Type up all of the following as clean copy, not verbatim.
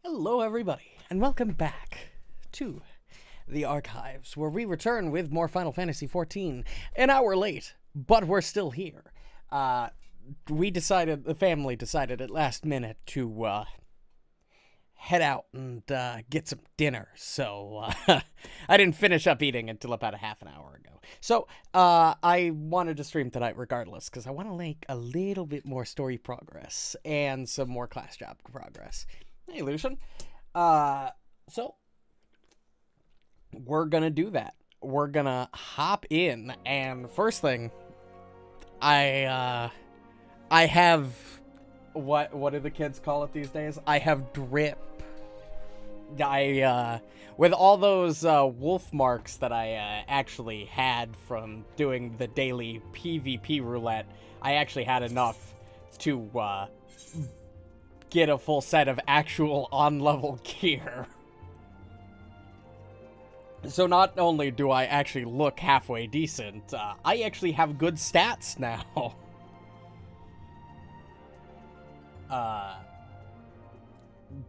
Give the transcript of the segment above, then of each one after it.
Hello, everybody, and welcome back to the archives, where we return with more Final Fantasy XIV. An hour late, but we're still here. The family decided at last minute to head out and get some dinner, so I didn't finish up eating until about a half an hour ago. So I wanted to stream tonight regardless, because I want to make a little bit more story progress and some more class job progress. Hey, Lucian. So we're gonna do that. We're gonna hop in, and first thing, I have what do the kids call it these days? I have drip. With all those wolf marks that I actually had from doing the daily PvP roulette, I actually had enough to get a full set of actual on-level gear. So not only do I actually look halfway decent, I actually have good stats now.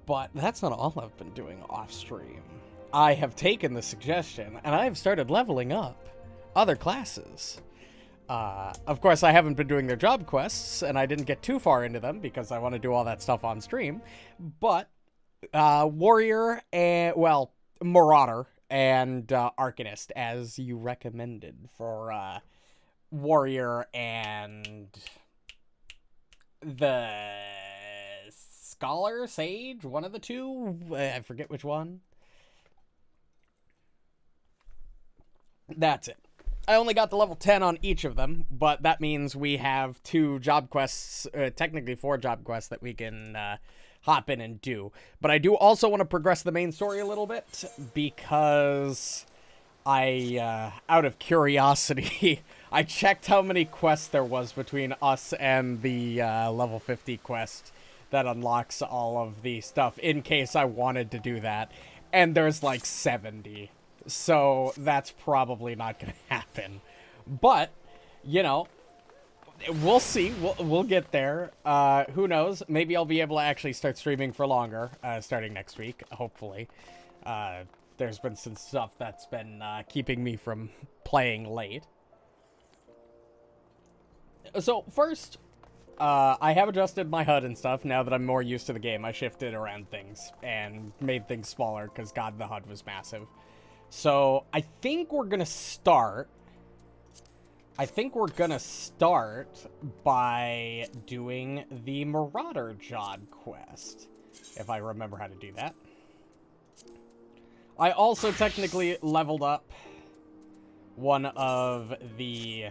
But that's not all I've been doing off-stream. I have taken the suggestion, and I have started leveling up other classes. Of course, I haven't been doing their job quests, and I didn't get too far into them because I want to do all that stuff on stream. But Warrior and, well, Marauder and Arcanist, as you recommended for Warrior and the Scholar, Sage, one of the two. I forget which one. That's it. I only got to level 10 on each of them, but that means we have 2 job quests, technically 4 job quests that we can hop in and do. But I do also want to progress the main story a little bit, because out of curiosity, I checked how many quests there was between us and the level 50 quest that unlocks all of the stuff, in case I wanted to do that, and there's like 70. So that's probably not going to happen. But, you know, we'll see. We'll get there. Who knows? Maybe I'll be able to actually start streaming for longer, starting next week, hopefully. There's been some stuff that's been keeping me from playing late. So, first, I have adjusted my HUD and stuff now that I'm more used to the game. I shifted around things and made things smaller because, God, the HUD was massive. So, I think we're gonna start by doing the Marauder job quest, if I remember how to do that. I also technically leveled up one of the...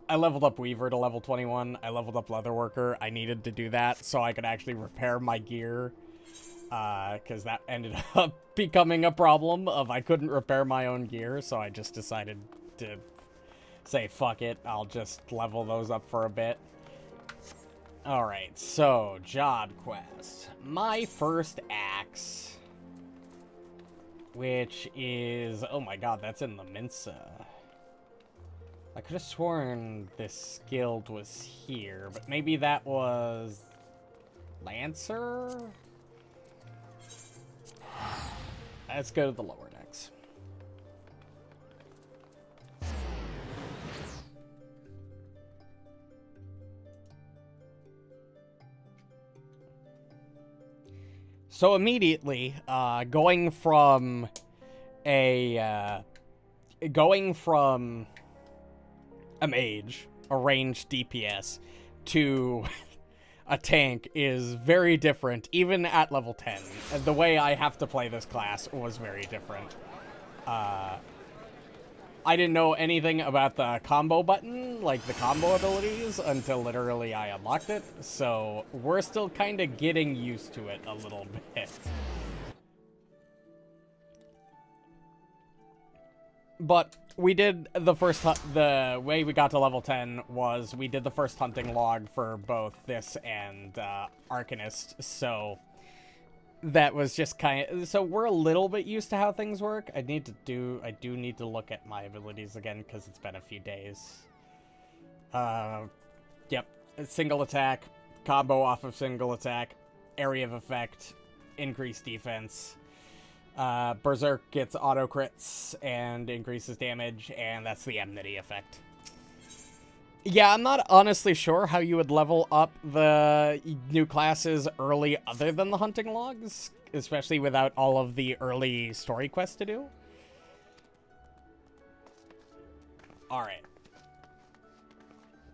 I leveled up Weaver to level 21. I leveled up Leatherworker. I needed to do that so I could actually repair my gear. Because that ended up becoming a problem of I couldn't repair my own gear, so I just decided to say, fuck it, I'll just level those up for a bit. Alright, so, job quest. My first axe, which is, oh my god, that's in the Mensa. I could have sworn this guild was here, but maybe that was Lancer? Let's go to the lower decks. So immediately, going from a mage, a ranged DPS, to a tank is very different, even at level 10. The way I have to play this class was very different. I didn't know anything about the combo button, like the combo abilities, until literally I unlocked it, so we're still kind of getting used to it a little bit. But we did the way we got to level 10 was we did the first hunting log for both this and Arcanist, so that was just kind of, so we're a little bit used to how things work. I do need to look at my abilities again because it's been a few days. Yep, single attack, combo off of single attack, area of effect, increased defense. Berserk gets auto crits and increases damage, and that's the enmity effect. Yeah, I'm not honestly sure how you would level up the new classes early other than the hunting logs, especially without all of the early story quests to do. Alright.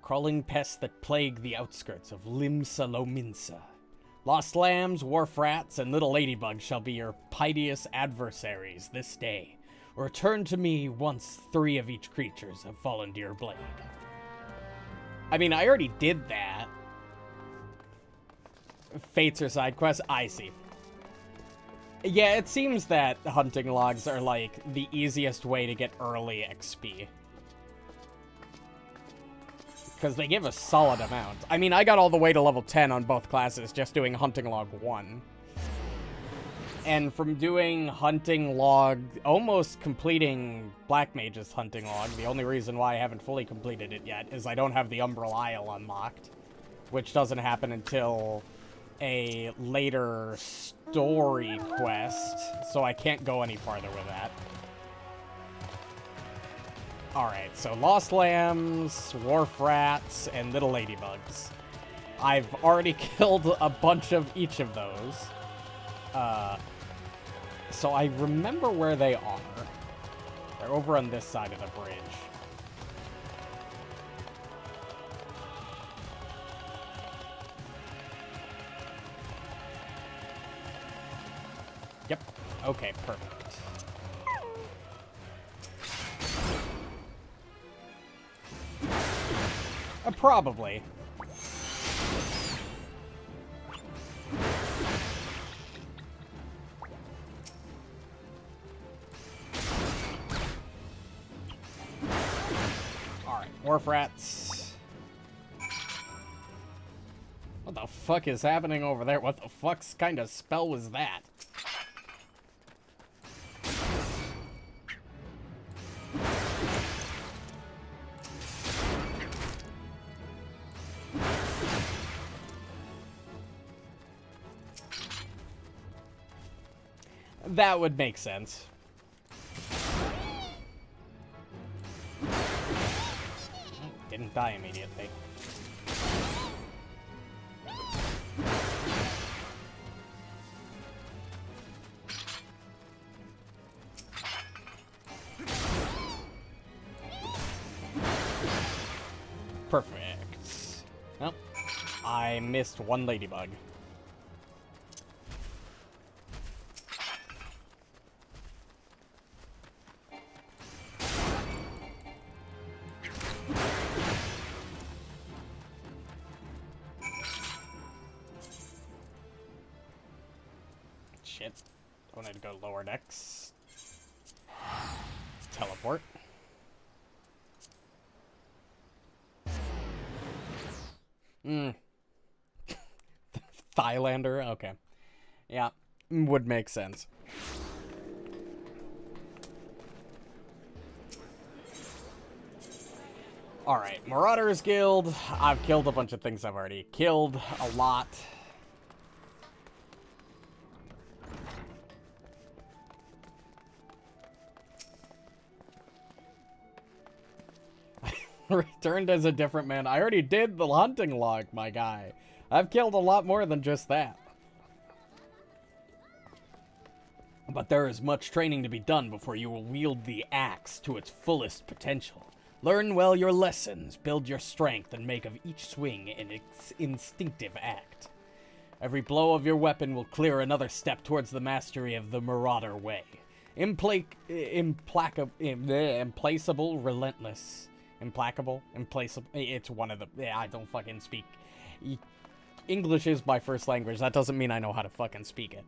Crawling pests that plague the outskirts of Limsa Lominsa. Lost lambs, wharf rats, and little ladybugs shall be your piteous adversaries this day. Return to me once 3 of each creatures have fallen to your blade. I mean, I already did that. Fates or side quests? I see. Yeah, it seems that hunting logs are, like, the easiest way to get early XP. Because they give a solid amount. I mean, I got all the way to level 10 on both classes just doing Hunting Log 1. And from doing Hunting Log, almost completing Black Mage's Hunting Log, the only reason why I haven't fully completed it yet is I don't have the Umbral Isle unlocked, which doesn't happen until a later story quest, so I can't go any farther with that. Alright, so Lost Lambs, Wharf Rats, and Little Ladybugs. I've already killed a bunch of each of those. So I remember where they are. They're over on this side of the bridge. Yep. Okay, perfect. Probably. Alright, wharf rats. What the fuck is happening over there? What the fuck's kind of spell was that? That would make sense. Didn't die immediately. Perfect. Well, I missed one ladybug. Shit. I wanted to go lower decks. Let's teleport. Thailander? Okay. Yeah, would make sense. Alright, Marauders Guild. I've killed a bunch of things I've already killed. A lot. Returned as a different man. I already did the hunting log, my guy. I've killed a lot more than just that. But there is much training to be done before you will wield the axe to its fullest potential. Learn well your lessons, build your strength, and make of each swing an instinctive act. Every blow of your weapon will clear another step towards the mastery of the Marauder way. Implacable, relentless. Implacable? Implacable? It's one of the... Yeah, I don't fucking speak... English is my first language. That doesn't mean I know how to fucking speak it.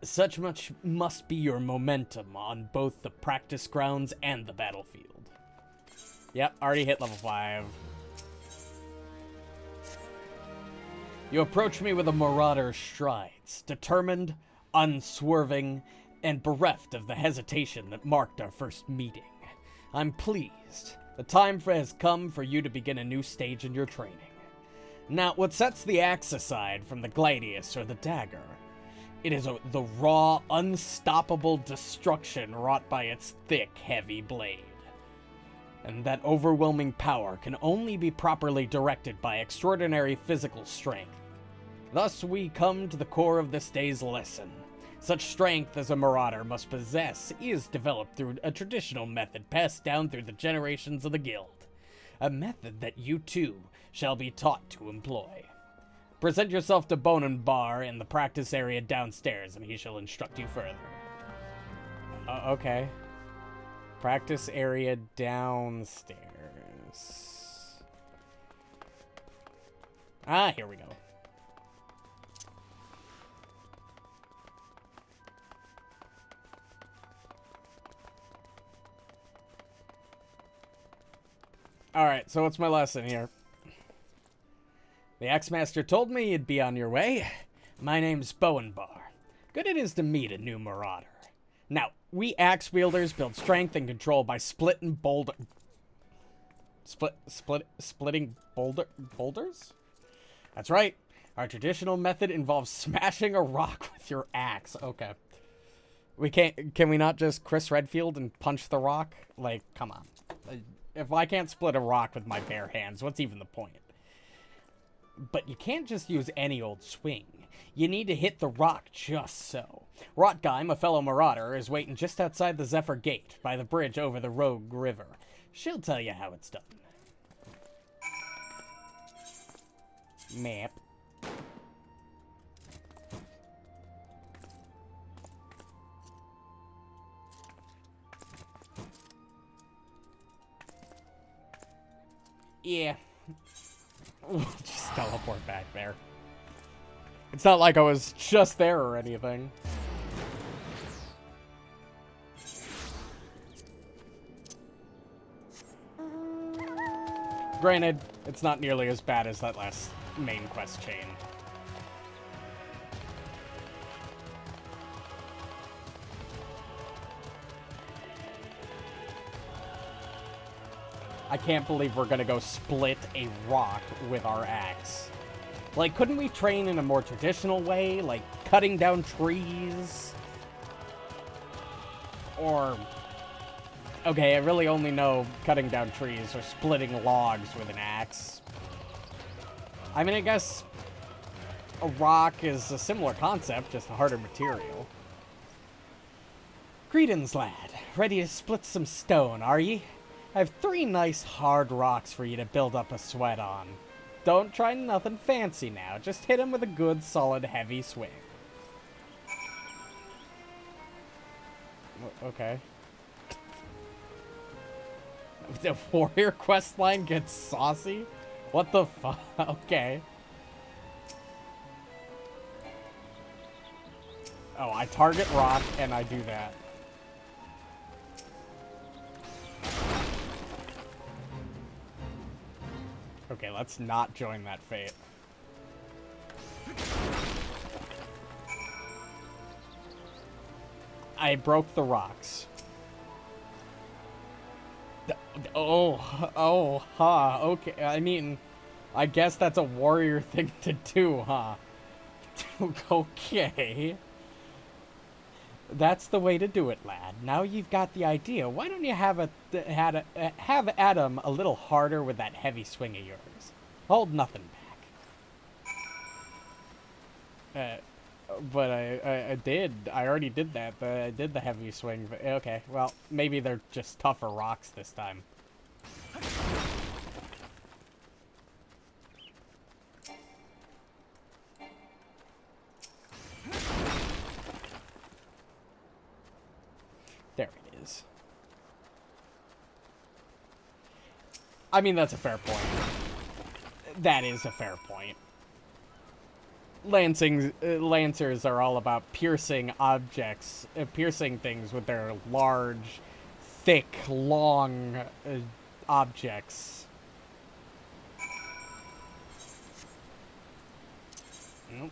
Such much must be your momentum on both the practice grounds and the battlefield. Yep, already hit level 5. You approach me with a marauder's strides, determined, unswerving, and bereft of the hesitation that marked our first meeting. I'm pleased. The time has come for you to begin a new stage in your training. Now, what sets the axe aside from the gladius or the dagger? It is the raw, unstoppable destruction wrought by its thick, heavy blade. And that overwhelming power can only be properly directed by extraordinary physical strength. Thus we come to the core of this day's lesson. Such strength as a marauder must possess is developed through a traditional method passed down through the generations of the guild. A method that you too shall be taught to employ. Present yourself to Bonin Bar in the practice area downstairs, and he shall instruct you further. Okay. Practice area downstairs. Ah, here we go. Alright, so what's my lesson here? The Axe-Master told me you'd be on your way. My name's Bowenbar. Good it is to meet a new marauder. Now, we axe-wielders build strength and control by splitting boulder... Splitting boulders? That's right. Our traditional method involves smashing a rock with your axe. Okay. Can we not just Chris Redfield and punch the rock? Like, come on. If I can't split a rock with my bare hands, what's even the point? But you can't just use any old swing. You need to hit the rock just so. Rotgeim, a fellow marauder, is waiting just outside the Zephyr Gate, by the bridge over the Rogue River. She'll tell you how it's done. Map. Yeah. Just teleport back there. It's not like I was just there or anything. Granted, it's not nearly as bad as that last main quest chain. I can't believe we're gonna go split a rock with our axe. Like, couldn't we train in a more traditional way? Like, cutting down trees? Or... okay, I really only know cutting down trees or splitting logs with an axe. I mean, I guess a rock is a similar concept, just a harder material. Greetings, lad. Ready to split some stone, are ye? I have 3 nice hard rocks for you to build up a sweat on. Don't try nothing fancy now. Just hit him with a good, solid, heavy swing. Okay. The warrior questline gets saucy? What the fuck? Okay. Oh, I target rock and I do that. Okay, let's not join that fate. I broke the rocks. Okay. I mean, I guess that's a warrior thing to do, huh? Okay. That's the way to do it, lad. Now you've got the idea. Why don't you have Adam a little harder with that heavy swing of yours? Hold nothing back. But I did. I already did that. I did the heavy swing. But okay, well, maybe they're just tougher rocks this time. There it is. I mean, that's a fair point. That is a fair point. Lancers are all about piercing objects, piercing things with their large, thick, long objects. Nope.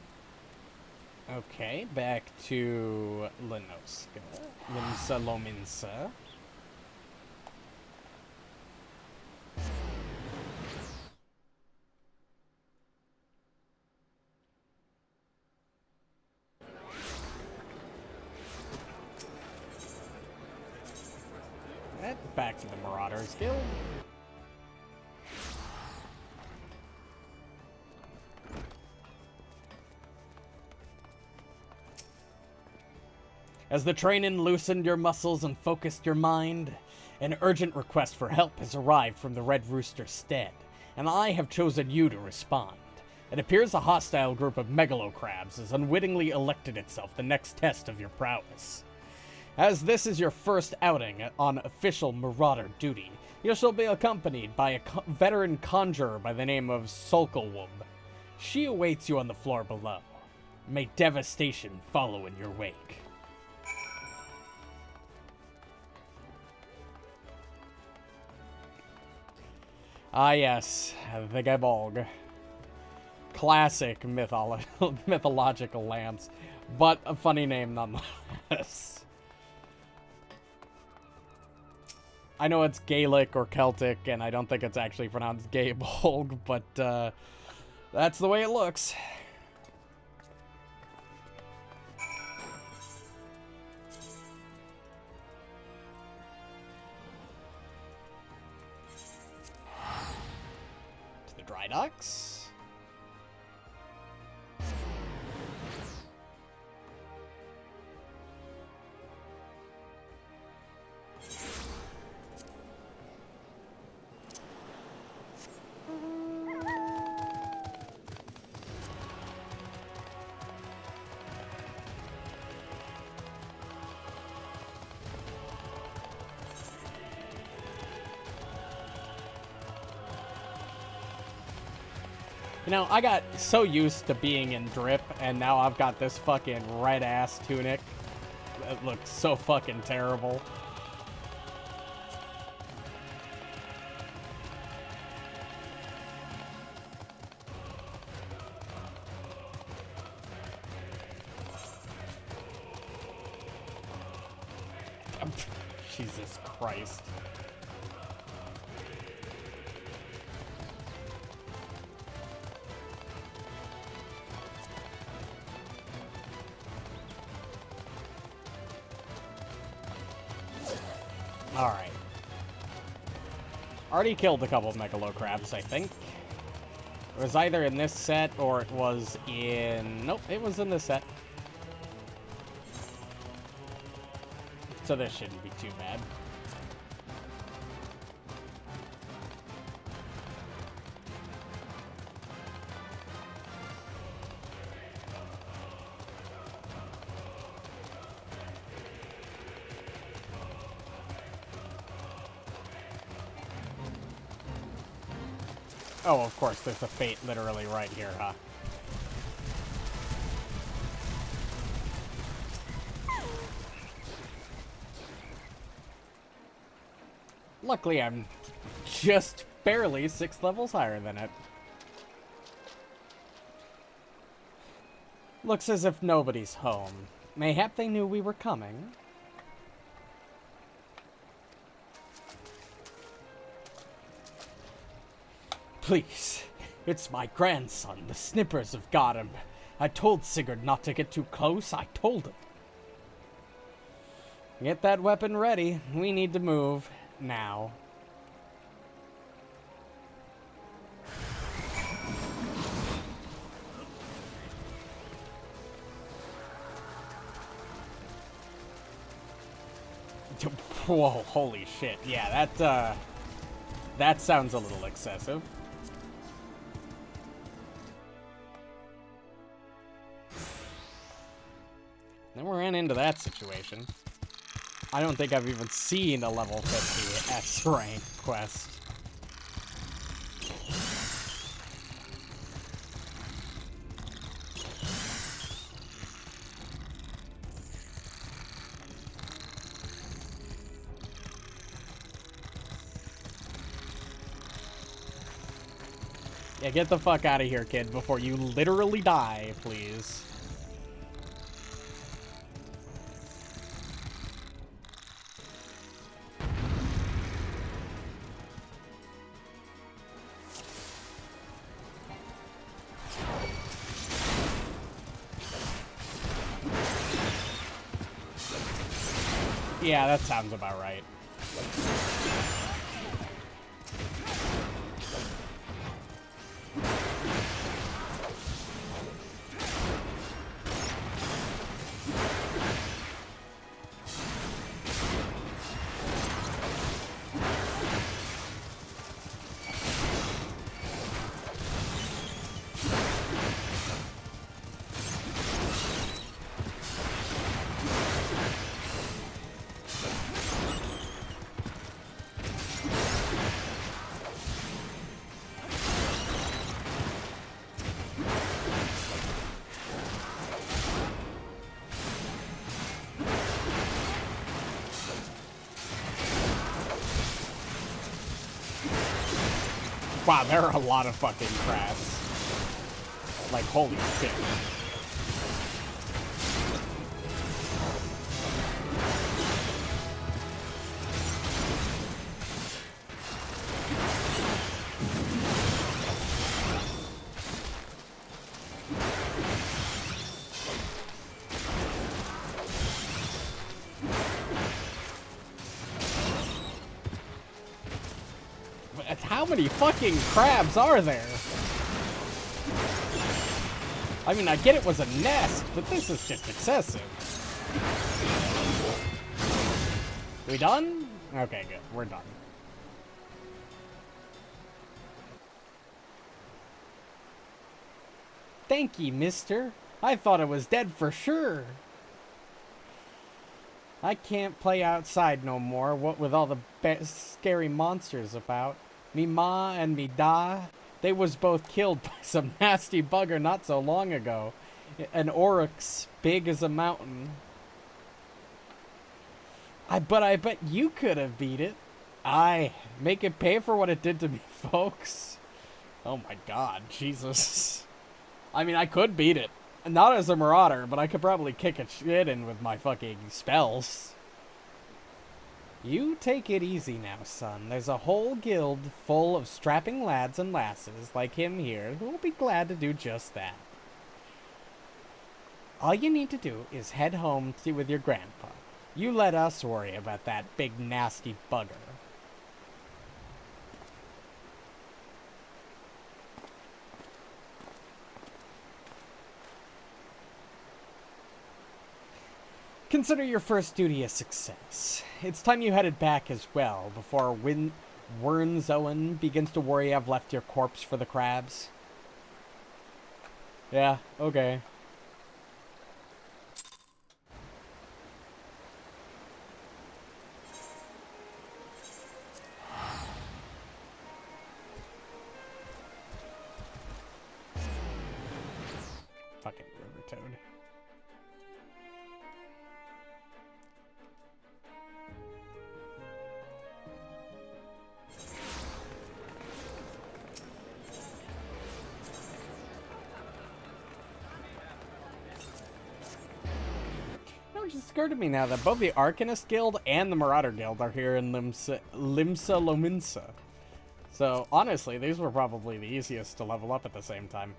Okay, back to Lenoska. Lominsa. Back to the Marauders Guild. As the training loosened your muscles and focused your mind, an urgent request for help has arrived from the Red Rooster's stead, and I have chosen you to respond. It appears a hostile group of megalocrabs has unwittingly elected itself the next test of your prowess. As this is your first outing on official Marauder duty, you shall be accompanied by a veteran conjurer by the name of Sulkalwub. She awaits you on the floor below. May devastation follow in your wake. Ah yes, the Gabolg. Classic mythological lance, but a funny name nonetheless. I know it's Gaelic or Celtic, and I don't think it's actually pronounced Gabolg, but that's the way it looks. To the dry docks. You know, I got so used to being in drip, and now I've got this fucking red-ass tunic. It looks so fucking terrible. Jesus Christ. Alright. Already killed a couple of megalocrabs, I think. It was either in this set or it was in... Nope, it was in this set. So this shouldn't be too bad. Oh, of course, there's a fate literally right here, huh? Luckily, I'm just barely 6 levels higher than it. Looks as if nobody's home. Mayhap they knew we were coming. Please, it's my grandson. The Snippers have got him. I told Sigurd not to get too close. I told him. Get that weapon ready. We need to move now. Whoa, holy shit. Yeah, that sounds a little excessive. Then we ran into that situation. I don't think I've even seen a level 50 S rank quest. Yeah, get the fuck out of here, kid, before you literally die, please. Yeah, that sounds about right. Wow, there are a lot of fucking crabs. Like, holy shit. How many fucking crabs are there? I mean, I get it was a nest, but this is just excessive. We done? Okay, good. We're done. Thank ye, mister. I thought it was dead for sure. I can't play outside no more, what with all the scary monsters about. Me ma and me da, they was both killed by some nasty bugger not so long ago. An oryx big as a mountain. But I bet you could have beat it. Aye, make it pay for what it did to me, folks. Oh my god, Jesus. I mean, I could beat it. Not as a marauder, but I could probably kick its shit in with my fucking spells. You take it easy now, son. There's a whole guild full of strapping lads and lasses like him here who will be glad to do just that. All you need to do is head home with your grandpa. You let us worry about that big nasty bugger. Consider your first duty a success. It's time you headed back as well, before Wernzoen begins to worry I've left your corpse for the crabs. Yeah, okay. Fucking river toad. It just occurred to me now that both the Arcanist Guild and the Marauder Guild are here in Limsa Lominsa. So, honestly, these were probably the easiest to level up at the same time.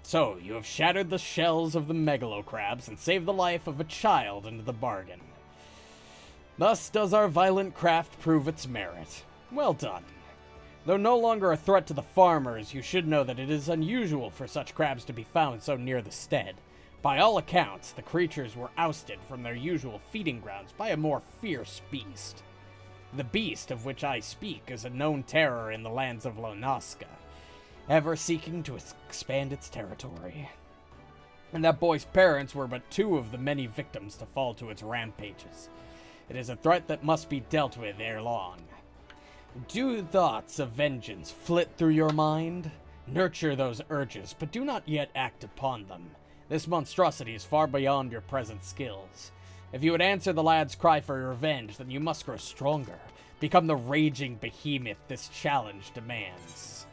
So, you have shattered the shells of the megalocrabs and saved the life of a child into the bargain. Thus does our violent craft prove its merit. Well done. Though no longer a threat to the farmers, you should know that it is unusual for such crabs to be found so near the stead. By all accounts, the creatures were ousted from their usual feeding grounds by a more fierce beast. The beast of which I speak is a known terror in the lands of Lonaska, ever seeking to expand its territory. And that boy's parents were but two of the many victims to fall to its rampages. It is a threat that must be dealt with ere long. Do thoughts of vengeance flit through your mind? Nurture those urges, but do not yet act upon them. This monstrosity is far beyond your present skills. If you would answer the lad's cry for revenge, then you must grow stronger. Become the raging behemoth this challenge demands.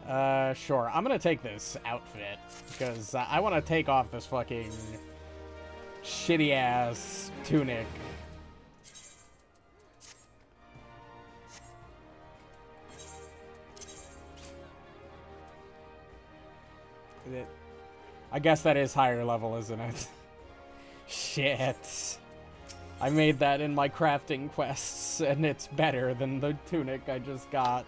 Sure. I'm gonna take this outfit, because I want to take off this fucking shitty-ass tunic. I guess that is higher level, isn't it? Shit. I made that in my crafting quests, and it's better than the tunic I just got.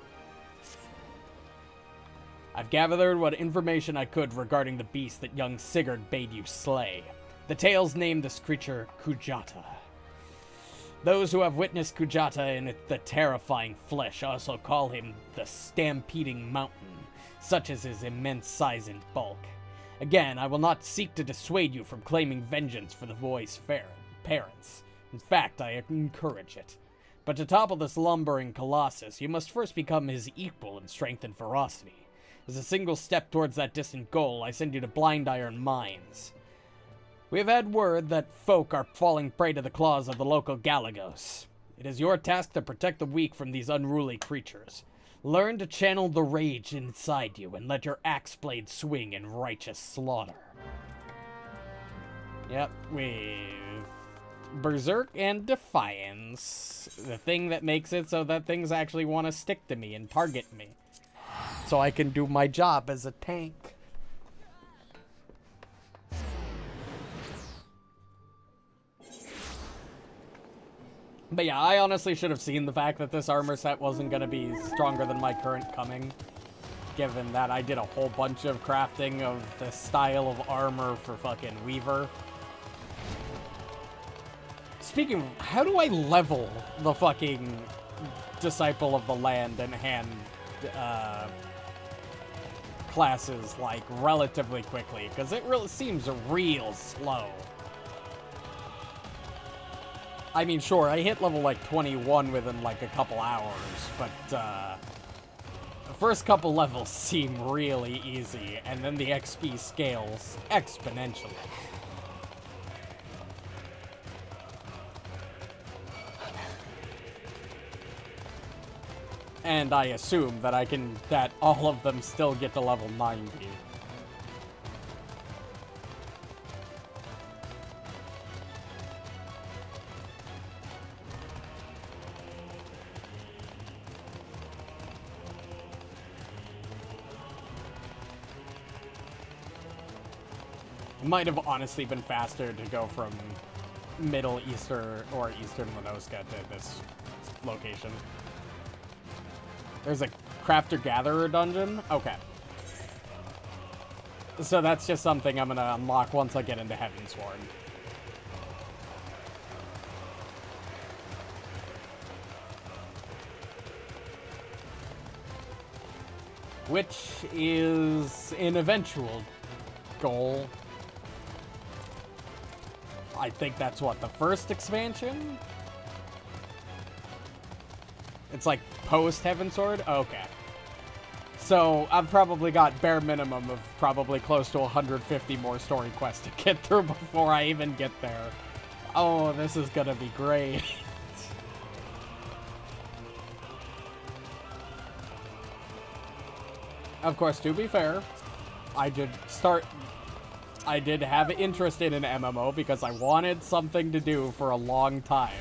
I've gathered what information I could regarding the beast that young Sigurd bade you slay. The tales name this creature Kujata. Those who have witnessed Kujata in the terrifying flesh also call him the Stampeding Mountain, such as his immense size and bulk. Again, I will not seek to dissuade you from claiming vengeance for the boy's parents. In fact, I encourage it. But to topple this lumbering colossus, you must first become his equal in strength and ferocity. As a single step towards that distant goal, I send you to Blind Iron Mines. We have had word that folk are falling prey to the claws of the local Galagos. It is your task to protect the weak from these unruly creatures. Learn to channel the rage inside you and let your axe blade swing in righteous slaughter. Yep, we've Berserk and Defiance. The thing that makes it so that things actually want to stick to me and target me. So I can do my job as a tank. But yeah, I honestly should have seen the fact that this armor set wasn't going to be stronger than my current coming. Given that I did a whole bunch of crafting of this style of armor for fucking Weaver. Speaking of, how do I level the fucking Disciple of the Land and Hand classes, like, relatively quickly? Because it really seems real slow. I mean, sure, I hit level, like, 21 within, like, a couple hours, but, the first couple levels seem really easy, and then the XP scales exponentially. And I assume that that all of them still get to level 90. It might have honestly been faster to go from Middle Eastern or Eastern Lenoska to this location. There's a Crafter-Gatherer dungeon? Okay. So that's just something I'm gonna unlock once I get into Heavensworn. Which is an eventual goal. I think that's what, the first expansion? It's like post Heavensward? Okay. So I've probably got bare minimum of probably close to 150 more story quests to get through before I even get there. Oh, this is gonna be great. Of course, to be fair, I did have interest in an MMO because I wanted something to do for a long time.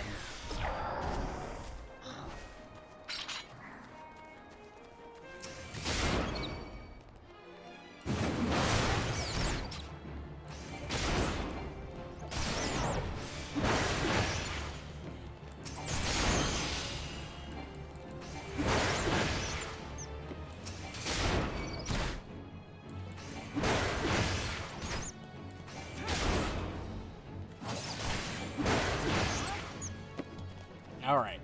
Alright.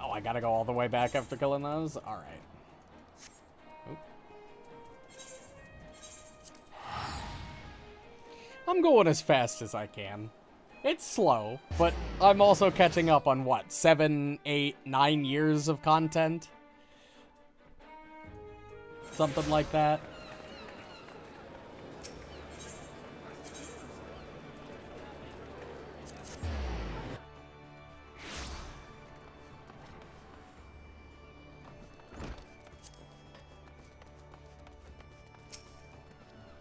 Oh, I gotta go all the way back after killing those? Alright. I'm going as fast as I can. It's slow, but I'm also catching up on, what, 7, 8, 9 years of content? Something like that.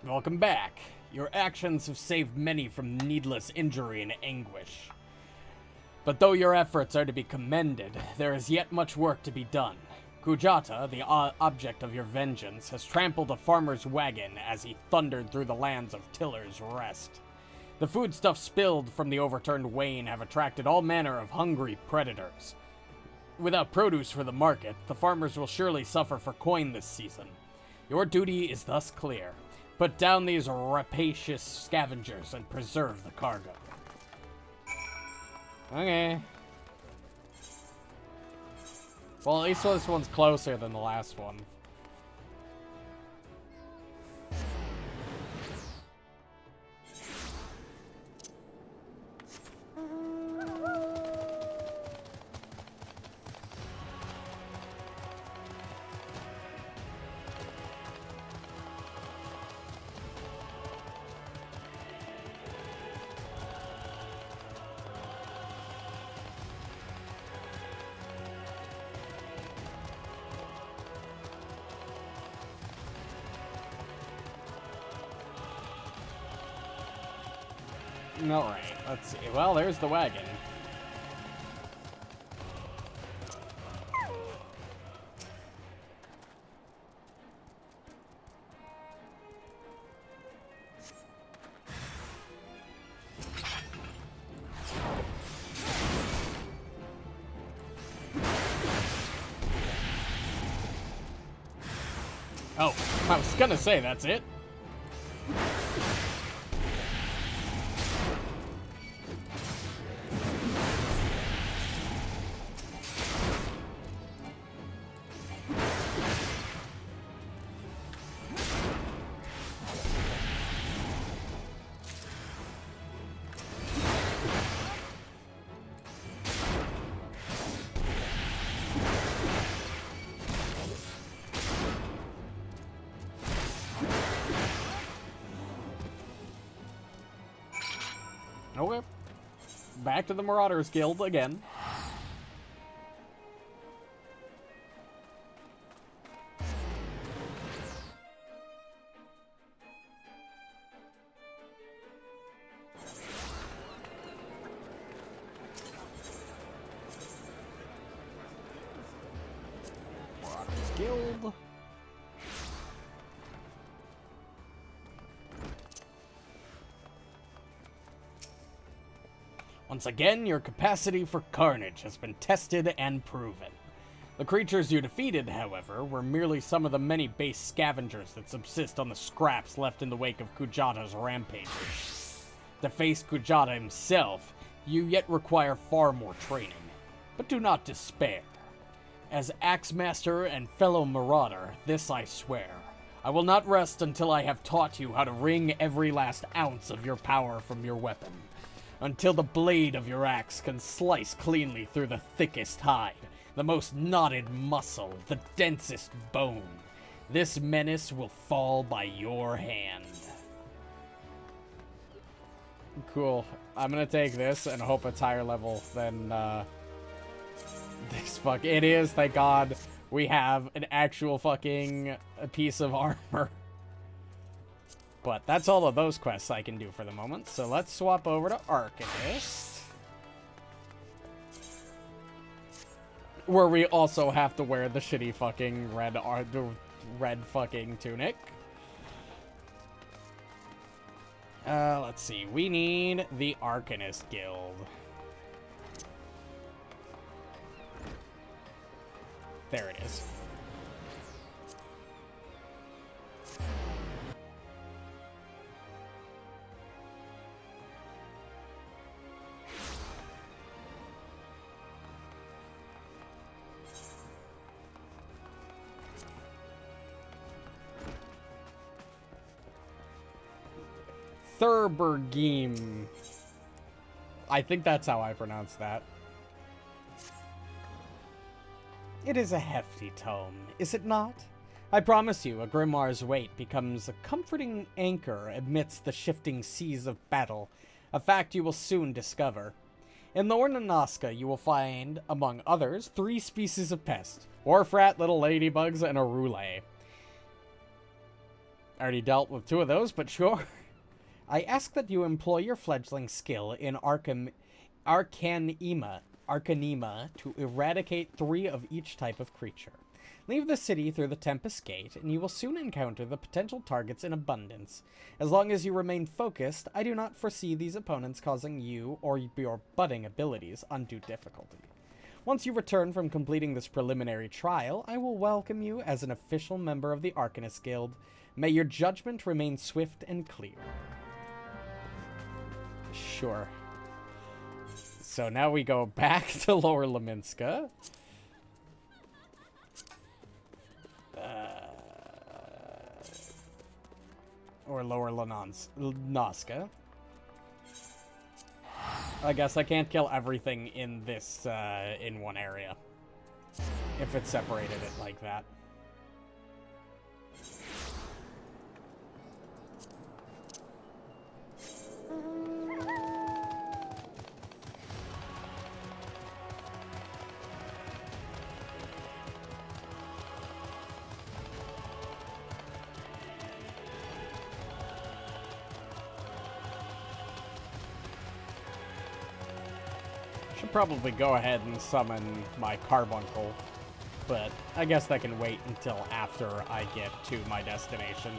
Welcome back. Your actions have saved many from needless injury and anguish. But though your efforts are to be commended, there is yet much work to be done. Kujata, the object of your vengeance, has trampled a farmer's wagon as he thundered through the lands of Tiller's Rest. The foodstuffs spilled from the overturned wain have attracted all manner of hungry predators. Without produce for the market, the farmers will surely suffer for coin this season. Your duty is thus clear. Put down these rapacious scavengers and preserve the cargo. Okay. Well, at least this one's closer than the last one. Alright, let's see. Well, there's the wagon. Oh, I was gonna say, that's it. Okay. Back to the Marauders Guild again. Marauders Guild. Once again, your capacity for carnage has been tested and proven. The creatures you defeated, however, were merely some of the many base scavengers that subsist on the scraps left in the wake of Kujata's rampages. To face Kujata himself, you yet require far more training. But do not despair. As Axemaster and fellow Marauder, this I swear. I will not rest until I have taught you how to wring every last ounce of your power from your weapon. Until the blade of your axe can slice cleanly through the thickest hide, the most knotted muscle, the densest bone. This menace will fall by your hand. Cool. I'm gonna take this and hope it's higher level than, this fuck. It is, thank God. We have an actual fucking piece of armor. But that's all of those quests I can do for the moment. So let's swap over to Arcanist. Where we also have to wear the shitty fucking red fucking tunic. Let's see. We need the Arcanist Guild. There it is. Thurbergheim. I think that's how I pronounce that. It is a hefty tome, is it not? I promise you, a grimoire's weight becomes a comforting anchor amidst the shifting seas of battle, a fact you will soon discover. In the Ornanaska, you will find, among others, 3 species of pest: Orfrat, little ladybugs, and a roulette. I already dealt with 2 of those, but sure. I ask that you employ your fledgling skill in Arcanema to eradicate 3 of each type of creature. Leave the city through the Tempest Gate, and you will soon encounter the potential targets in abundance. As long as you remain focused, I do not foresee these opponents causing you or your budding abilities undue difficulty. Once you return from completing this preliminary trial, I will welcome you as an official member of the Arcanist Guild. May your judgment remain swift and clear. Sure. So now we go back to Lower Leminska. Or Lower Lanaska. I guess I can't kill everything in this, in one area. If it separated it like that. Should probably go ahead and summon my carbuncle, but I guess that can wait until after I get to my destination.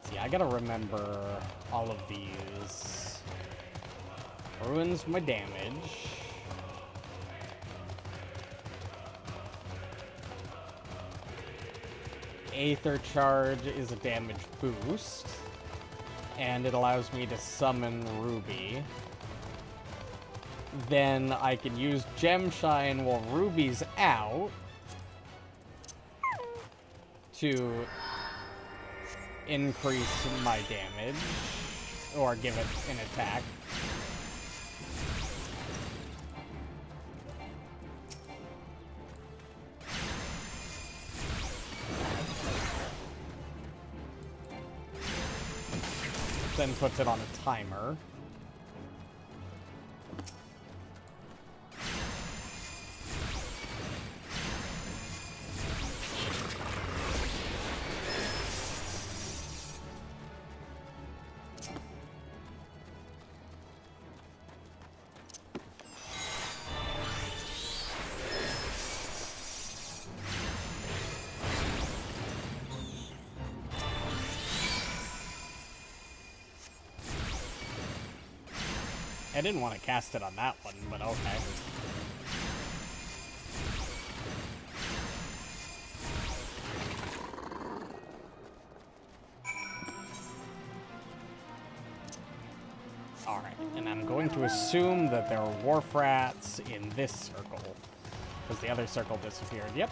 See, I gotta remember all of these. Ruins my damage. Aether Charge is a damage boost, and it allows me to summon Ruby. Then I can use Gem Shine while Ruby's out to increase my damage, or give it an attack. Then puts it on a timer. I didn't want to cast it on that one, but okay. Alright, and I'm going to assume that there are wharf rats in this circle, because the other circle disappeared. Yep.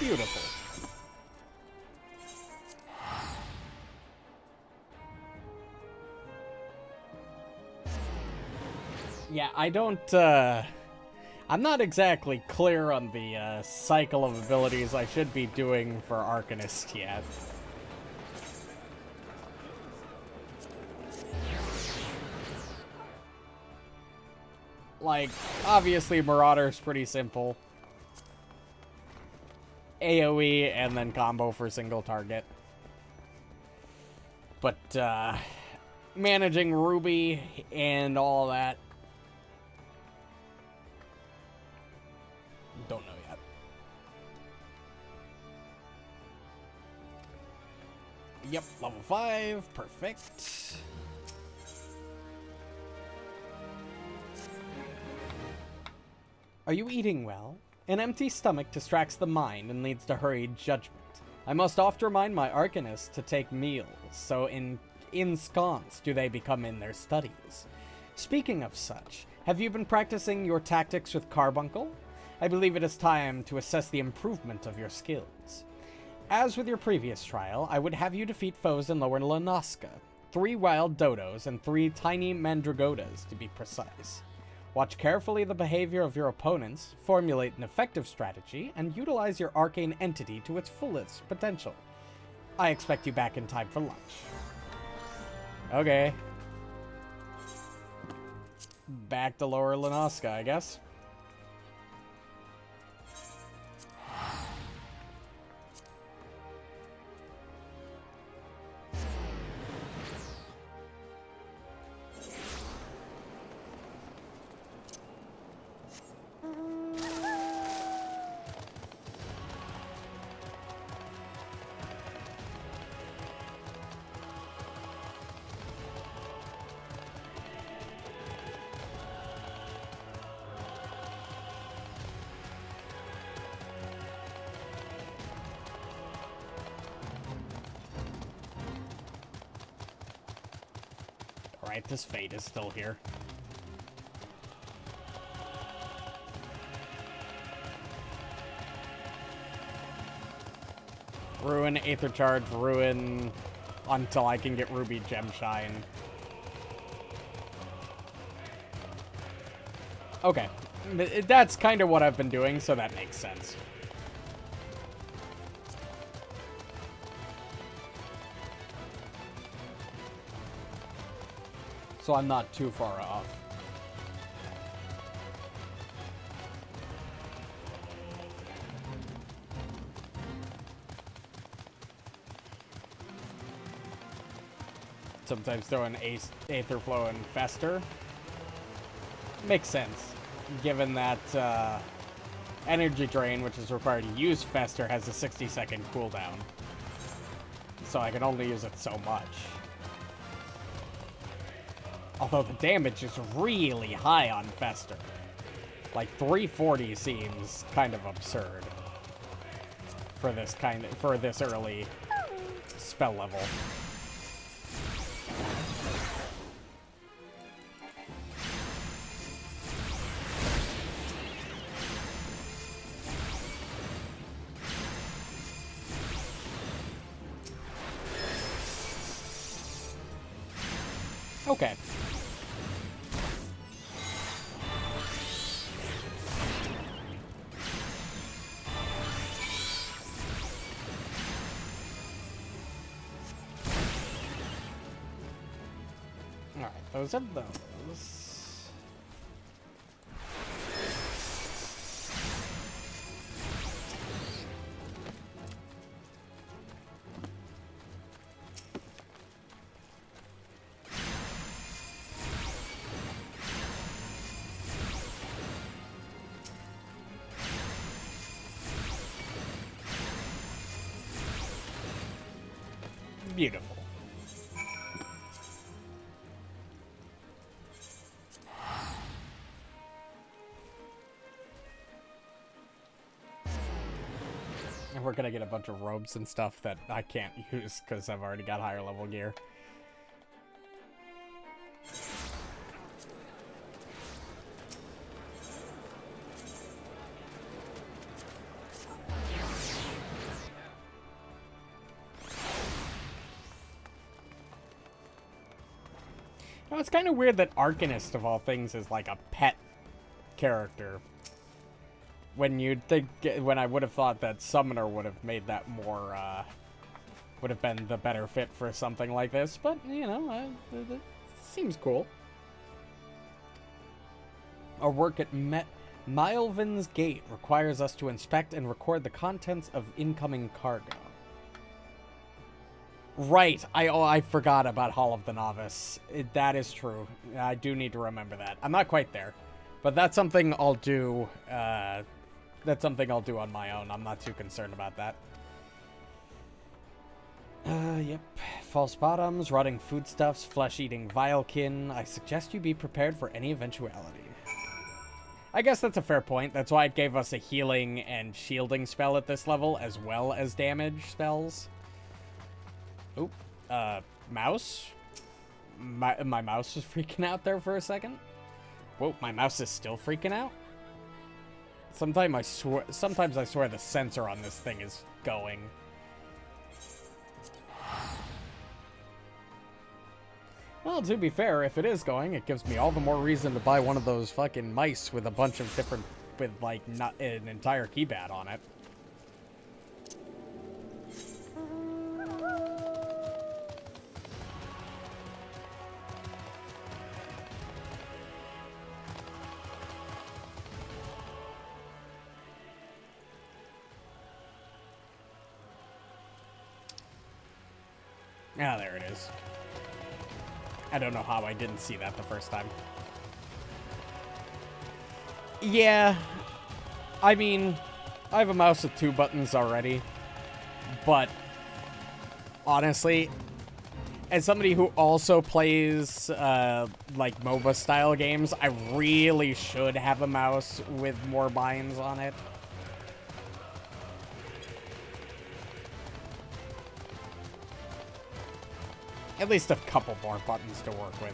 Beautiful. Yeah, I don't, I'm not exactly clear on the, cycle of abilities I should be doing for Arcanist yet. Like, obviously Marauder's pretty simple. AoE and then combo for single target. But, managing Ruby and all that, don't know yet. Yep, level 5, perfect. Are you eating well? An empty stomach distracts the mind and leads to hurried judgment. I must oft remind my Arcanists to take meals, so ensconced do they become in their studies. Speaking of such, have you been practicing your tactics with Carbuncle? I believe it is time to assess the improvement of your skills. As with your previous trial, I would have you defeat foes in Lower Lanoska. 3 wild dodos and 3 tiny mandragotas, to be precise. Watch carefully the behavior of your opponents, formulate an effective strategy, and utilize your arcane entity to its fullest potential. I expect you back in time for lunch. Okay. Back to Lower Lanoska, I guess. Alright, this fate is still here. Ruin, Aether Charge, Ruin, until I can get Ruby Gem Shine. Okay. That's kind of what I've been doing, so that makes sense. So I'm not too far off. Sometimes throw in Aether Flow and Fester. Makes sense, given that Energy Drain, which is required to use Fester, has a 60-second cooldown. So I can only use it so much. Although the damage is really high on Fester. Like 340 seems kind of absurd for this early spell level. Okay. Alright, those are those. Beautiful. And we're gonna get a bunch of robes and stuff that I can't use because I've already got higher level gear. Now, it's kind of weird that Arcanist, of all things, is like a pet character. When I would have thought that Summoner would have made that more, would have been the better fit for something like this. But, you know, it seems cool. Our work at Mylvin's Gate requires us to inspect and record the contents of incoming cargo. Right, I forgot about Hall of the Novice. That is true. I do need to remember that. I'm not quite there, but that's something I'll do. That's something I'll do on my own. I'm not too concerned about that. Yep. False bottoms, rotting foodstuffs, flesh-eating vilekin. I suggest you be prepared for any eventuality. I guess that's a fair point. That's why it gave us a healing and shielding spell at this level, as well as damage spells. Oop, mouse? My mouse was freaking out there for a second. Whoa, my mouse is still freaking out? Sometimes I swear the sensor on this thing is going. Well, to be fair, if it is going, it gives me all the more reason to buy one of those fucking mice with a bunch of different, with like not an entire keypad on it. Ah, there it is. I don't know how I didn't see that the first time. Yeah, I mean, I have a mouse with 2 buttons already, but honestly, as somebody who also plays, like, MOBA-style games, I really should have a mouse with more binds on it. At least a couple more buttons to work with.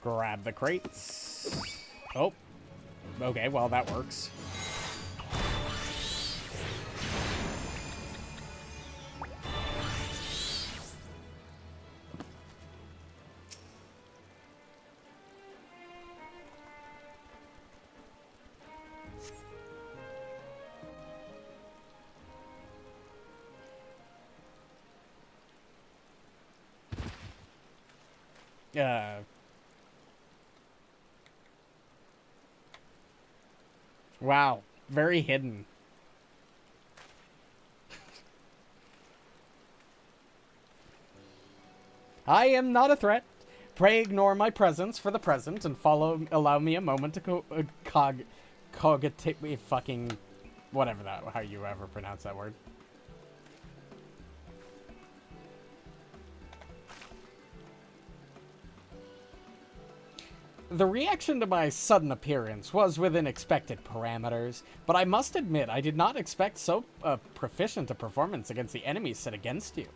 Grab the crates. Oh. Okay, well, that works. Wow. Very hidden. I am not a threat. Pray ignore my presence for the present and allow me a moment to cogitate fucking whatever that, how you ever pronounce that word. The reaction to my sudden appearance was within expected parameters, but I must admit I did not expect so proficient a performance against the enemies set against you.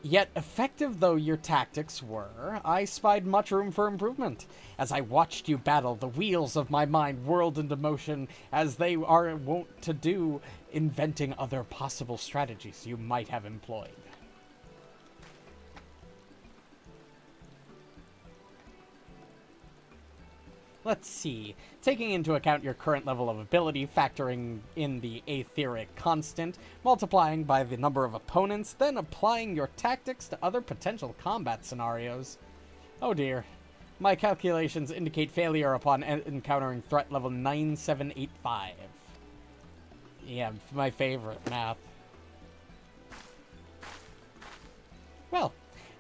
Yet, effective though your tactics were, I spied much room for improvement. As I watched you battle, the wheels of my mind whirled into motion, as they are wont to do, inventing other possible strategies you might have employed. Let's see. Taking into account your current level of ability, factoring in the etheric constant, multiplying by the number of opponents, then applying your tactics to other potential combat scenarios. Oh dear. My calculations indicate failure upon encountering threat level 9785. Yeah, my favorite math. Well,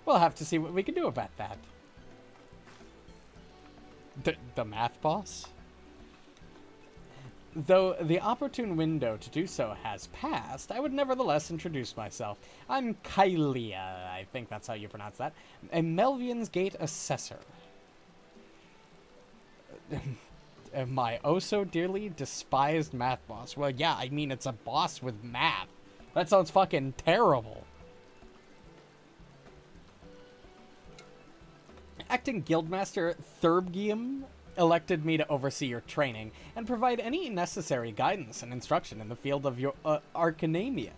we'll have to see what we can do about that. The math boss? Though the opportune window to do so has passed, I would nevertheless introduce myself. I'm Kylia, I think that's how you pronounce that, a Melvian's Gate assessor. My oh so dearly despised math boss. Well, yeah, I mean, it's a boss with math. That sounds fucking terrible. Acting Guildmaster Thurbgium elected me to oversee your training and provide any necessary guidance and instruction in the field of your arcanamia.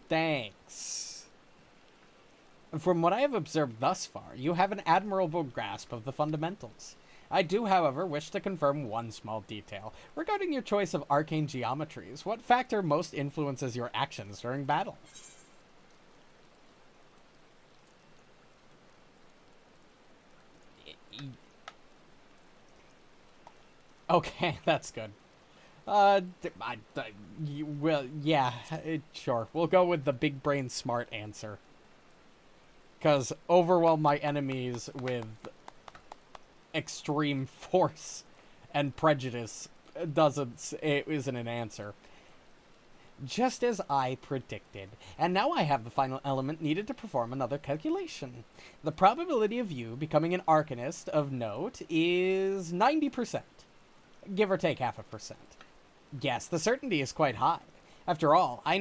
Thanks. From what I have observed thus far, you have an admirable grasp of the fundamentals. I do, however, wish to confirm one small detail. Regarding your choice of arcane geometries, what factor most influences your actions during battle? Okay, that's good. Well, yeah, sure. We'll go with the big brain smart answer. Because overwhelm my enemies with extreme force and prejudice isn't an answer. Just as I predicted. And now I have the final element needed to perform another calculation. The probability of you becoming an arcanist of note is 90%. Give or take 0.5%. Yes, the certainty is quite high. After all, I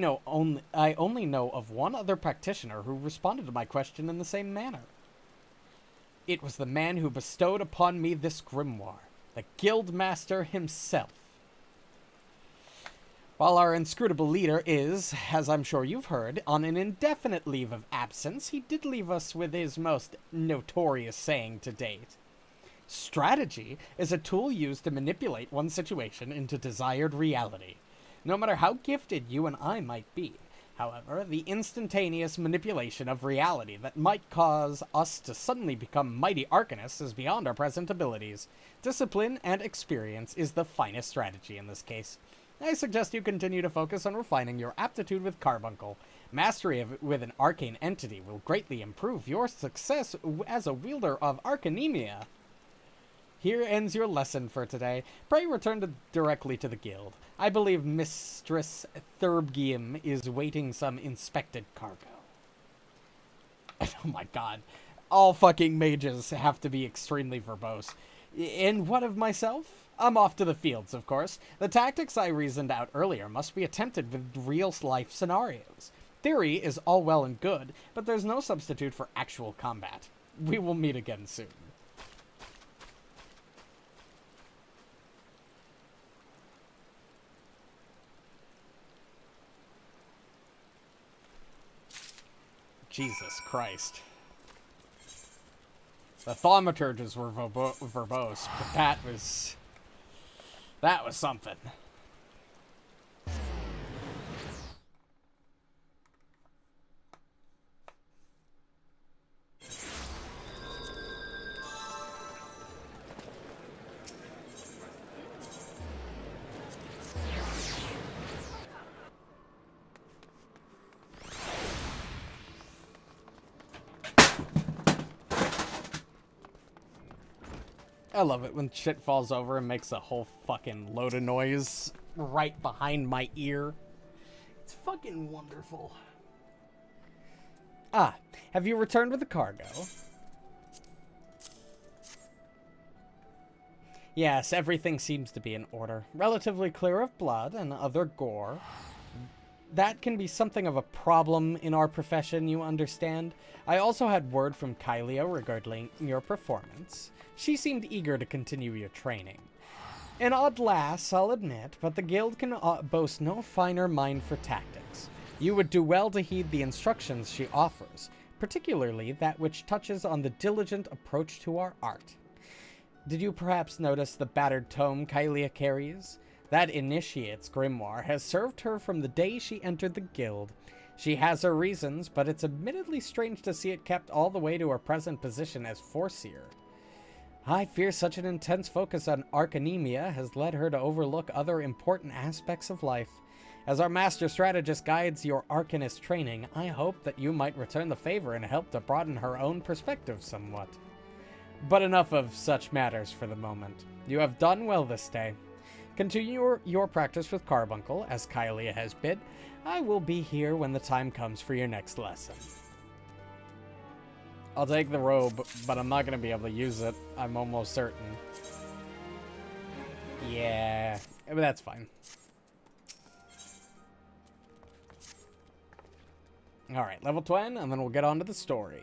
only know of one other practitioner who responded to my question in the same manner. It was the man who bestowed upon me this grimoire, the Guildmaster himself. While our inscrutable leader is, as I'm sure you've heard, on an indefinite leave of absence, he did leave us with his most notorious saying to date. Strategy is a tool used to manipulate one situation into desired reality. No matter how gifted you and I might be, however, the instantaneous manipulation of reality that might cause us to suddenly become mighty arcanists is beyond our present abilities. Discipline and experience is the finest strategy in this case. I suggest you continue to focus on refining your aptitude with carbuncle. Mastery with an arcane entity will greatly improve your success as a wielder of arcanamia. Here ends your lesson for today. Pray return directly to the guild. I believe Mistress Thurbgium is waiting some inspected cargo. Oh my god. All fucking mages have to be extremely verbose. And what of myself? I'm off to the fields, of course. The tactics I reasoned out earlier must be attempted with real-life scenarios. Theory is all well and good, but there's no substitute for actual combat. We will meet again soon. Jesus Christ. The thaumaturges were verbose, but that was something. I love it when shit falls over and makes a whole fucking load of noise right behind my ear. It's fucking wonderful. Ah, have you returned with the cargo? Yes, everything seems to be in order. Relatively clear of blood and other gore. That can be something of a problem in our profession, you understand. I also had word from Kylia regarding your performance. She seemed eager to continue your training. An odd lass, I'll admit, but the guild can boast no finer mind for tactics. You would do well to heed the instructions she offers, particularly that which touches on the diligent approach to our art. Did you perhaps notice the battered tome Kylia carries? That initiate's grimoire has served her from the day she entered the guild. She has her reasons, but it's admittedly strange to see it kept all the way to her present position as Foreseer. I fear such an intense focus on arcanemia has led her to overlook other important aspects of life. As our master strategist guides your arcanist training, I hope that you might return the favor and help to broaden her own perspective somewhat. But enough of such matters for the moment. You have done well this day. Continue your practice with Carbuncle, as Kylia has bid. I will be here when the time comes for your next lesson. I'll take the robe, but I'm not going to be able to use it. I'm almost certain. Yeah, but that's fine. Alright, level 20, and then we'll get on to the story.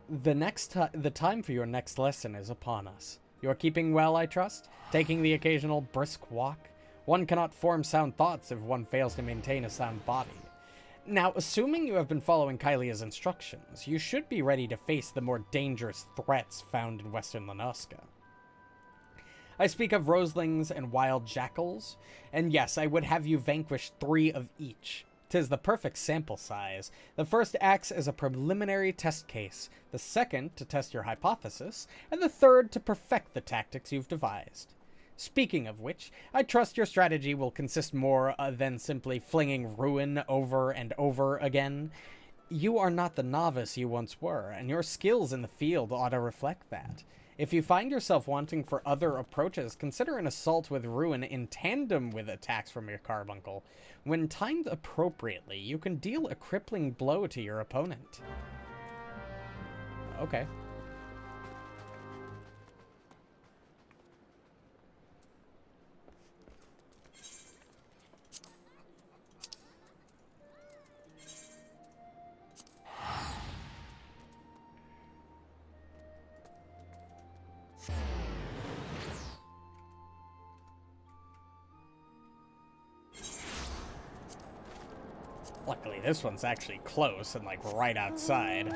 The time for your next lesson is upon us. You're keeping well, I trust? Taking the occasional brisk walk? One cannot form sound thoughts if one fails to maintain a sound body. Now, assuming you have been following Kylia's instructions, you should be ready to face the more dangerous threats found in Western Lenoska. I speak of roselings and wild jackals, and yes, I would have you vanquish 3 of each. 'Tis the perfect sample size. The first acts as a preliminary test case, the second to test your hypothesis, and the third to perfect the tactics you've devised. Speaking of which, I trust your strategy will consist more than simply flinging ruin over and over again. You are not the novice you once were, and your skills in the field ought to reflect that. If you find yourself wanting for other approaches, consider an assault with ruin in tandem with attacks from your carbuncle. When timed appropriately, you can deal a crippling blow to your opponent. Okay. Luckily, this one's actually close and, like, right outside.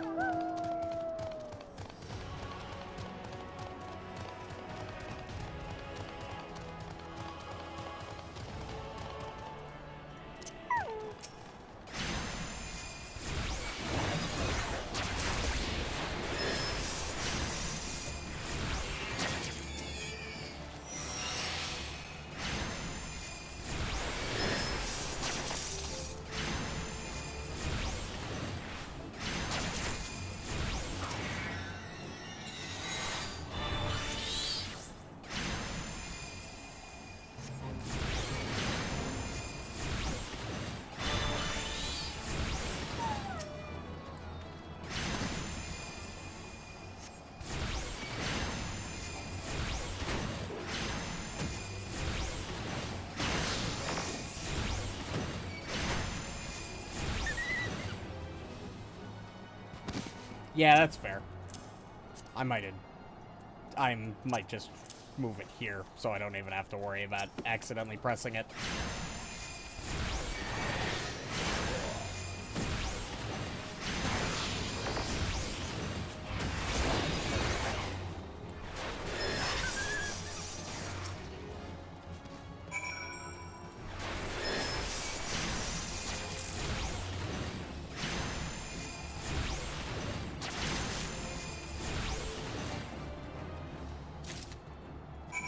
Yeah, that's fair. I might just move it here so I don't even have to worry about accidentally pressing it.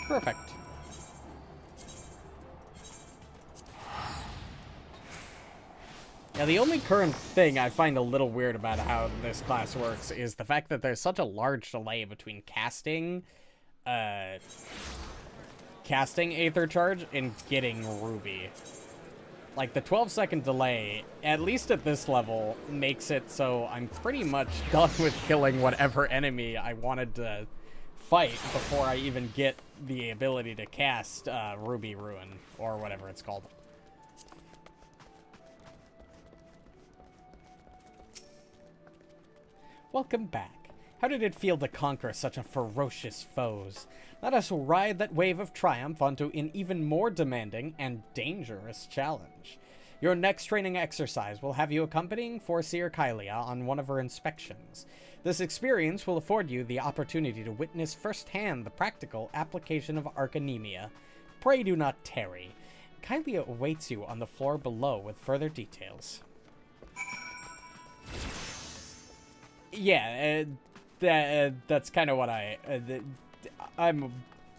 Perfect. Now, the only current thing I find a little weird about how this class works is the fact that there's such a large delay between casting Aether Charge and getting Ruby. Like, the 12-second delay, at least at this level, makes it so I'm pretty much done with killing whatever enemy I wanted to fight before I even get the ability to cast Ruby Ruin, or whatever it's called. Welcome back. How did it feel to conquer such a ferocious foes? Let us ride that wave of triumph onto an even more demanding and dangerous challenge. Your next training exercise will have you accompanying Foreseer Kylia on one of her inspections. This experience will afford you the opportunity to witness firsthand the practical application of Arcanemia. Pray do not tarry. Kylia awaits you on the floor below with further details. Yeah, that's kind of what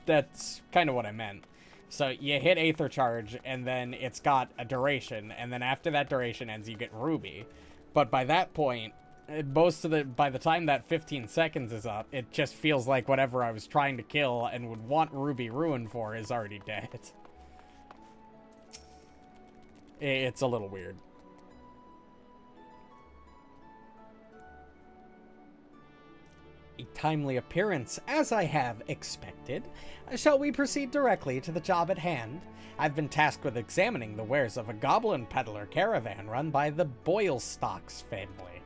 that's kind of what I meant. So you hit Aether Charge, and then it's got a duration, and then after that duration ends, you get Ruby. But by that point, by the time that 15 seconds is up, it just feels like whatever I was trying to kill and would want Ruby Ruin for is already dead. It's a little weird. A timely appearance, as I have expected. Shall we proceed directly to the job at hand? I've been tasked with examining the wares of a goblin peddler caravan run by the Boylestocks family.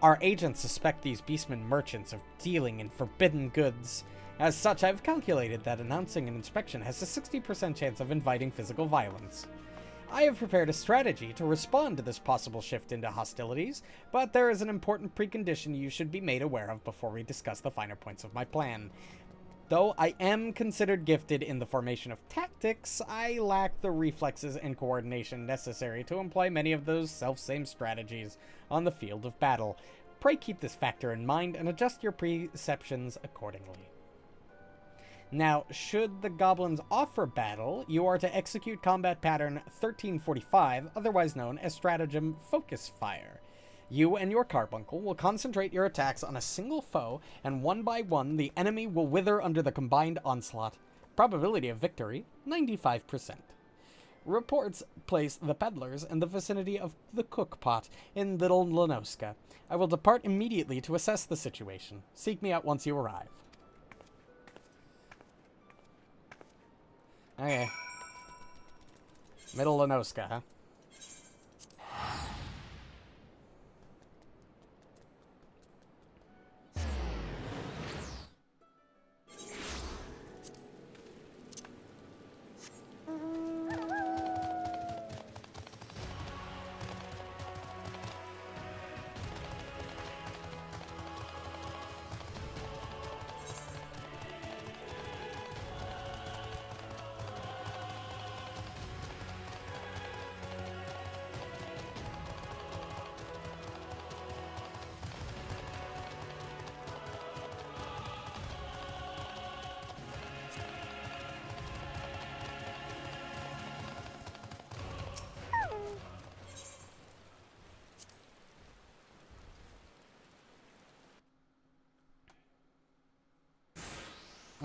Our agents suspect these beastmen merchants of dealing in forbidden goods. As such, I've calculated that announcing an inspection has a 60% chance of inviting physical violence. I have prepared a strategy to respond to this possible shift into hostilities, but there is an important precondition you should be made aware of before we discuss the finer points of my plan. Though I am considered gifted in the formation of tactics, I lack the reflexes and coordination necessary to employ many of those self-same strategies on the field of battle. Pray keep this factor in mind and adjust your perceptions accordingly. Now, should the goblins offer battle, you are to execute combat pattern 1345, otherwise known as stratagem focus fire. You and your carbuncle will concentrate your attacks on a single foe, and one by one, the enemy will wither under the combined onslaught. Probability of victory, 95%. Reports place the peddlers in the vicinity of the cook pot in Little Lenoska. I will depart immediately to assess the situation. Seek me out once you arrive. Okay. Middle Lenoska, huh?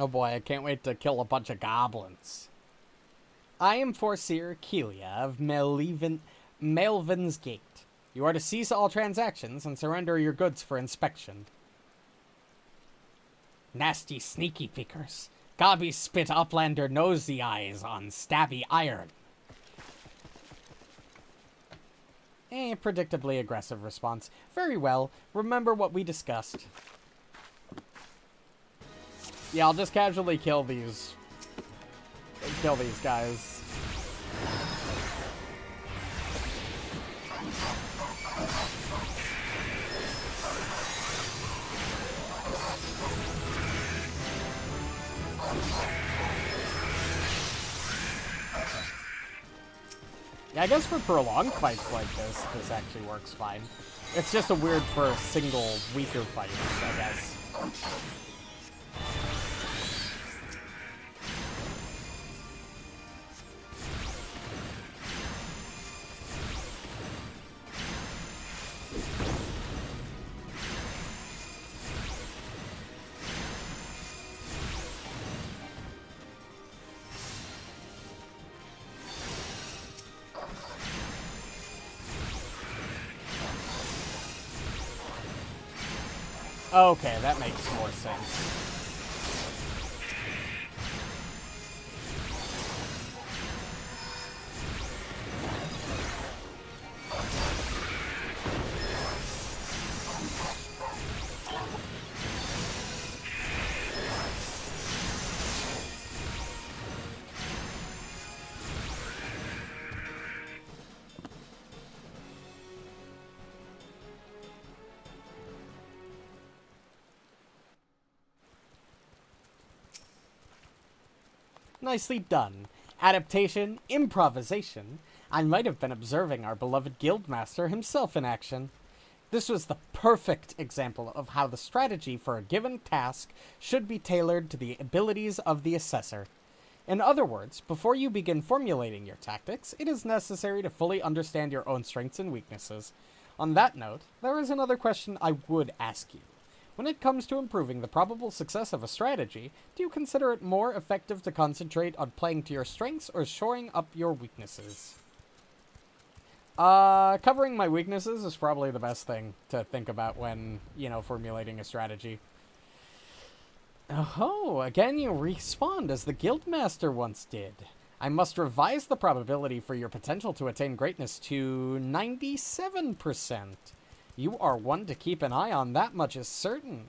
Oh boy, I can't wait to kill a bunch of goblins. I am Foreseer Kelia of Melvin's Gate. You are to cease all transactions and surrender your goods for inspection. Nasty sneaky pickers. Gobby spit uplander nosy eyes on stabby iron. Predictably aggressive response. Very well. Remember what we discussed. Yeah, I'll just casually kill these guys. Yeah, I guess for prolonged fights like this actually works fine. It's just a weird for single, weaker fights, I guess. Okay, that makes more sense. Nicely done. Adaptation, improvisation. I might have been observing our beloved guildmaster himself in action. This was the perfect example of how the strategy for a given task should be tailored to the abilities of the assessor. In other words, before you begin formulating your tactics, it is necessary to fully understand your own strengths and weaknesses. On that note, there is another question I would ask you. When it comes to improving the probable success of a strategy, do you consider it more effective to concentrate on playing to your strengths or shoring up your weaknesses? Covering my weaknesses is probably the best thing to think about when, formulating a strategy. Oh, again you respawned as the Guildmaster once did. I must revise the probability for your potential to attain greatness to 97%. You are one to keep an eye on, that much is certain.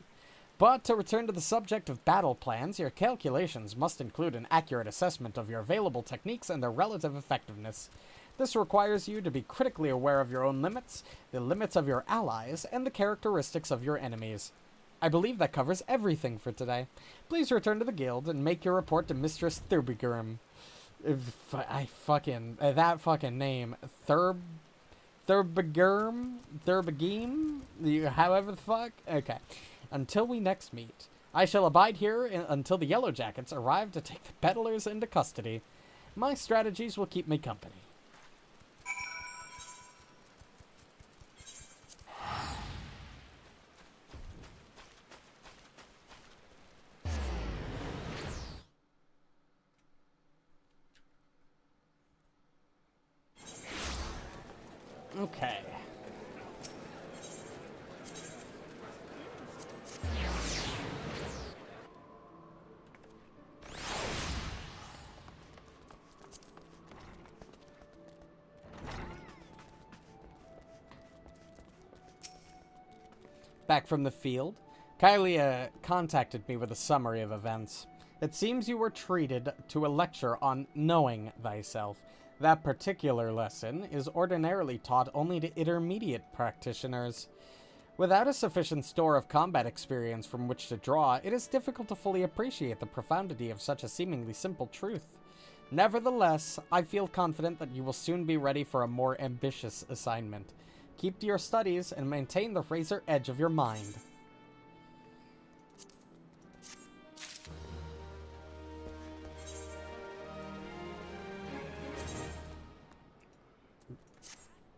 But to return to the subject of battle plans, your calculations must include an accurate assessment of your available techniques and their relative effectiveness. This requires you to be critically aware of your own limits, the limits of your allies, and the characteristics of your enemies. I believe that covers everything for today. Please return to the guild and make your report to Mistress Thurbegrim. That fucking name. Thurbegim? However the fuck? Okay. Until we next meet, I shall abide here until the Yellow Jackets arrive to take the peddlers into custody. My strategies will keep me company. Okay. Back from the field, Kylie contacted me with a summary of events. It seems you were treated to a lecture on knowing thyself. That particular lesson is ordinarily taught only to intermediate practitioners. Without a sufficient store of combat experience from which to draw, it is difficult to fully appreciate the profundity of such a seemingly simple truth. Nevertheless, I feel confident that you will soon be ready for a more ambitious assignment. Keep to your studies and maintain the razor edge of your mind.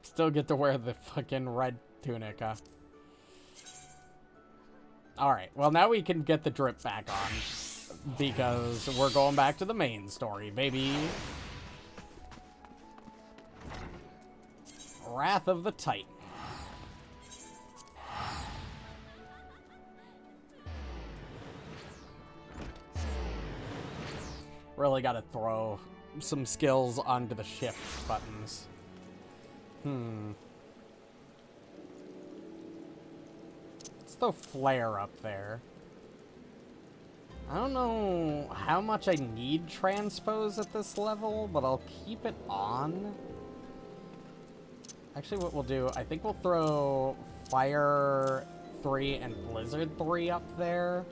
Still get to wear the fucking red tunic, huh? Alright, well now we can get the drip back on. Because we're going back to the main story, baby. Wrath of the Titan. Really gotta throw some skills onto the shift buttons. throw Flare up there. I don't know how much I need Transpose at this level, but I'll keep it on. Actually, what we'll do, I think we'll throw Fire 3 and Blizzard 3 up there.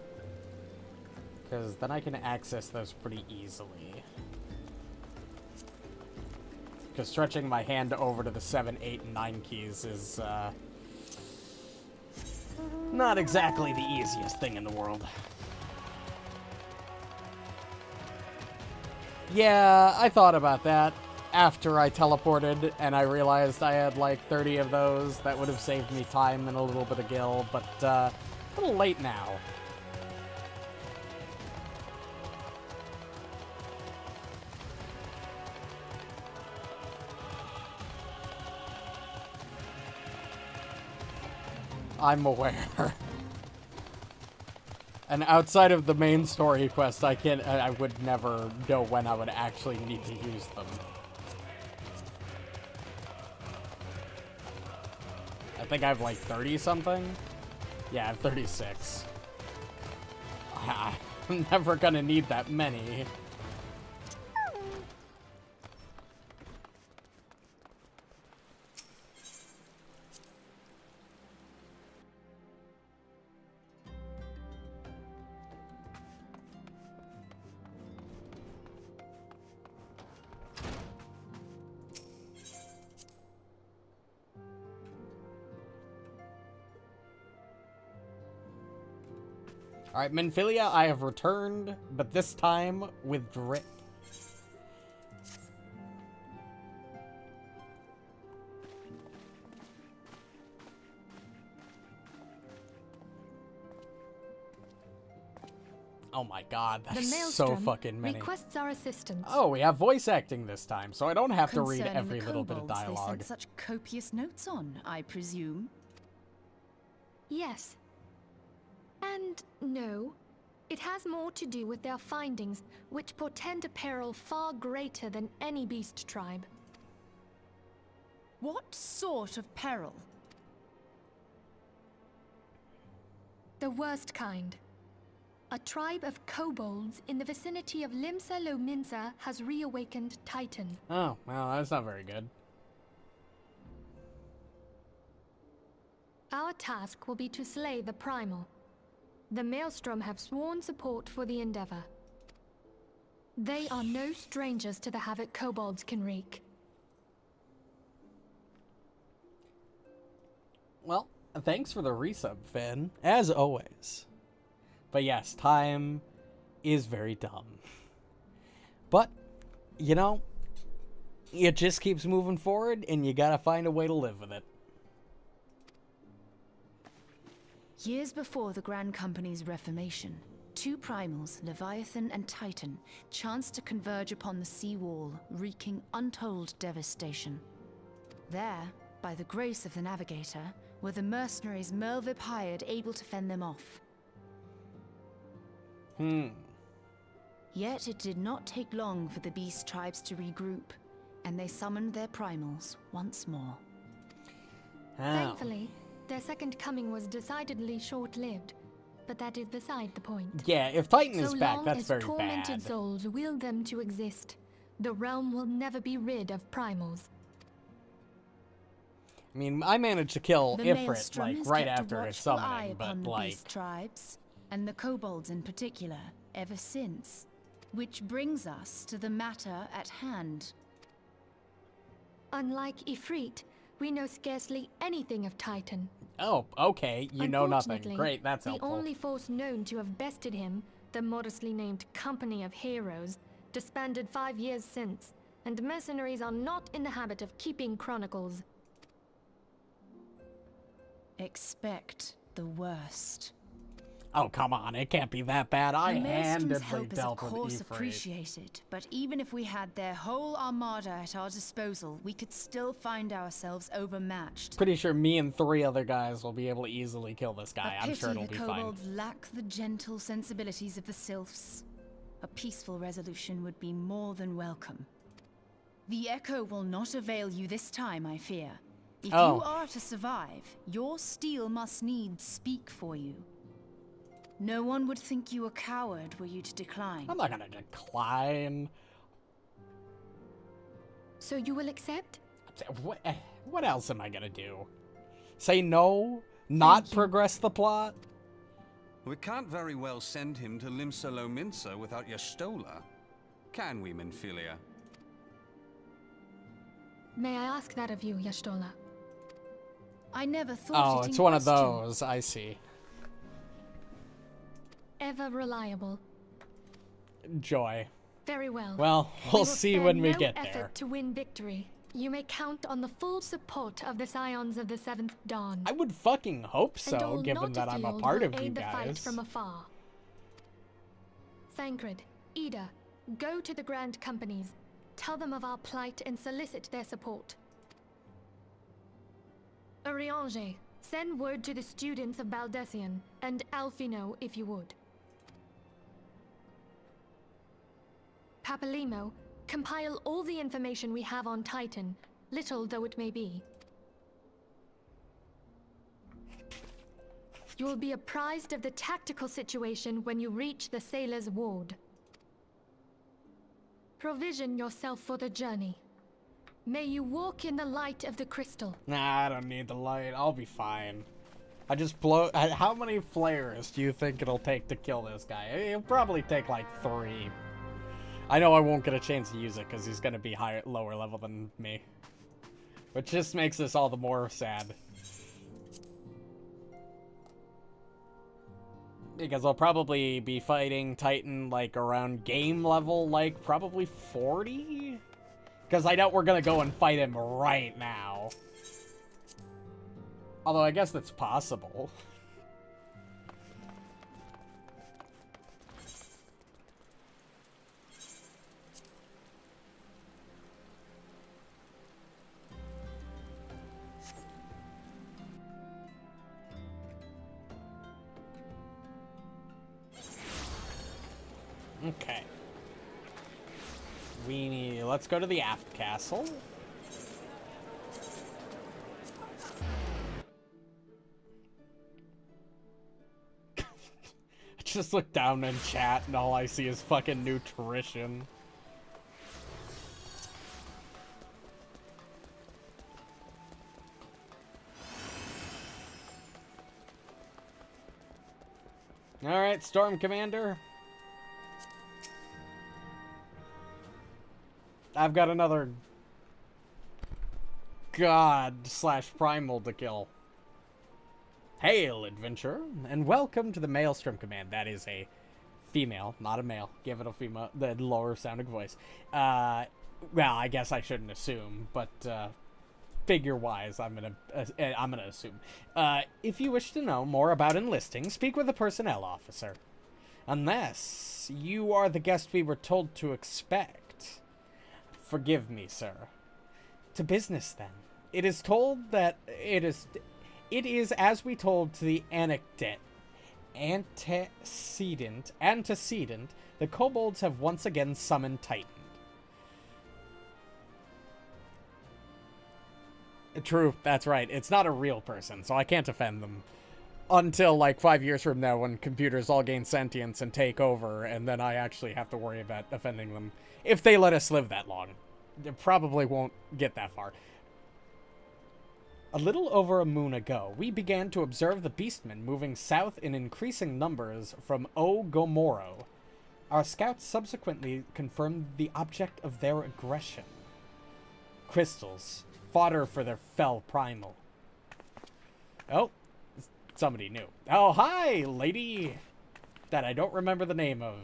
Because then I can access those pretty easily. Because stretching my hand over to the 7, 8, and 9 keys is, not exactly the easiest thing in the world. Yeah, I thought about that after I teleported, and I realized I had like 30 of those. That would have saved me time and a little bit of gil, but a little late now. I'm aware. And outside of the main story quest, I would never know when I would actually need to use them. I think I have like 30 something. Yeah, I have 36. I'm never gonna need that many. Alright, Minfilia, I have returned, but this time with drip. Oh my god, that's so fucking many. Requests our assistance. Oh, we have voice acting this time, so I don't have to read every little bit of They dialogue. sent such copious notes on, I presume. Yes. And no. It has more to do with their findings, which portend a peril far greater than any beast tribe. What sort of peril? The worst kind. A tribe of kobolds in the vicinity of Limsa Lominsa has reawakened Titan. Oh, well, that's not very good. Our task will be to slay the Primal. The Maelstrom have sworn support for the endeavor. They are no strangers to the havoc kobolds can wreak. Well, thanks for the resub, Finn, as always. But yes, time is very dumb. But, you know, it just keeps moving forward, and you gotta find a way to live with it. Years before the Grand Company's reformation, two primals, Leviathan and Titan, chanced to converge upon the sea wall, wreaking untold devastation. There, by the grace of the Navigator, were the mercenaries Merlvip hired able to fend them off. Yet it did not take long for the beast tribes to regroup, and they summoned their primals once more. Thankfully, their second coming was decidedly short-lived, but that is beside the point. Yeah, if Titan is back, that's very bad. So long as tormented bad. souls will them to exist, the realm will never be rid of primals. I mean, I managed to kill The Ifrit, Maelstrom like, has right kept a after his watchful eye summoning, upon but, the like... beast tribes, and the kobolds in particular, ever since. Which brings us to the matter at hand. Unlike Ifrit, we know scarcely anything of Titan. Oh, okay, you know nothing. Unfortunately, Great, that's the helpful. only force known to have bested him, the modestly named Company of Heroes, disbanded 5 years since, and mercenaries are not in the habit of keeping chronicles. Expect the worst. Oh, come on, it can't be that bad. I The Maelstrom's handedly help is of dealt with course Ifrit. appreciated, but even if we had their whole armada at our disposal, we could still find ourselves overmatched. Pretty sure me and 3 other guys will be able to easily kill this guy. I'm sure it'll the be fine. kobolds lack the gentle sensibilities of the sylphs. A peaceful resolution would be more than welcome. The echo will not avail you this time, I fear. If Oh. you are to survive, your steel must needs speak for you. No one would think you a coward were you to decline. I'm not gonna decline. So you will accept? What else am I gonna do? Say no? Not Thank you. progress the plot? We can't very well send him to Limsa Lominsa without Y'shtola. Can we, Minfilia? May I ask that of you, Y'shtola? I never thought Oh, it in it's one of question. those. I see. Ever reliable. Joy. Very well. Well, We we'll will see spare when we no get effort there. to win victory. You may count on the full support of the Scions of the Seventh Dawn. I would fucking hope And so, all given that I'm a Naughtyfield part will of you aid the fight guys. from afar. Thancred, Ida, go to the Grand Companies. Tell them of our plight and solicit their support. Urianger, send word to the students of Baldessian, and Alfino if you would. Papalimo, compile all the information we have on Titan, little though it may be. You will be apprised of the tactical situation when you reach the Sailor's Ward. Provision yourself for the journey. May you walk in the light of the crystal. Nah, I don't need the light. I'll be fine. I just blow. How many flares do you think it'll take to kill this guy? It'll probably take like 3. I know I won't get a chance to use it because he's gonna be lower level than me, which just makes this all the more sad. Because I'll probably be fighting Titan like around game level, like probably 40. Because I doubt we're gonna go and fight him right now. Although I guess that's possible. Okay. Let's go to the aft castle. I just look down in chat and all I see is fucking nutrition. Alright, Storm Commander. I've got another god/primal to kill. Hail, adventurer, and welcome to the Maelstrom Command. That is a female, not a male. Give it a female, the lower sounding voice. Well, I guess I shouldn't assume, but figure-wise, I'm gonna assume. If you wish to know more about enlisting, speak with a personnel officer. Unless you are the guest we were told to expect. Forgive me, sir. To business, then. It is told that it is as we told to the antecedent, the kobolds have once again summoned Titan. True, that's right. It's not a real person, so I can't offend them. Until, like, 5 years from now when computers all gain sentience and take over, and then I actually have to worry about offending them. If they let us live that long. They probably won't get that far. A little over a moon ago, we began to observe the beastmen moving south in increasing numbers from Gomorro. Our scouts subsequently confirmed the object of their aggression. Crystals. Fodder for their fell primal. Oh, somebody new. Oh, hi, lady. That I don't remember the name of.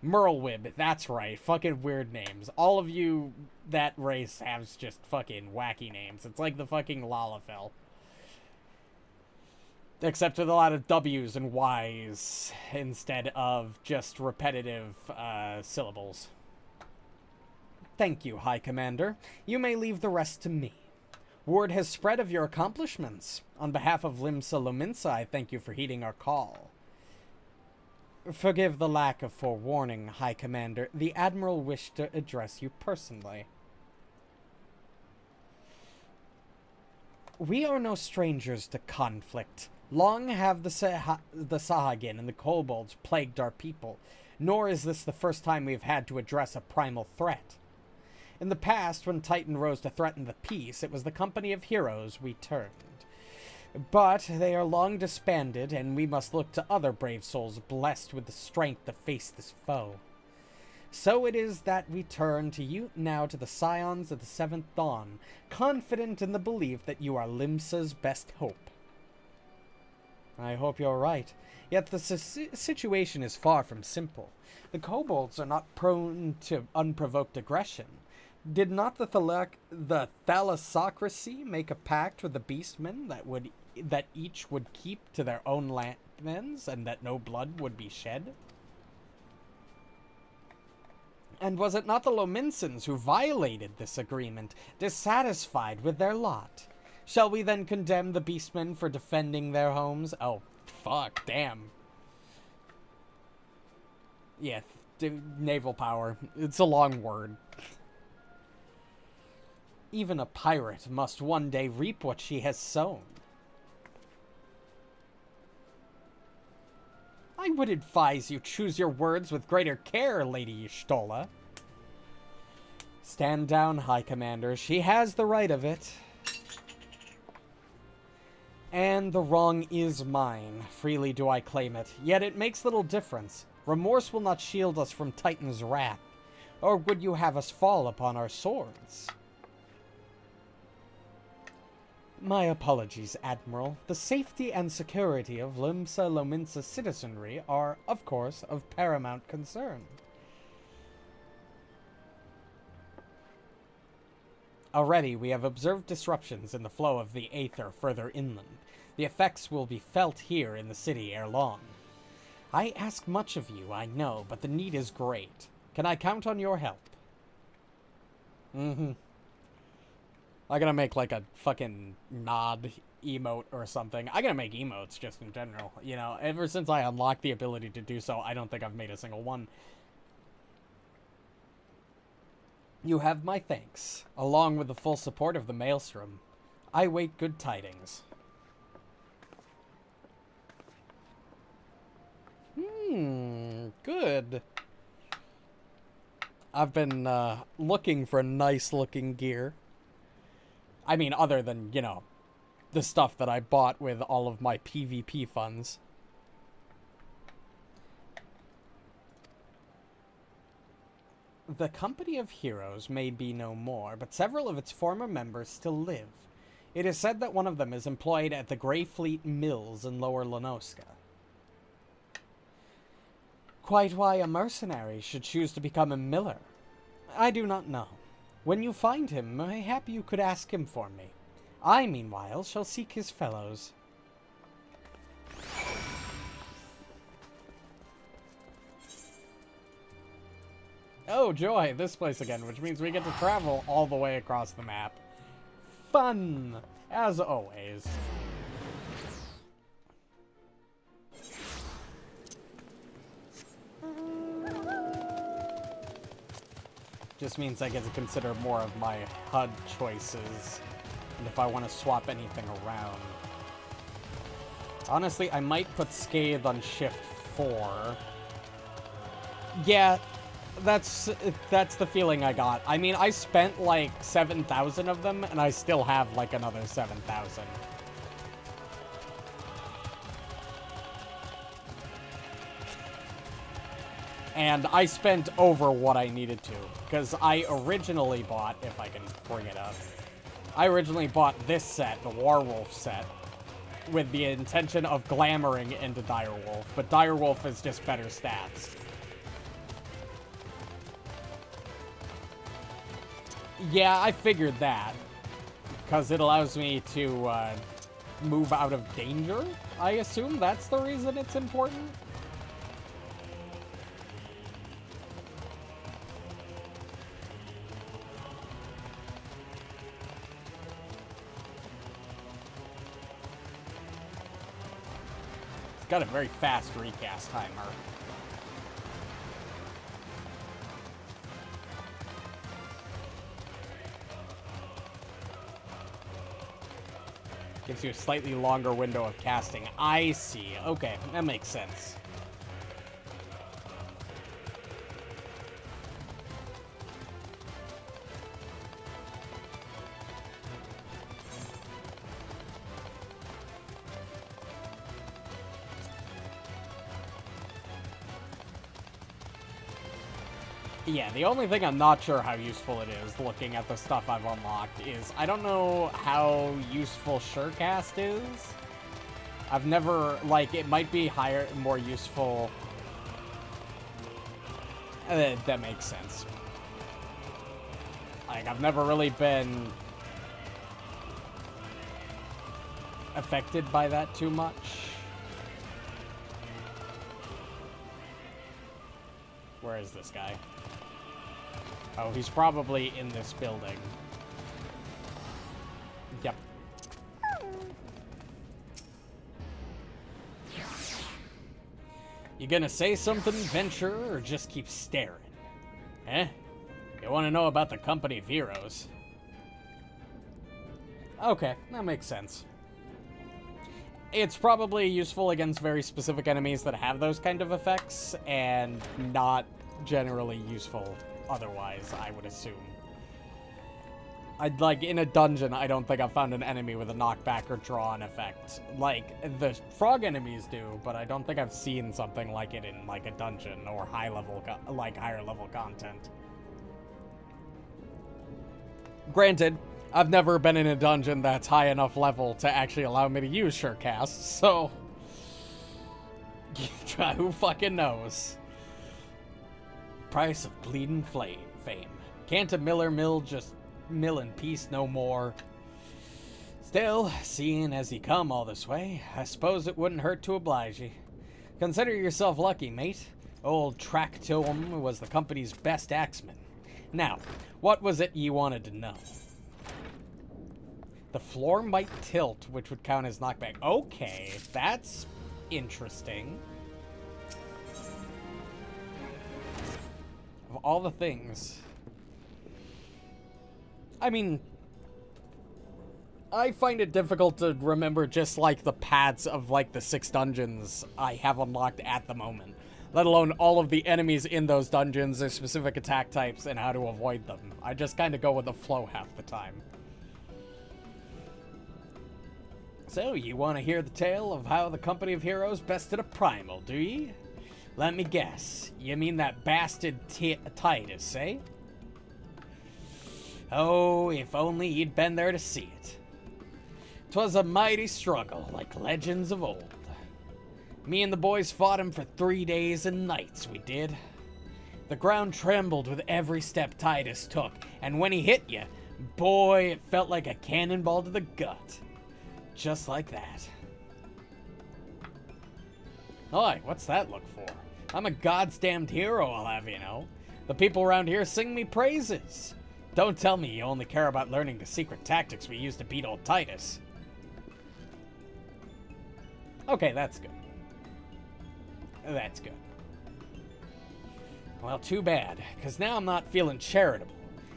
Merlwib, that's right. Fucking weird names. All of you, that race, has just fucking wacky names. It's like the fucking Lalafell. Except with a lot of W's and Y's instead of just repetitive syllables. Thank you, High Commander. You may leave the rest to me. Word has spread of your accomplishments. On behalf of Limsa Lominsa, I thank you for heeding our call. Forgive the lack of forewarning, High Commander. The Admiral wished to address you personally. We are no strangers to conflict. Long have the Sahagin and the kobolds plagued our people, nor is this the first time we have had to address a primal threat. In the past, when Titan rose to threaten the peace, it was the company of heroes we turned. But they are long disbanded, and we must look to other brave souls blessed with the strength to face this foe. So it is that we turn to you now, to the Scions of the Seventh Dawn, confident in the belief that you are Limsa's best hope. I hope you're right. Yet the situation is far from simple. The kobolds are not prone to unprovoked aggression. Did not the thalassocracy make a pact with the beastmen that each would keep to their own lands and that no blood would be shed? And was it not the Lominsans who violated this agreement, dissatisfied with their lot? Shall we then condemn the beastmen for defending their homes? Oh, fuck, damn. Yeah, naval power. It's a long word. Even a pirate must one day reap what she has sown. I would advise you choose your words with greater care, Lady Y'shtola. Stand down, High Commander. She has the right of it. And the wrong is mine. Freely do I claim it. Yet it makes little difference. Remorse will not shield us from Titan's wrath. Or would you have us fall upon our swords? My apologies, Admiral. The safety and security of Limsa Lominsa citizenry are, of course, of paramount concern. Already, we have observed disruptions in the flow of the Aether further inland. The effects will be felt here in the city ere long. I ask much of you, I know, but the need is great. Can I count on your help? I'm gonna make like a fucking nod emote or something. I'm gonna make emotes just in general. You know, ever since I unlocked the ability to do so, I don't think I've made a single one. You have my thanks, along with the full support of the Maelstrom. I wait good tidings. Good. I've been looking for nice looking gear. I mean, other than, you know, the stuff that I bought with all of my PvP funds. The Company of Heroes may be no more, but several of its former members still live. It is said that one of them is employed at the Greyfleet Mills in Lower Lenoska. Quite why a mercenary should choose to become a miller, I do not know. When you find him, mayhap you could ask him for me. I, meanwhile, shall seek his fellows. Oh, joy, this place again, which means we get to travel all the way across the map. Fun, as always. Just means I get to consider more of my HUD choices, and if I want to swap anything around. Honestly, I might put Scathe on Shift 4. Yeah, that's the feeling I got. I mean, I spent like 7,000 of them, and I still have like another 7,000. And I spent over what I needed to, because I originally bought, if I can bring it up, I originally bought this set, the Warwolf set, with the intention of glamoring into Direwolf, but Direwolf is just better stats. Yeah, I figured that, because it allows me to move out of danger, I assume that's the reason it's important. Got a very fast recast timer. Gives you a slightly longer window of casting. I see. Okay, that makes sense. Yeah, the only thing I'm not sure how useful it is, looking at the stuff I've unlocked, is I don't know how useful Surecast is. I've never, like, it might be higher, more useful. That makes sense. Like, I've never really been affected by that too much. Where is this guy? Oh, he's probably in this building. Yep. You gonna say something, Venture, or just keep staring? Eh? You wanna know about the Company of Heroes? Okay, that makes sense. It's probably useful against very specific enemies that have those kind of effects, and not generally useful otherwise, I would assume. I'd like in a dungeon, I don't think I've found an enemy with a knockback or draw-on effect. Like the frog enemies do, but I don't think I've seen something like it in like a dungeon or higher level content. Granted, I've never been in a dungeon that's high enough level to actually allow me to use Surecast, so who fucking knows? Price of bleeding fame. Can't a miller mill just mill in peace no more? Still, seeing as he come all this way, I suppose it wouldn't hurt to oblige ye. Consider yourself lucky, mate. Old Tractome was the company's best axeman. Now, what was it you wanted to know? The floor might tilt, which would count as knockback. Okay, that's interesting. Of all the things. I mean, I find it difficult to remember just like the paths of like the 6 dungeons I have unlocked at the moment. Let alone all of the enemies in those dungeons, their specific attack types, and how to avoid them. I just kind of go with the flow half the time. So, you want to hear the tale of how the Company of Heroes bested a primal, do ye? Let me guess. You mean that bastard Titus, eh? Oh, if only you'd been there to see it. 'Twas a mighty struggle, like legends of old. Me and the boys fought him for 3 days and nights, we did. The ground trembled with every step Titus took, and when he hit you, boy, it felt like a cannonball to the gut. Just like that. Oi, what's that look for? I'm a goddamned hero, I'll have you know. The people around here sing me praises. Don't tell me you only care about learning the secret tactics we used to beat old Titus. Okay, that's good. That's good. Well, too bad, because now I'm not feeling charitable.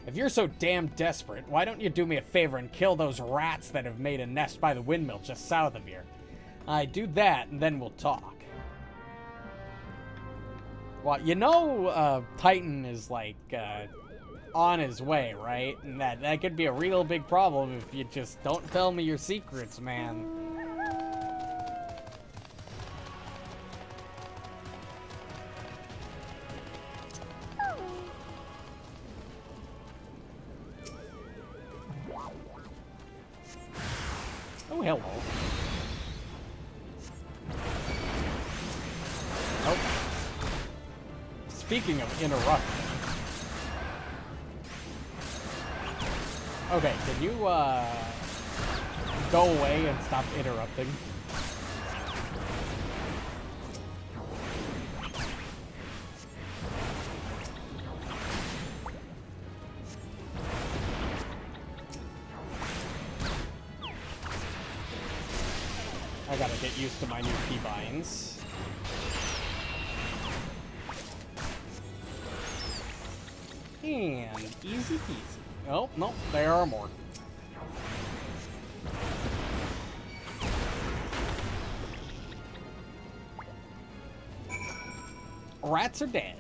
If you're so damn desperate, why don't you do me a favor and kill those rats that have made a nest by the windmill just south of here? I do that, and then we'll talk. Well, you know, Titan is, like, on his way, right? And that could be a real big problem if you just don't tell me your secrets, man. Oh, hello. Oh. Speaking of interrupting. Okay, can you, go away and stop interrupting? I gotta get used to my new keybinds. And easy peasy. Oh, no, there are more. Rats are dead.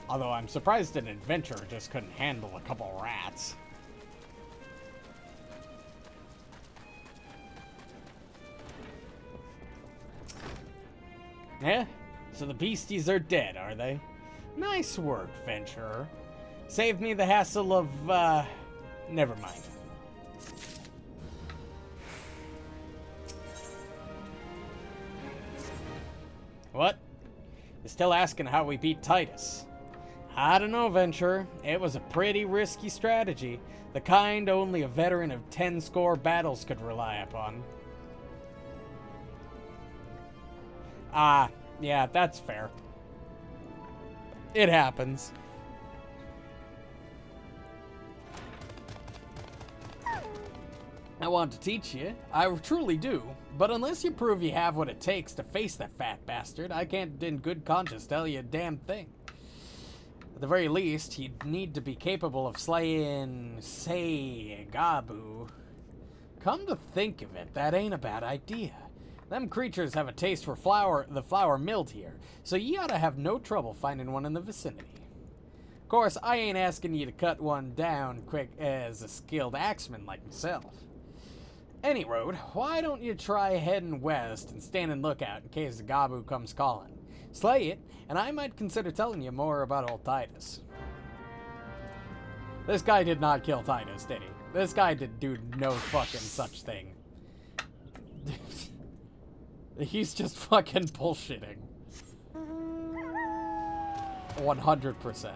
Although I'm surprised an adventurer just couldn't handle a couple rats. Yeah, so the beasties are dead, are they? Nice work, venturer. Saved me the hassle of, never mind. What? You're still asking how we beat Titus? I don't know, venturer. It was a pretty risky strategy. The kind only a veteran of 10 score battles could rely upon. Ah, yeah, that's fair. It happens. I want to teach you. I truly do. But unless you prove you have what it takes to face that fat bastard, I can't in good conscience tell you a damn thing. At the very least, you'd need to be capable of slaying, say, Gabu. Come to think of it, that ain't a bad idea. Them creatures have a taste for the flour milled here, so ye ought to have no trouble finding one in the vicinity. Of course, I ain't asking you to cut one down quick as a skilled axeman like myself. Any road, why don't you try heading west and stand and lookout in case the Gabu comes calling. Slay it, and I might consider telling you more about old Titus. This guy did not kill Titus, did he? This guy did do no fucking such thing. He's just fucking bullshitting. 100%.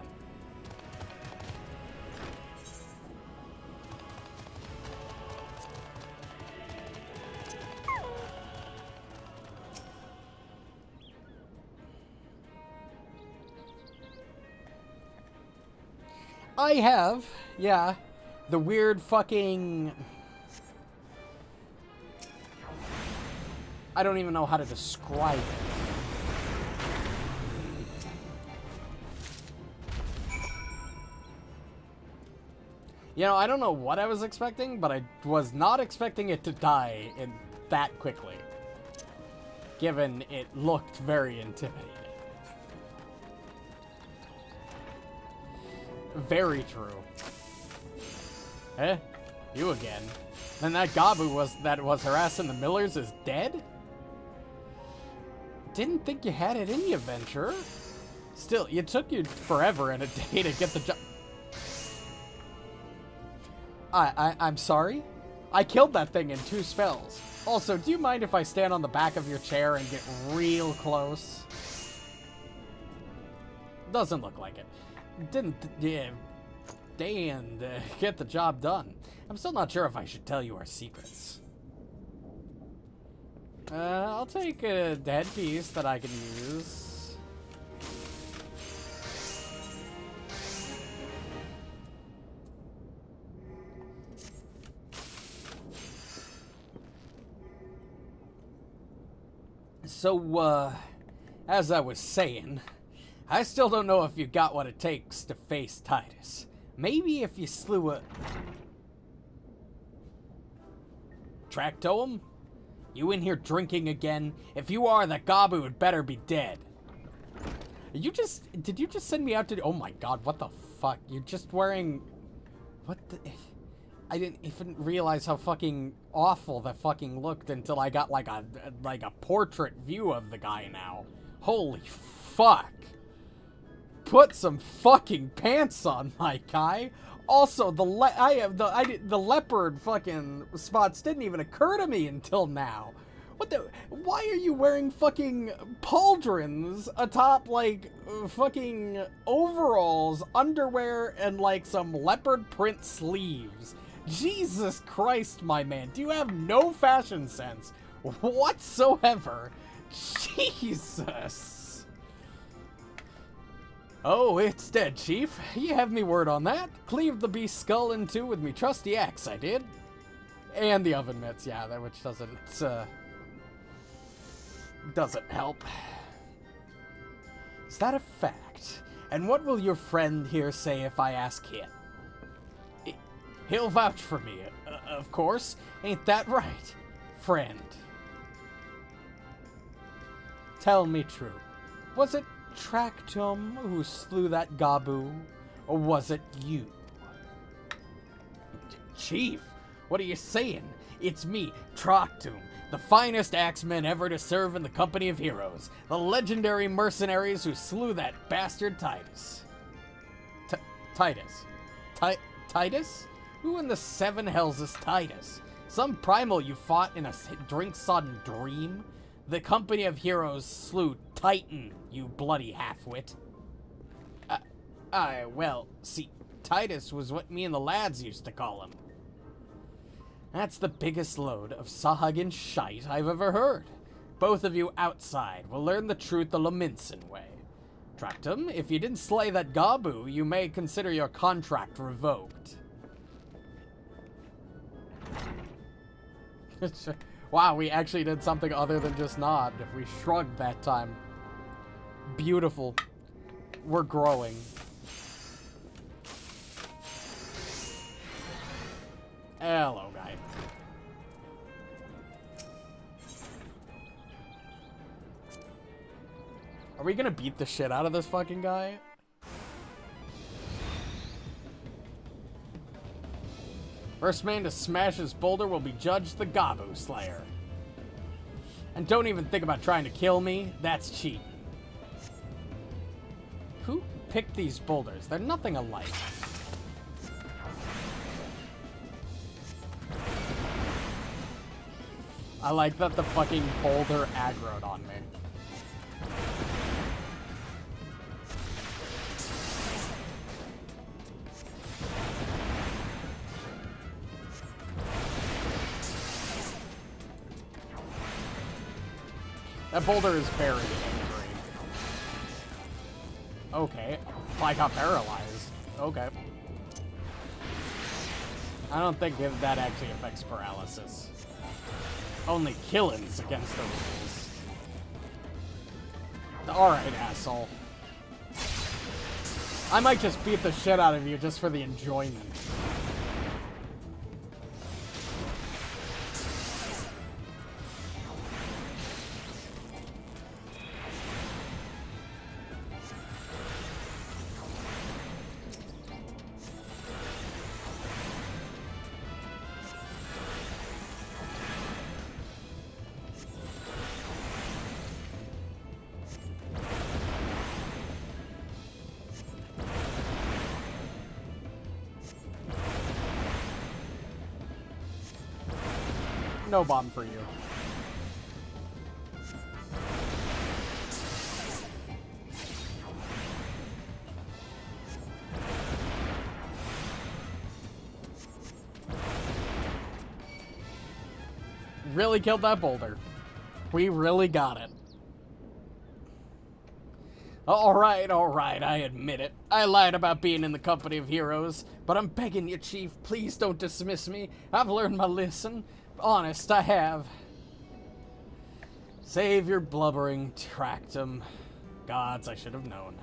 I have, yeah, the weird fucking... I don't even know how to describe it. You know, I don't know what I was expecting, but I was not expecting it to die that quickly. Given it looked very intimidating. Very true. Eh? You again. And that Gabu that was harassing the Millers is dead? Didn't think you had it in you, venturer. Still, it took you forever and a day to get the job. I'm sorry? I killed that thing in 2 spells. Also, do you mind if I stand on the back of your chair and get real close? Doesn't look like it. Didn't get the job done. I'm still not sure if I should tell you our secrets. I'll take a dead piece that I can use. So, as I was saying, I still don't know if you got what it takes to face Titus. Maybe if you slew a... Tractoem? You in here drinking again? If you are, that Gabu had better be dead. Did you just send me out to... Oh my god, what the fuck? You're just wearing... What the... I didn't even realize how fucking awful that fucking looked until I got like a portrait view of the guy now. Holy fuck. Put some fucking pants on, my guy. Also, the leopard fucking spots didn't even occur to me until now. What the? Why are you wearing fucking pauldrons atop like fucking overalls, underwear, and like some leopard print sleeves? Jesus Christ, my man, do you have no fashion sense whatsoever? Jesus. Oh, it's dead, Chief. You have me word on that. Cleaved the beast's skull in two with me trusty axe, I did. And the oven mitts, yeah, that which doesn't help. Is that a fact? And what will your friend here say if I ask him? He'll vouch for me, of course. Ain't that right, friend? Tell me true. Was it Tractum who slew that Gabu? Or was it you? Chief, what are you saying? It's me, Tractum, the finest axeman ever to serve in the company of heroes. The legendary mercenaries who slew that bastard Titus. Titus? Titus? Who in the seven hells is Titus? Some primal you fought in a drink-sodden dream? The company of heroes slew Titan, you bloody half-wit. Well, see, Titus was what me and the lads used to call him. That's the biggest load of Sahagin shite I've ever heard. Both of you outside will learn the truth the Lominsan way. Tractum, if you didn't slay that Gabu, you may consider your contract revoked. Wow, we actually did something other than just nod. If we shrugged that time. Beautiful. We're growing. Hello, guy. Are we gonna beat the shit out of this fucking guy? First man to smash his boulder will be judged the Gabu Slayer. And don't even think about trying to kill me. That's cheating. Who picked these boulders? They're nothing alike. I like that the fucking boulder aggroed on me. That boulder is very angry. Okay. I got paralyzed. Okay. I don't think that actually affects paralysis. Only killing's against the rules. Alright, asshole. I might just beat the shit out of you just for the enjoyment. No bomb for you. Really killed that boulder. We really got it. Alright, I admit it. I lied about being in the company of heroes, but I'm begging you, Chief, please don't dismiss me. I've learned my lesson. Honest, I have. Save your blubbering, Tractum. Gods, I should have known.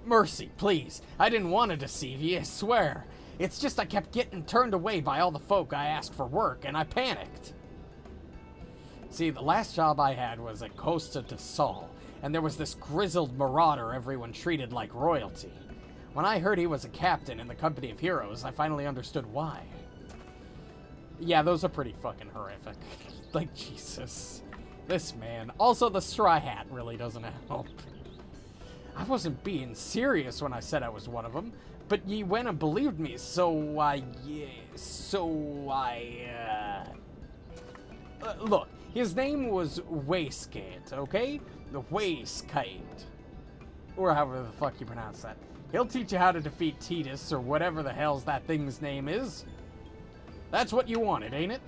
Mercy, please. I didn't want to deceive you, I swear. It's just I kept getting turned away by all the folk I asked for work, and I panicked. See, the last job I had was at Costa de Sol, and there was this grizzled marauder everyone treated like royalty. When I heard he was a captain in the company of heroes, I finally understood why. Yeah, those are pretty fucking horrific. Like, Jesus. This man. Also, the straw hat really doesn't help. I wasn't being serious when I said I was one of them, but ye went and believed me, so look, his name was Waistgate, okay? The Waistgate. Or however the fuck you pronounce that. He'll teach you how to defeat Titus, or whatever the hell's that thing's name is. That's what you wanted, ain't it?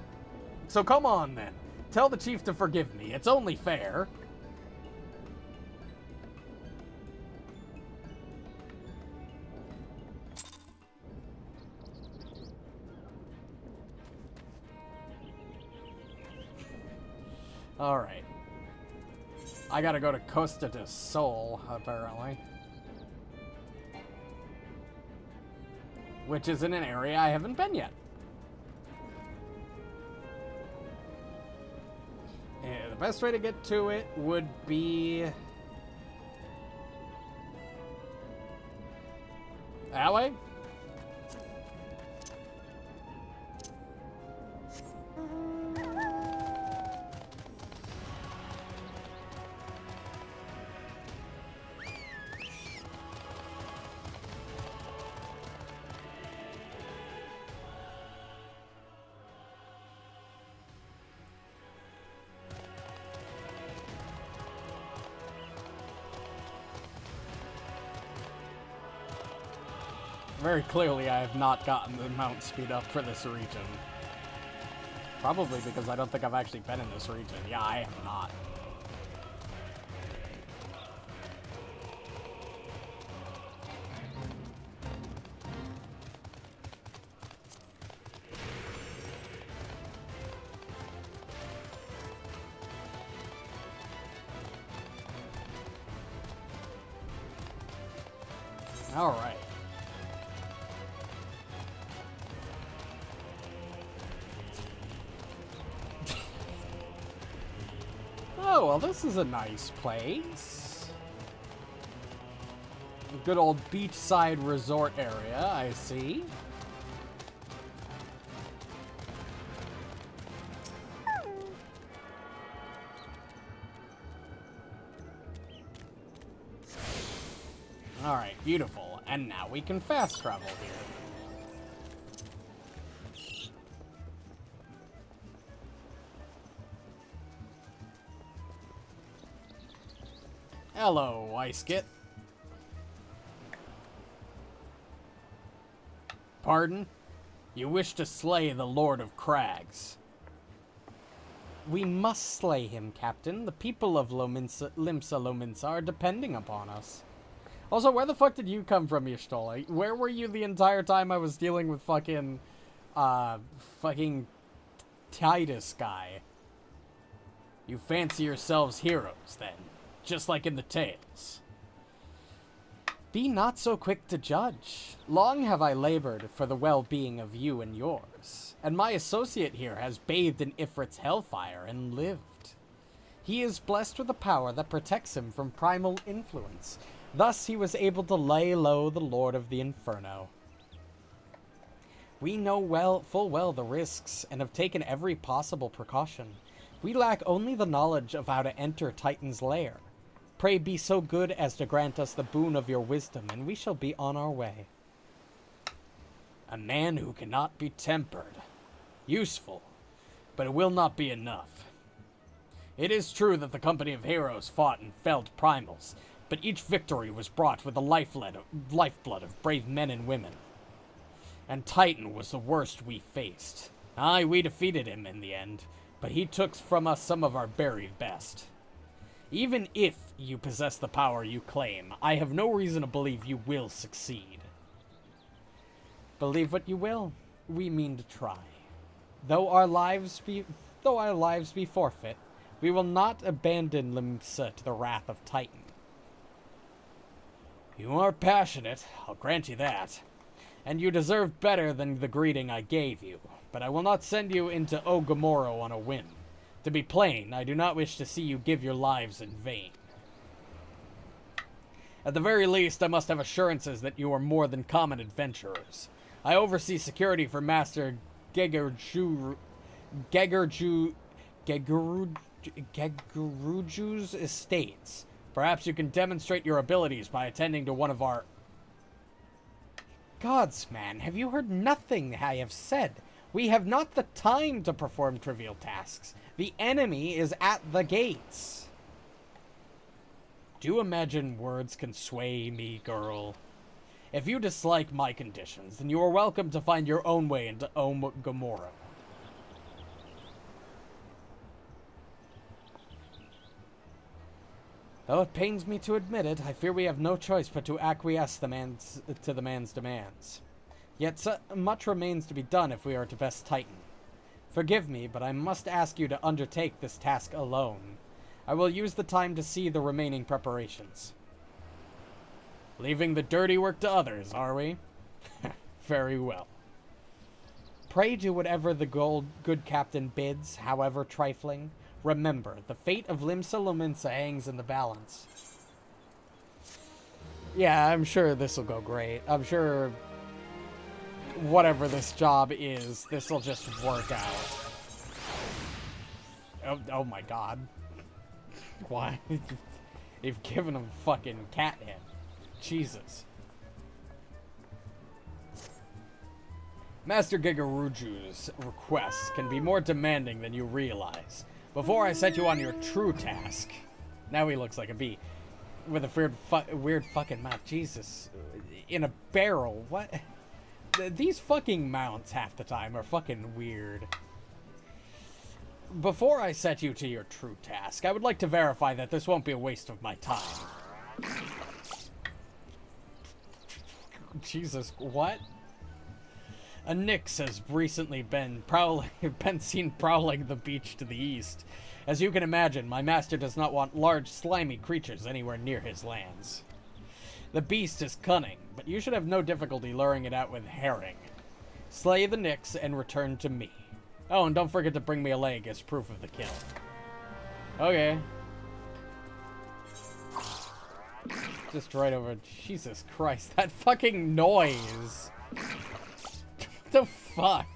So come on, then. Tell the chief to forgive me. It's only fair. Alright. I gotta go to Costa de Sol, apparently. Which is in an area I haven't been yet. the best way to get to it would be... that way? Very clearly, I have not gotten the mount speed up for this region. Probably because I don't think I've actually been in this region. Yeah, I have not. All right. Oh, well, this is a nice place. Good old beachside resort area, I see. Alright, beautiful. And now we can fast travel here. Hello, Icekit. Pardon? You wish to slay the Lord of Crags. We must slay him, Captain. The people of Limsa Lominsa are depending upon us. Also, where the fuck did you come from, Y'shtola? Where were you the entire time I was dealing with fucking Titus guy? You fancy yourselves heroes, then. Just like in the tales. Be not so quick to judge. Long have I labored for the well-being of you and yours, and my associate here has bathed in Ifrit's hellfire and lived. He is blessed with a power that protects him from primal influence. Thus he was able to lay low the Lord of the Inferno. We know full well the risks, and have taken every possible precaution. We lack only the knowledge of how to enter Titan's lair. Pray be so good as to grant us the boon of your wisdom, and we shall be on our way. A man who cannot be tempered. Useful, but it will not be enough. It is true that the company of heroes fought and felled primals, but each victory was brought with the lifeblood of brave men and women. And Titan was the worst we faced. Aye, we defeated him in the end, but he took from us some of our very best. Even if you possess the power you claim, I have no reason to believe you will succeed. Believe what you will, we mean to try. Though our lives be forfeit, we will not abandon Limsa to the wrath of Titan. You are passionate, I'll grant you that. And you deserve better than the greeting I gave you, but I will not send you into Ogomoro on a whim. To be plain, I do not wish to see you give your lives in vain. At the very least, I must have assurances that you are more than common adventurers. I oversee security for Master Gegeruju's estates. Perhaps you can demonstrate your abilities by attending to one of our... Gods, man, have you heard nothing I have said? We have not the time to perform trivial tasks. The enemy is at the gates. Do you imagine words can sway me, girl? If you dislike my conditions, then you are welcome to find your own way into Ogomoro. Though it pains me to admit it, I fear we have no choice but to acquiesce to the man's demands. Yet so much remains to be done if we are to best Titan. Forgive me, but I must ask you to undertake this task alone. I will use the time to see the remaining preparations. Leaving the dirty work to others, are we? Very well. Pray do whatever the good captain bids, however trifling. Remember, the fate of Limsa Lominsa hangs in the balance. Yeah, I'm sure this will go great. I'm sure whatever this job is, this will just work out. Oh my god. Why? They've given him fucking catnip. Jesus. Master Gigaruju's requests can be more demanding than you realize. Before I set you on your true task... Now he looks like a bee. With a weird fucking mouth. Jesus. In a barrel. What? These fucking mounts half the time are fucking weird. Before I set you to your true task, I would like to verify that this won't be a waste of my time. Jesus, what? A Nyx has recently been seen prowling the beach to the east. As you can imagine, my master does not want large, slimy creatures anywhere near his lands. The beast is cunning, but you should have no difficulty luring it out with herring. Slay the Nyx and return to me. Oh, and don't forget to bring me a leg as proof of the kill. Okay. Just right over... Jesus Christ, that fucking noise! What the fuck?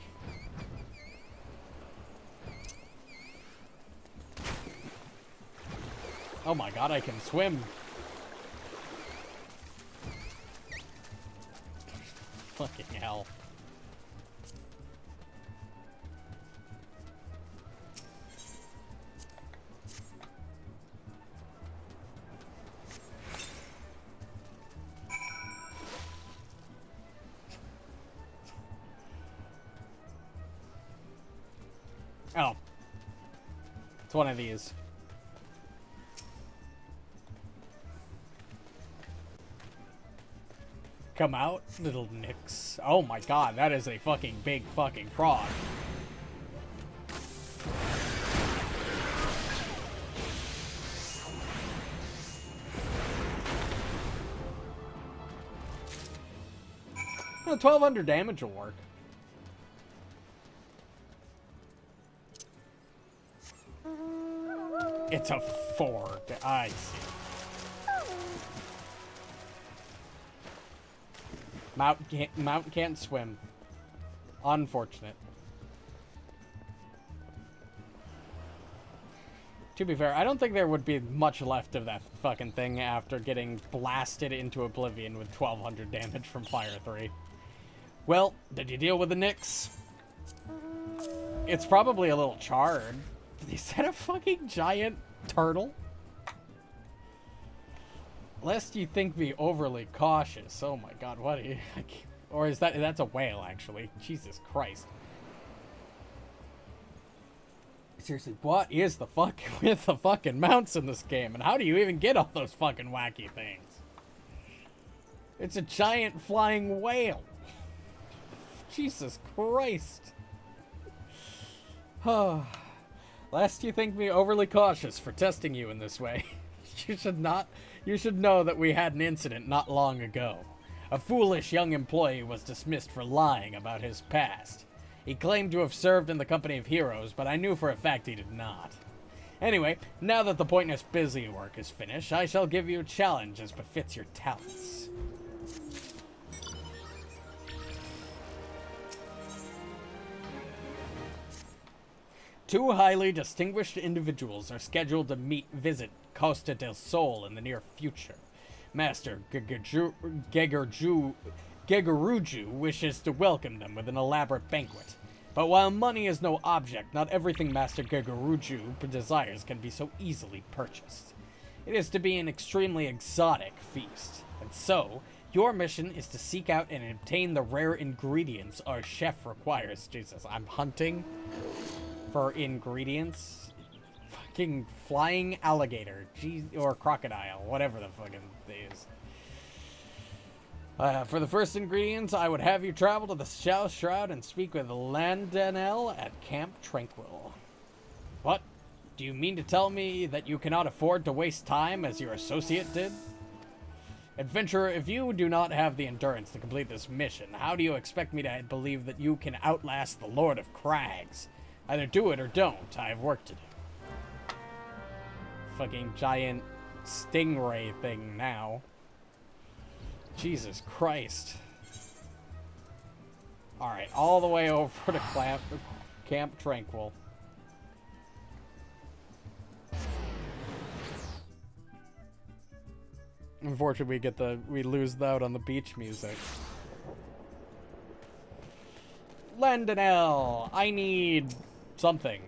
Oh my god, I can swim. Fucking hell. Oh. It's one of these. Come out, little Nyx. Oh my god, that is a fucking big fucking frog. Well, 1200 damage will work. It's a 4. I see. Mount can't swim. Unfortunate. To be fair, I don't think there would be much left of that fucking thing after getting blasted into oblivion with 1200 damage from Fire 3. Well, did you deal with the Nyx? It's probably a little charred. Is that a fucking giant turtle? Lest you think me overly cautious. Oh my god, what are you... Or is that's a whale, actually. Jesus Christ. Seriously, what is the fuck with the fucking mounts in this game? And how do you even get all those fucking wacky things? It's a giant flying whale. Jesus Christ. Lest you think me overly cautious for testing you in this way. You should know that we had an incident not long ago. A foolish young employee was dismissed for lying about his past. He claimed to have served in the company of heroes, but I knew for a fact he did not. Anyway, now that the pointless busy work is finished, I shall give you a challenge as befits your talents. Two highly distinguished individuals are scheduled to visit Costa del Sol in the near future. Master Gigaruju wishes to welcome them with an elaborate banquet. But while money is no object, not everything Master Gigaruju desires can be so easily purchased. It is to be an extremely exotic feast. And so, your mission is to seek out and obtain the rare ingredients our chef requires. Jesus, I'm hunting for ingredients. Fucking flying alligator. Jeez, or crocodile. Whatever the fucking thing is. For the first ingredients, I would have you travel to the Shell Shroud and speak with Landanel at Camp Tranquil. What? Do you mean to tell me that you cannot afford to waste time as your associate did? Adventurer, if you do not have the endurance to complete this mission, how do you expect me to believe that you can outlast the Lord of Crags? Either do it or don't. I have work to do. fucking giant stingray thing now. Jesus Christ. Alright, all the way over to Camp Tranquil. Unfortunately, we lose out on the beach music. Landonell, I need something.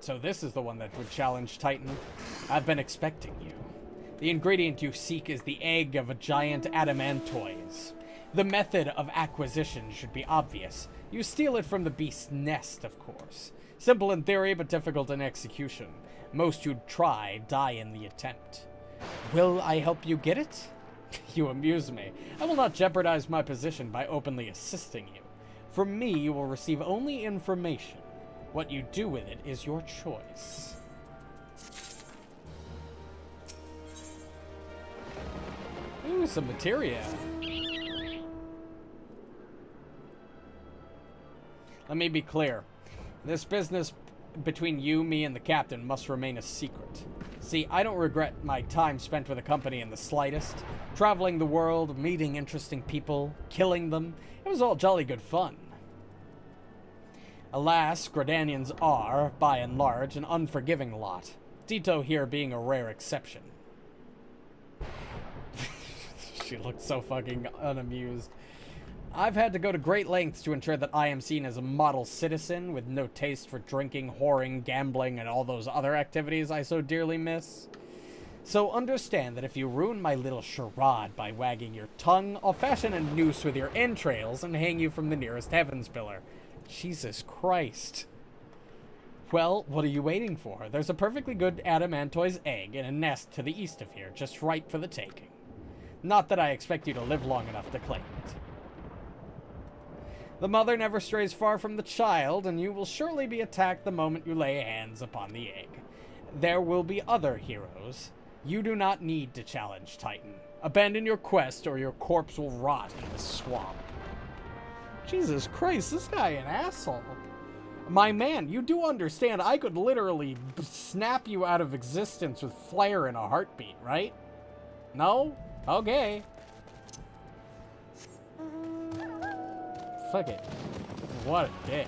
So this is the one that would challenge Titan. I've been expecting you. The ingredient you seek is the egg of a giant adamantoise. The method of acquisition should be obvious. You steal it from the beast's nest, of course. Simple in theory, but difficult in execution. Most who'd try die in the attempt. Will I help you get it? You amuse me. I will not jeopardize my position by openly assisting you. From me, you will receive only information. What you do with it is your choice. Ooh, some materia. Let me be clear. This business between you, me, and the captain must remain a secret. See, I don't regret my time spent with the company in the slightest. Traveling the world, meeting interesting people, killing them. It was all jolly good fun. Alas, Gradanians are, by and large, an unforgiving lot. Dito here being a rare exception. She looked so fucking unamused. I've had to go to great lengths to ensure that I am seen as a model citizen with no taste for drinking, whoring, gambling, and all those other activities I so dearly miss. So understand that if you ruin my little charade by wagging your tongue, I'll fashion a noose with your entrails and hang you from the nearest heavens pillar. Jesus Christ. Well, what are you waiting for? There's a perfectly good adamantoise egg in a nest to the east of here, just right for the taking. Not that I expect you to live long enough to claim it. The mother never strays far from the child, and you will surely be attacked the moment you lay hands upon the egg. There will be other heroes. You do not need to challenge Titan. Abandon your quest, or your corpse will rot in the swamp. Jesus Christ, this guy an asshole. My man, you do understand I could literally snap you out of existence with fire in a heartbeat, right? No? Okay. Fuck it. What a dick.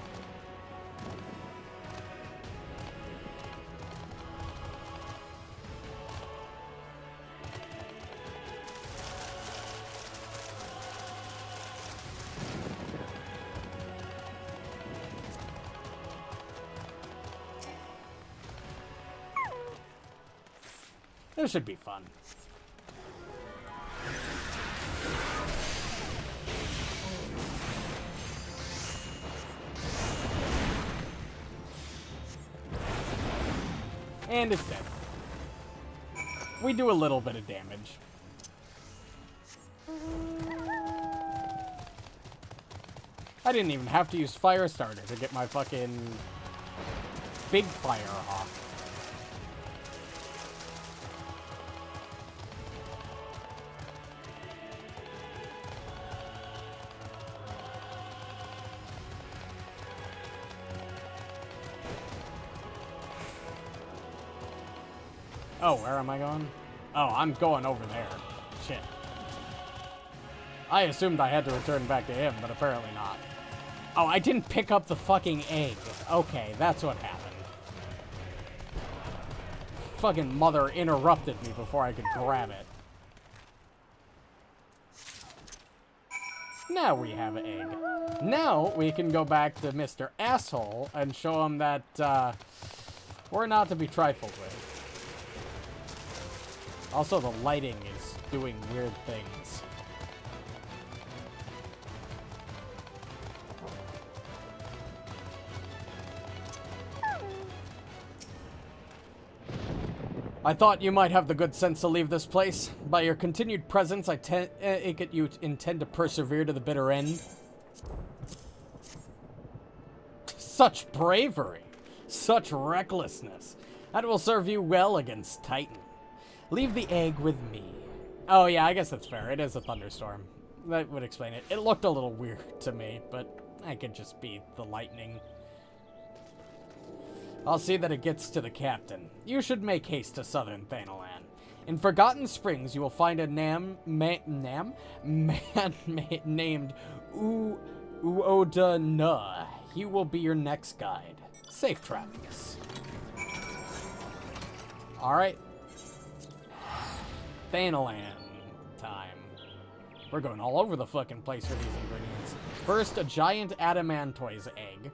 This should be fun. And it's dead. We do a little bit of damage. I didn't even have to use fire starter to get my fucking big fire off. Oh, where am I going? Oh, I'm going over there. Shit. I assumed I had to return back to him, but apparently not. Oh, I didn't pick up the fucking egg. Okay, that's what happened. Fucking mother interrupted me before I could grab it. Now we have an egg. Now we can go back to Mr. Asshole and show him that, we're not to be trifled with. Also, the lighting is doing weird things. I thought you might have the good sense to leave this place. By your continued presence, I take it you intend to persevere to the bitter end. Such bravery! Such recklessness! That will serve you well against Titan. Leave the egg with me. Oh yeah, I guess that's fair. It is a thunderstorm. That would explain it. It looked a little weird to me, but I could just be the lightning. I'll see that it gets to the captain. You should make haste to southern Thanalan. In Forgotten Springs, you will find a man named Uoda Na. He will be your next guide. Safe travels. Alright. Thanalan time. We're going all over the fucking place for these ingredients. First, a giant adamantoise egg.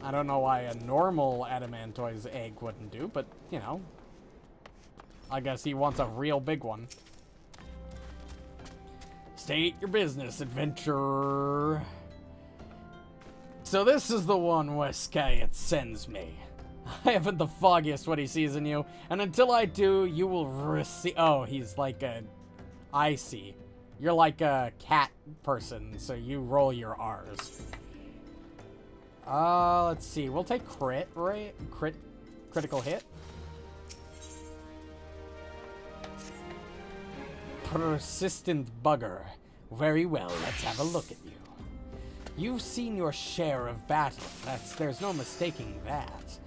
I don't know why a normal adamantoise egg wouldn't do, but, you know. I guess he wants a real big one. State your business, adventurer. So this is the one where Skayet sends me. I haven't the foggiest what he sees in you, and until I do, you will receive... Oh, he's like a... I see. You're like a cat person, so you roll your R's. Let's see. We'll take crit, right? Critical hit. Persistent bugger. Very well, let's have a look at you. You've seen your share of battle. There's no mistaking that.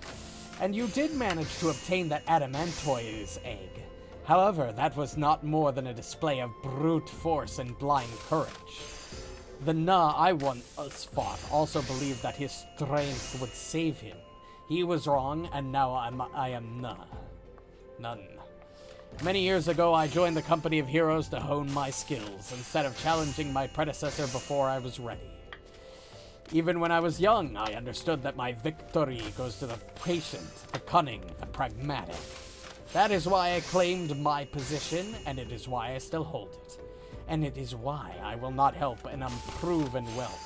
And you did manage to obtain that adamantoise egg. However, that was not more than a display of brute force and blind courage. The Na I once fought also believed that his strength would save him. He was wrong, and now I am none. Many years ago, I joined the company of heroes to hone my skills, instead of challenging my predecessor before I was ready. Even when I was young, I understood that my victory goes to the patient, the cunning, the pragmatic. That is why I claimed my position, and it is why I still hold it. And it is why I will not help an unproven whelp.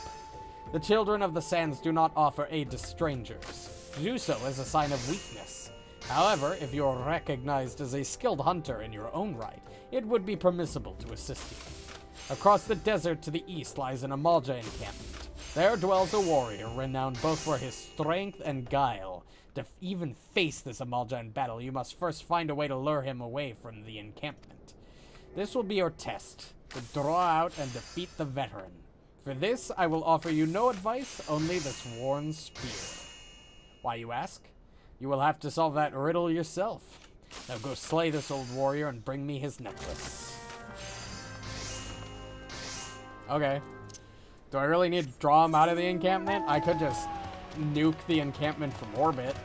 The children of the sands do not offer aid to strangers. To do so is a sign of weakness. However, if you are recognized as a skilled hunter in your own right, it would be permissible to assist you. Across the desert to the east lies an Amalja encampment. There dwells a warrior renowned both for his strength and guile. To even face this Amalja in battle, you must first find a way to lure him away from the encampment. This will be your test, to draw out and defeat the veteran. For this, I will offer you no advice, only this worn spear. Why, you ask? You will have to solve that riddle yourself. Now go slay this old warrior and bring me his necklace. Okay. Do I really need to draw him out of the encampment? I could just nuke the encampment from orbit.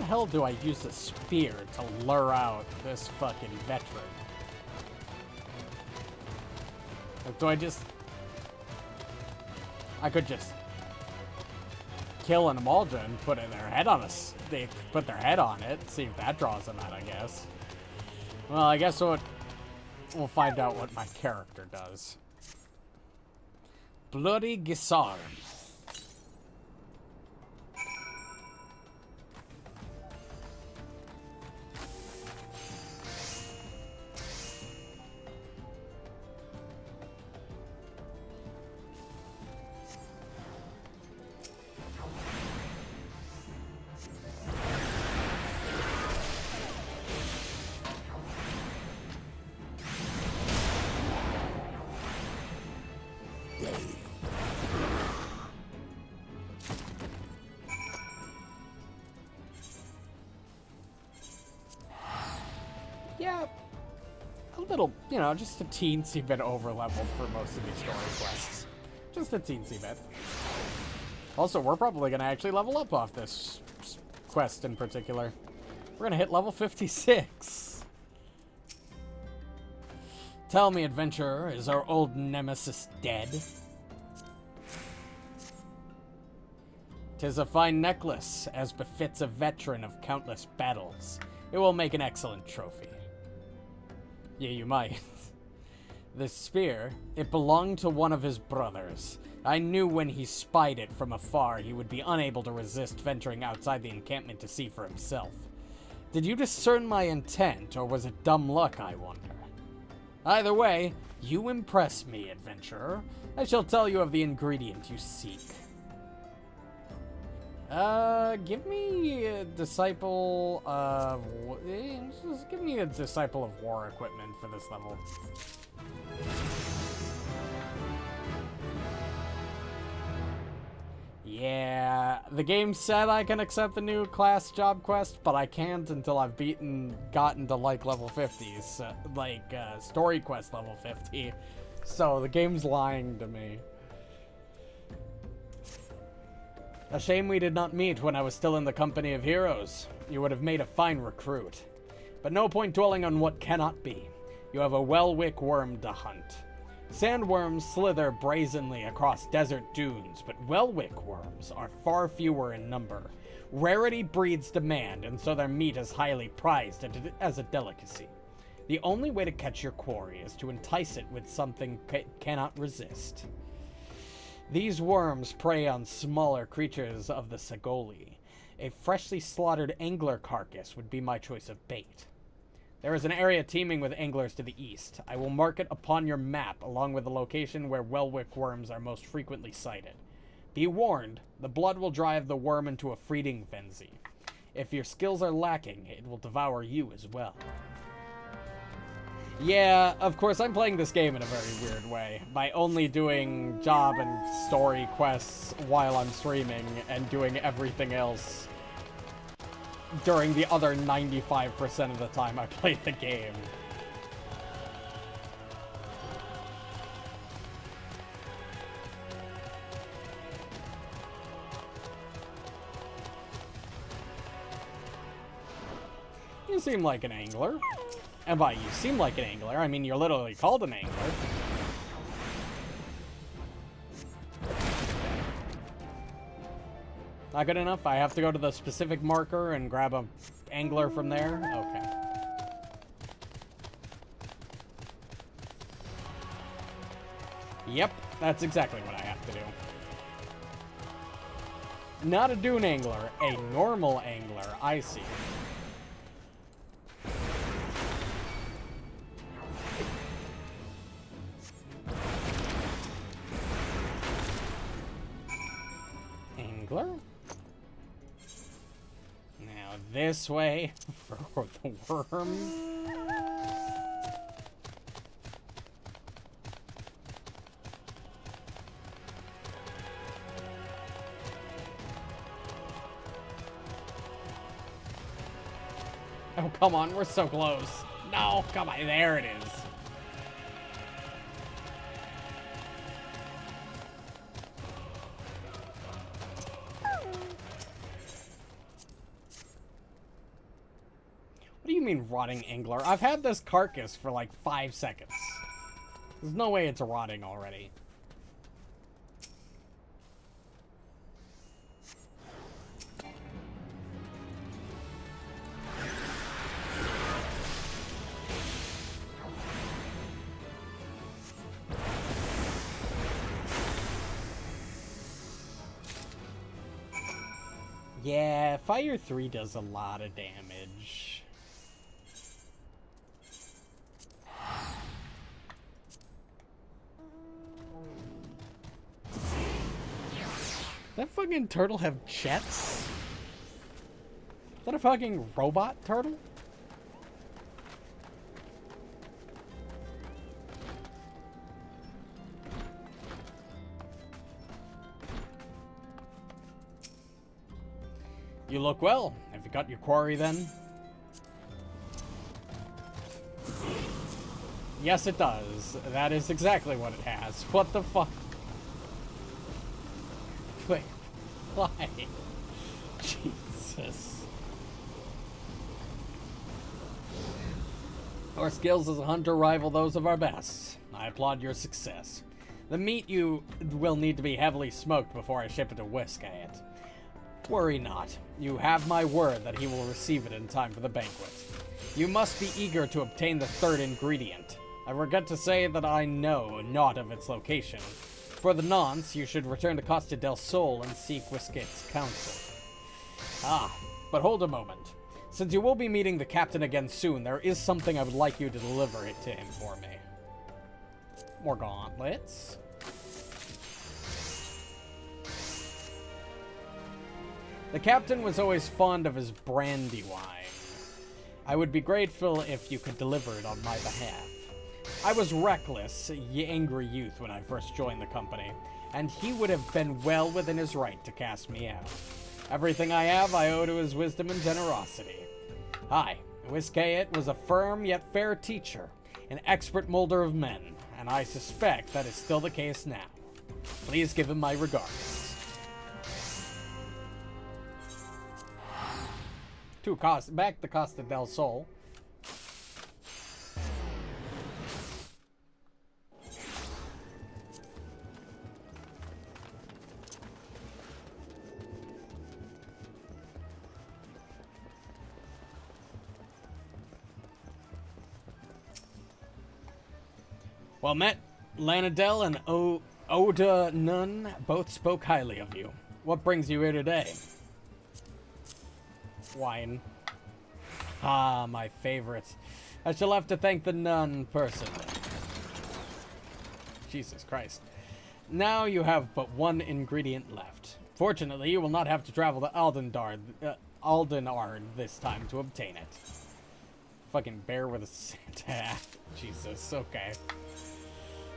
How the hell do I use a spear to lure out this fucking veteran? Like, do I just... I could just kill an Amalja and put their head on they put their head on it, see if that draws them out, I guess. Well, I guess we'll find out what my character does. Bloody Gisarm. Yeah, a little, you know, just a teensy bit over-leveled for most of these story quests. Just a teensy bit. Also, we're probably going to actually level up off this quest in particular. We're going to hit level 56. Tell me, adventurer, is our old nemesis dead? 'Tis a fine necklace, as befits a veteran of countless battles. It will make an excellent trophy. Yeah, you might. This spear, it belonged to one of his brothers. I knew when he spied it from afar, he would be unable to resist venturing outside the encampment to see for himself. Did you discern my intent, or was it dumb luck, I wonder? Either way, you impress me, adventurer. I shall tell you of the ingredient you seek. Give me a disciple of... Just give me a disciple of war equipment for this level. Yeah, the game said I can accept the new class job quest, but I can't until I've gotten to like level 50s, story quest level 50. So the game's lying to me. A shame we did not meet when I was still in the company of heroes. You would have made a fine recruit. But no point dwelling on what cannot be. You have a Welwick worm to hunt. Sandworms slither brazenly across desert dunes, but Welwick worms are far fewer in number. Rarity breeds demand, and so their meat is highly prized as a delicacy. The only way to catch your quarry is to entice it with something it cannot resist. These worms prey on smaller creatures of the Sagoli. A freshly slaughtered angler carcass would be my choice of bait. There is an area teeming with anglers to the east. I will mark it upon your map, along with the location where Welwick worms are most frequently sighted. Be warned, the blood will drive the worm into a feeding frenzy. If your skills are lacking, it will devour you as well. Yeah, of course, I'm playing this game in a very weird way, by only doing job and story quests while I'm streaming, and doing everything else during the other 95% of the time I play the game. You seem like an angler. And by you seem like an angler, I mean you're literally called an angler. Not good enough? I have to go to the specific marker and grab a angler from there? Okay. Yep, that's exactly what I have to do. Not a dune angler, a normal angler. I see. Angler? Now this way for the worm. Oh, come on, we're so close. No, come on, there it is. What do you mean, rotting angler? I've had this carcass for like 5 seconds. There's no way it's rotting already. Yeah, Fire 3 does a lot of damage. Does that fucking turtle have jets? Is that a fucking robot turtle? You look well. Have you got your quarry then? Yes, it does. That is exactly what it has. What the fuck? Wait, why? Jesus. Our skills as a hunter rival those of our best. I applaud your success. The meat you will need to be heavily smoked before I ship it to Whiskayet. Worry not. You have my word that he will receive it in time for the banquet. You must be eager to obtain the third ingredient. I regret to say that I know naught of its location. For the nonce, you should return to Costa del Sol and seek Whisket's counsel. Ah, but hold a moment. Since you will be meeting the captain again soon, there is something I would like you to deliver it to him for me. More gauntlets. The captain was always fond of his brandy wine. I would be grateful if you could deliver it on my behalf. I was reckless, angry youth when I first joined the company, and he would have been well within his right to cast me out. Everything I have I owe to his wisdom and generosity. Aye, Whiskeyet was a firm yet fair teacher, an expert molder of men, and I suspect that is still the case now. Please give him my regards. Back to Costa del Sol. Well met, Lanadel and Oda Nun both spoke highly of you. What brings you here today? Wine. Ah, my favorite. I shall have to thank the nun personally. Jesus Christ. Now you have but one ingredient left. Fortunately, you will not have to travel to Aldenard this time to obtain it. Fucking bear with a Santa. Jesus, okay.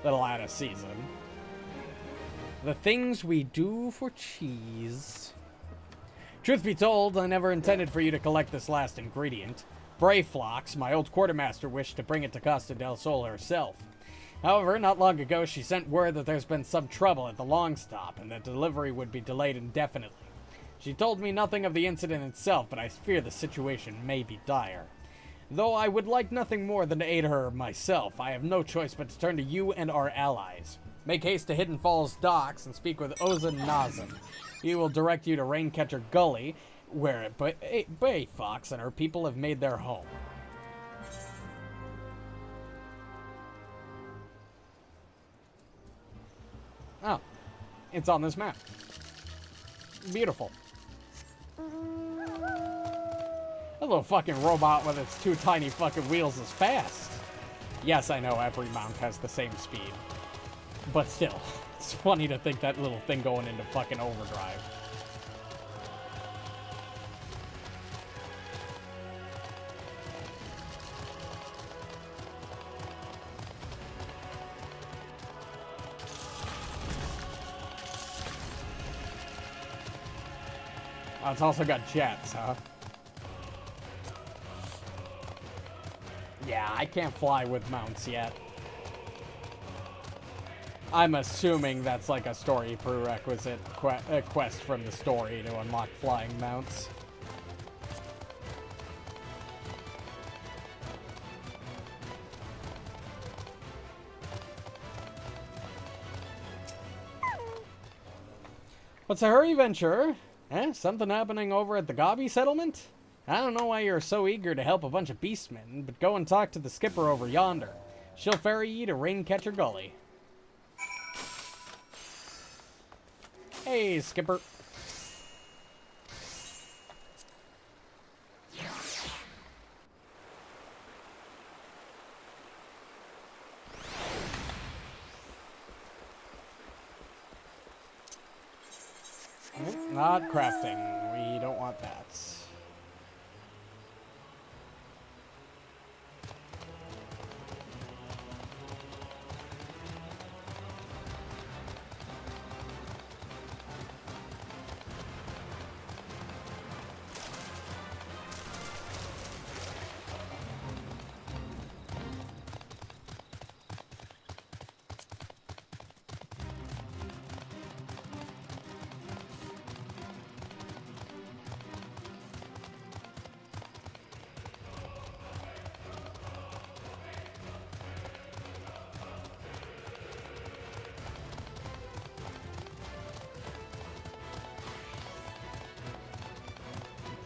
That'll add a season. The things we do for cheese. Truth be told, I never intended for you to collect this last ingredient. Brayflox, my old quartermaster, wished to bring it to Costa del Sol herself. However, not long ago, she sent word that there's been some trouble at the long stop, and that delivery would be delayed indefinitely. She told me nothing of the incident itself, but I fear the situation may be dire. Though I would like nothing more than to aid her myself, I have no choice but to turn to you and our allies. Make haste to Hidden Falls docks and speak with Ozan Nazem. He will direct you to Raincatcher Gully, where Bayfox and her people have made their home. Oh, it's on this map. Beautiful. That little fucking robot with its two tiny fucking wheels is fast. Yes, I know every mount has the same speed. But still, it's funny to think that little thing going into fucking overdrive. Oh, it's also got jets, huh? Yeah, I can't fly with mounts yet. I'm assuming that's like a story prerequisite quest from the story to unlock flying mounts. What's the hurry, venturer? Eh? Something happening over at the Gobby settlement? I don't know why you're so eager to help a bunch of beastmen, but go and talk to the skipper over yonder. She'll ferry you to Raincatcher Gully. Hey, skipper. Not crafting. We don't want that.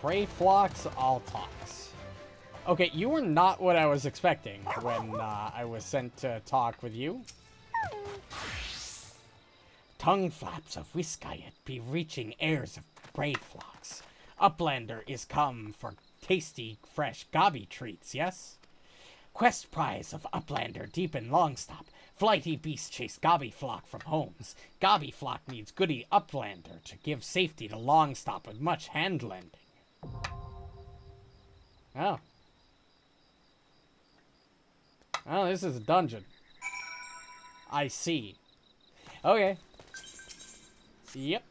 Brayflox Altox. Okay, you were not what I was expecting when I was sent to talk with you. Tongue flaps of Whiskayet be reaching airs of brave flocks. Uplander is come for tasty, fresh gobby treats, yes? Quest prize of Uplander deep in Longstop. Flighty beast chase gobby flock from homes. Gobby flock needs goody Uplander to give safety to Longstop with much hand lending. Oh. Oh, this is a dungeon. I see. Okay. Yep.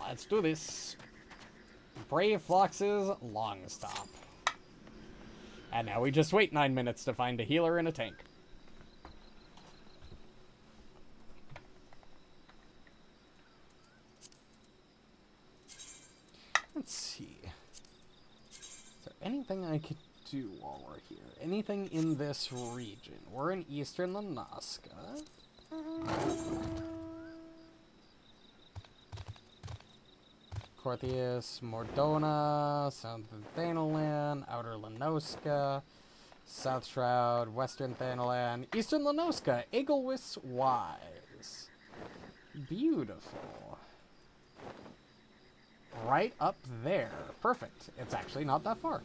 Let's do this. Brave Flox's Longstop. And now we just wait 9 minutes to find a healer and a tank. Let's see. Is there anything I could do while we're here? Anything in this region? We're in eastern Lanaska. Corthius, Mordona, South Thanalan, Outer Lanoska, South Shroud, Western Thanalan, Eastern Lanoska, Eaglewis Wise. Beautiful. Right up there. Perfect. It's actually not that far.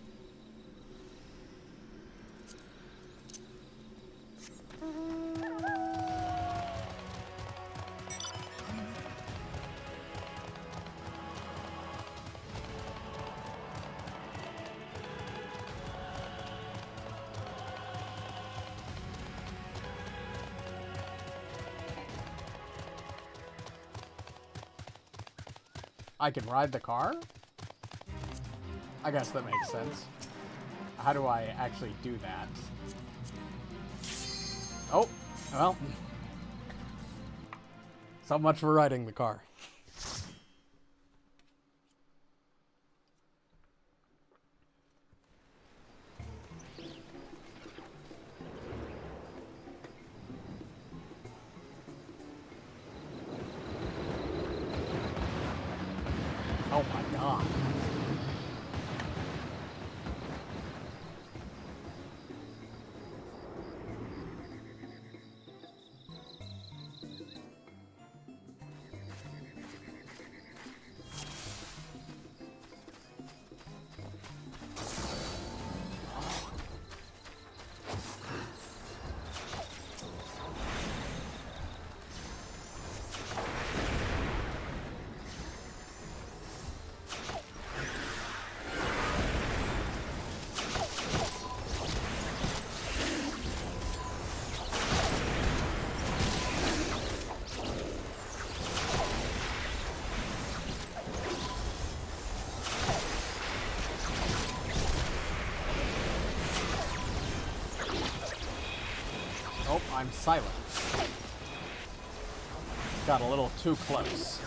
I can ride the car? I guess that makes sense. How do I actually do that? Oh, well. So much for riding the car. Oh my god. Oh, I'm silent. Got a little too close.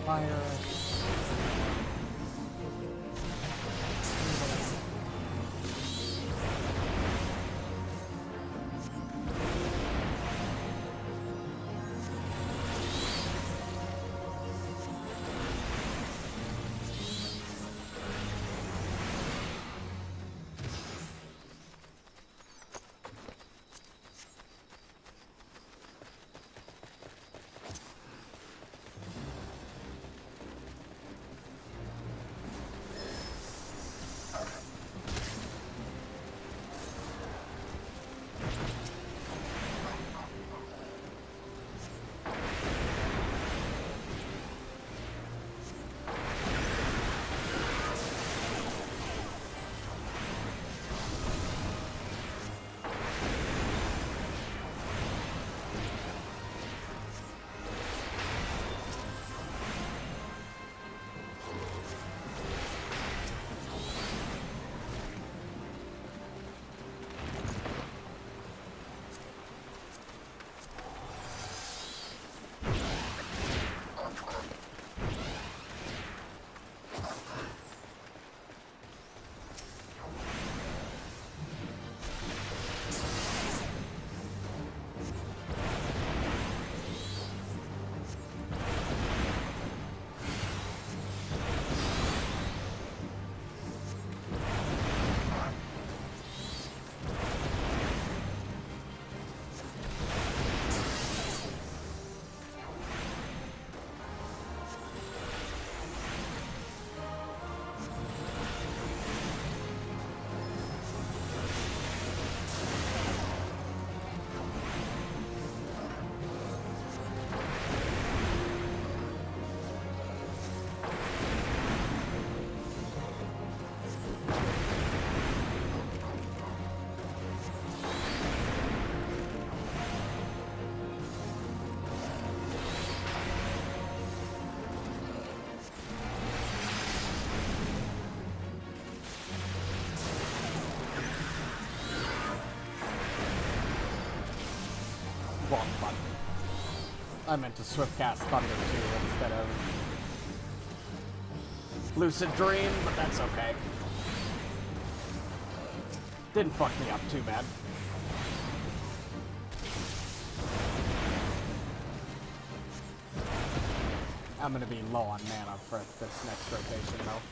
Fire. wrong button. I meant to swift cast Thunder 2 instead of Lucid Dream, but that's okay. Didn't fuck me up too bad. I'm gonna be low on mana for this next rotation, though.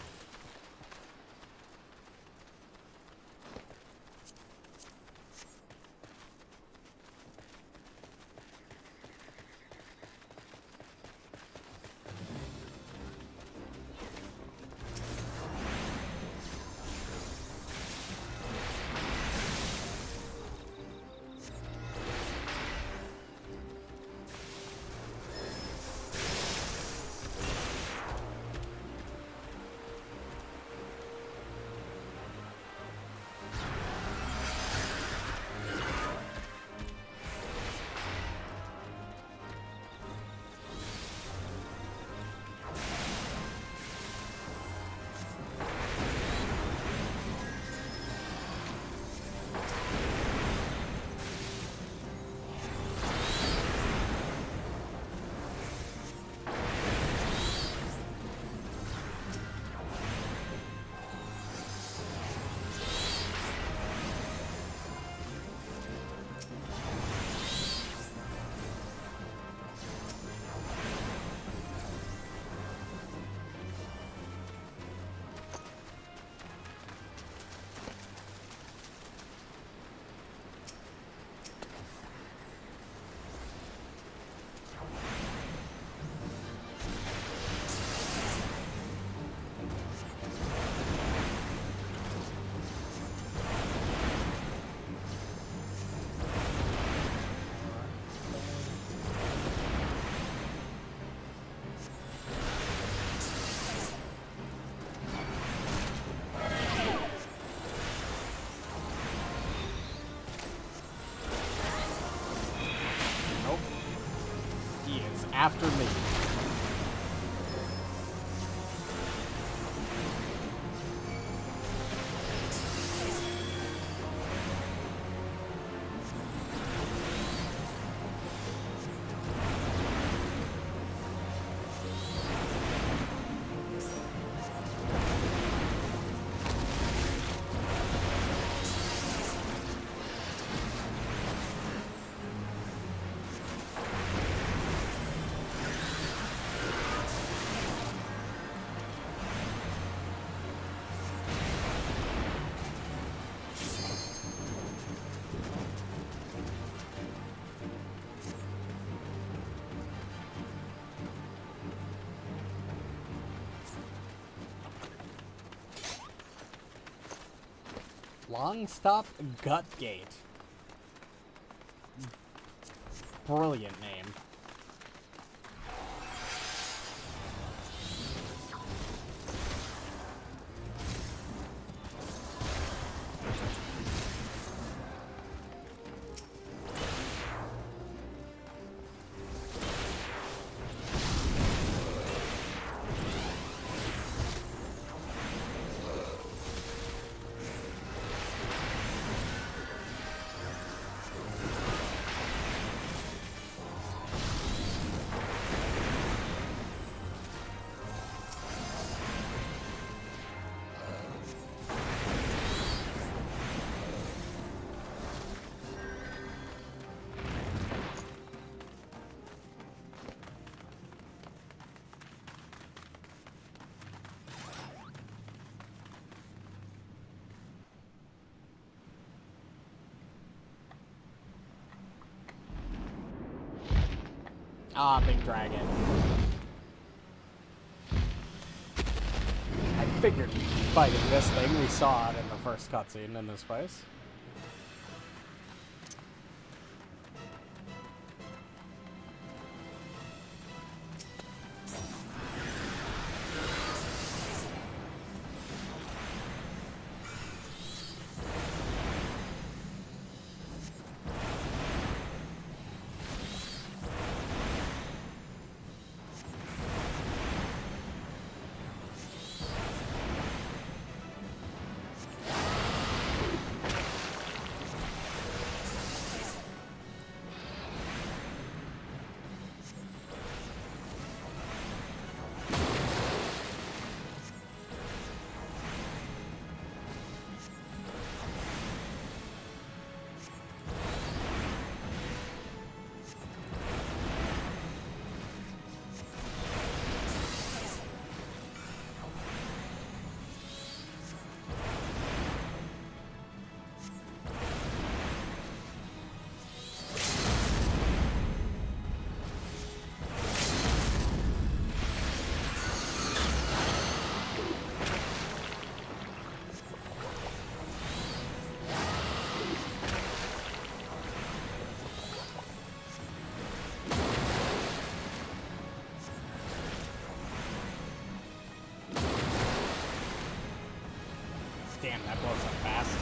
After me. Long Stop Gut Gate. Brilliant name. Ah, big dragon. I figured fighting this thing, we saw it in the first cutscene in this place. Damn, that blows up fast.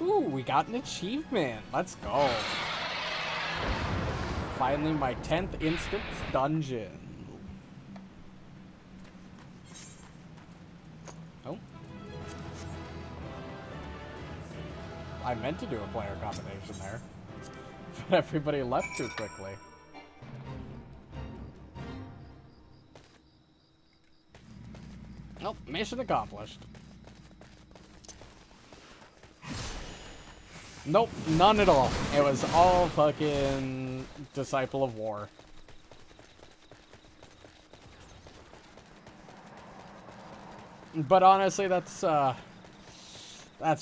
Ooh, we got an achievement. Let's go. Finally, my 10th instance dungeon. Oh. I meant to do a player combination there. But everybody left too quickly. Nope, mission accomplished. Nope, none at all. It was all fucking Disciple of War. But honestly, that's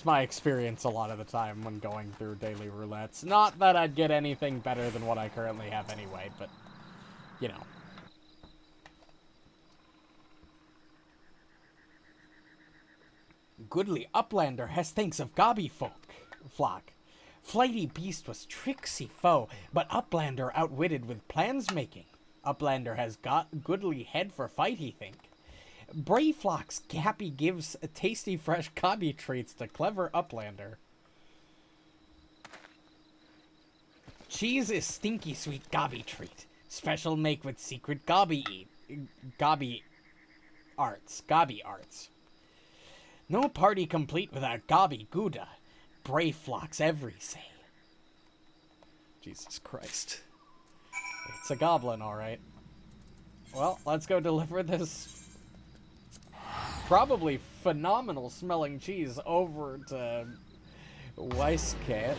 my experience a lot of the time when going through daily roulettes. Not that I'd get anything better than what I currently have anyway, but, you know. Goodly Uplander has thanks of Gobby flock. Flighty beast was tricksy foe, but Uplander outwitted with plans making. Uplander has got goodly head for fight, he think. Brayflock's Gappy gives tasty fresh Gobby treats to clever Uplander. Cheese is stinky sweet Gobby treat. Special make with secret Gobby arts. No party complete without Gobby Gouda. Brayflock's every say. Jesus Christ. It's a goblin, alright. Well, let's go deliver this probably phenomenal smelling cheese over to Weisscat.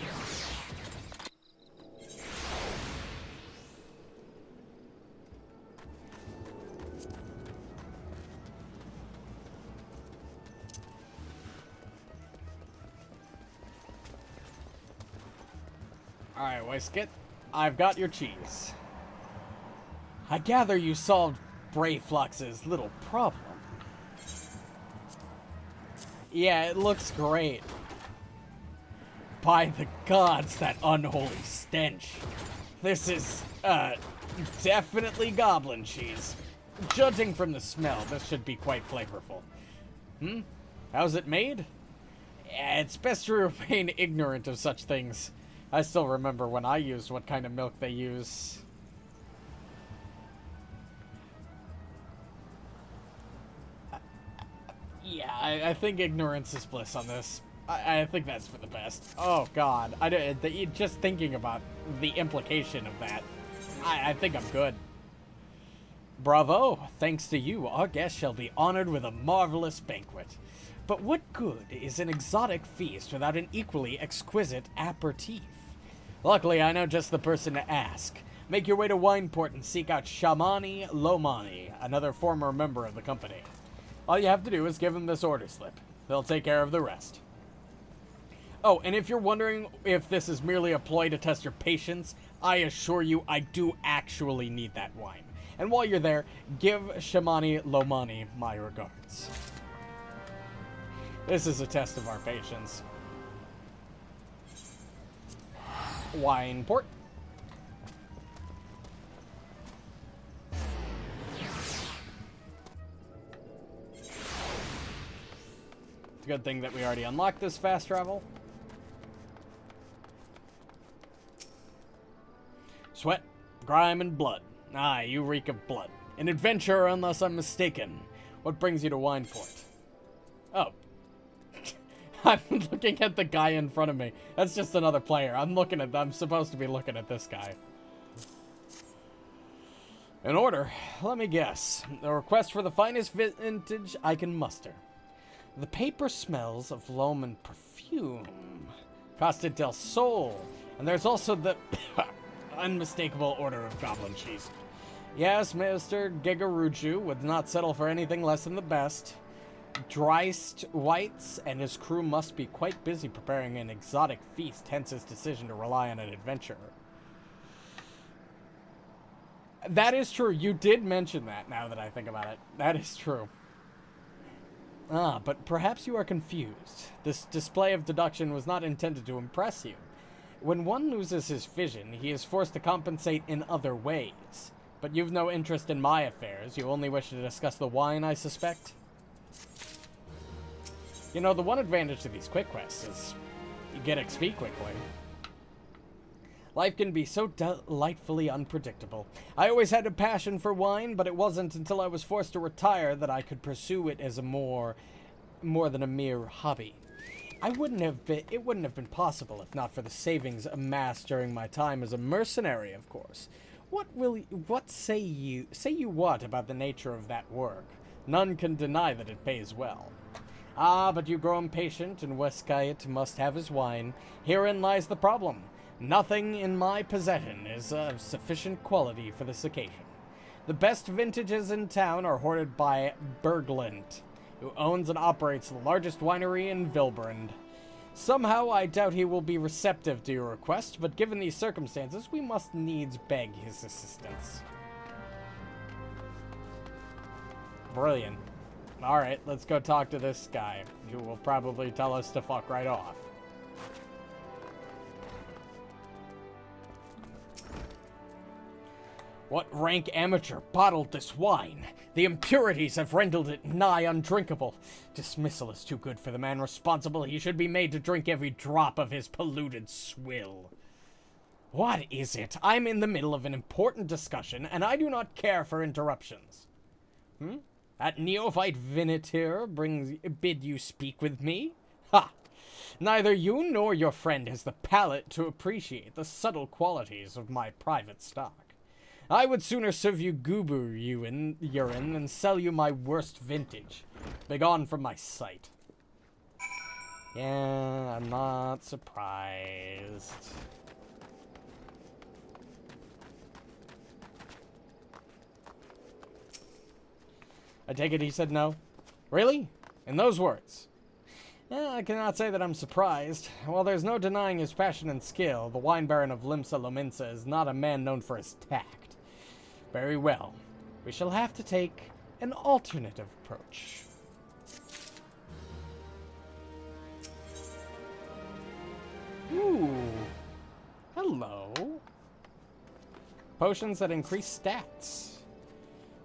Alright, Weisscat, I've got your cheese. I gather you solved Brayflox's little problem. Yeah, it looks great. By the gods, that unholy stench. This is, definitely goblin cheese. Judging from the smell, this should be quite flavorful. How's it made? It's best to remain ignorant of such things. I still remember when I used what kind of milk they use. Yeah, I think ignorance is bliss on this. I think that's for the best. Oh god, just thinking about the implication of that, I think I'm good. Bravo! Thanks to you, our guest shall be honored with a marvelous banquet. But what good is an exotic feast without an equally exquisite aperitif? Luckily, I know just the person to ask. Make your way to Wineport and seek out Shamani Lomani, another former member of the company. All you have to do is give them this order slip. They'll take care of the rest. Oh, and if you're wondering if this is merely a ploy to test your patience, I assure you I do actually need that wine. And while you're there, give Shamani Lomani my regards. This is a test of our patience. Wineport. It's a good thing that we already unlocked this fast travel. Sweat, grime, and blood. Aye, you reek of blood. An adventurer, unless I'm mistaken. What brings you to Wineport? Oh. I'm looking at the guy in front of me. That's just another player. I'm supposed to be looking at this guy. In order, let me guess. A request for the finest vintage I can muster. The paper smells of Loman perfume. Costa del Sol. And there's also the unmistakable order of goblin cheese. Yes, Mr. Gigaruju would not settle for anything less than the best. Dreist Whites and his crew must be quite busy preparing an exotic feast, hence his decision to rely on an adventurer. That is true. You did mention that, now that I think about it. That is true. But perhaps you are confused. This display of deduction was not intended to impress you. When one loses his vision, he is forced to compensate in other ways. But you've no interest in my affairs. You only wish to discuss the wine, I suspect? You know, the one advantage to these quick quests is you get XP quickly. Life can be so delightfully unpredictable. I always had a passion for wine, but it wasn't until I was forced to retire that I could pursue it as a more than a mere hobby. It wouldn't have been possible if not for the savings amassed during my time as a mercenary, of course. What say you what about the nature of that work? None can deny that it pays well. Ah, but you grow impatient, and Westgate must have his wine. Herein lies the problem. Nothing in my possession is of sufficient quality for this occasion. The best vintages in town are hoarded by Berglund, who owns and operates the largest winery in Vilbrand. Somehow, I doubt he will be receptive to your request, but given these circumstances, we must needs beg his assistance. Brilliant. Alright, let's go talk to this guy, who will probably tell us to fuck right off. What rank amateur bottled this wine? The impurities have rendered it nigh undrinkable. Dismissal is too good for the man responsible. He should be made to drink every drop of his polluted swill. What is it? I'm in the middle of an important discussion, and I do not care for interruptions. That neophyte Venator bid you speak with me? Ha! Neither you nor your friend has the palate to appreciate the subtle qualities of my private stock. I would sooner serve you goober urine than sell you my worst vintage. Begone from my sight. Yeah, I'm not surprised. I take it he said no? Really? In those words? I cannot say that I'm surprised. While there's no denying his passion and skill, the wine baron of Limsa Lominsa is not a man known for his tact. Very well. We shall have to take an alternative approach. Ooh. Hello. Potions that increase stats.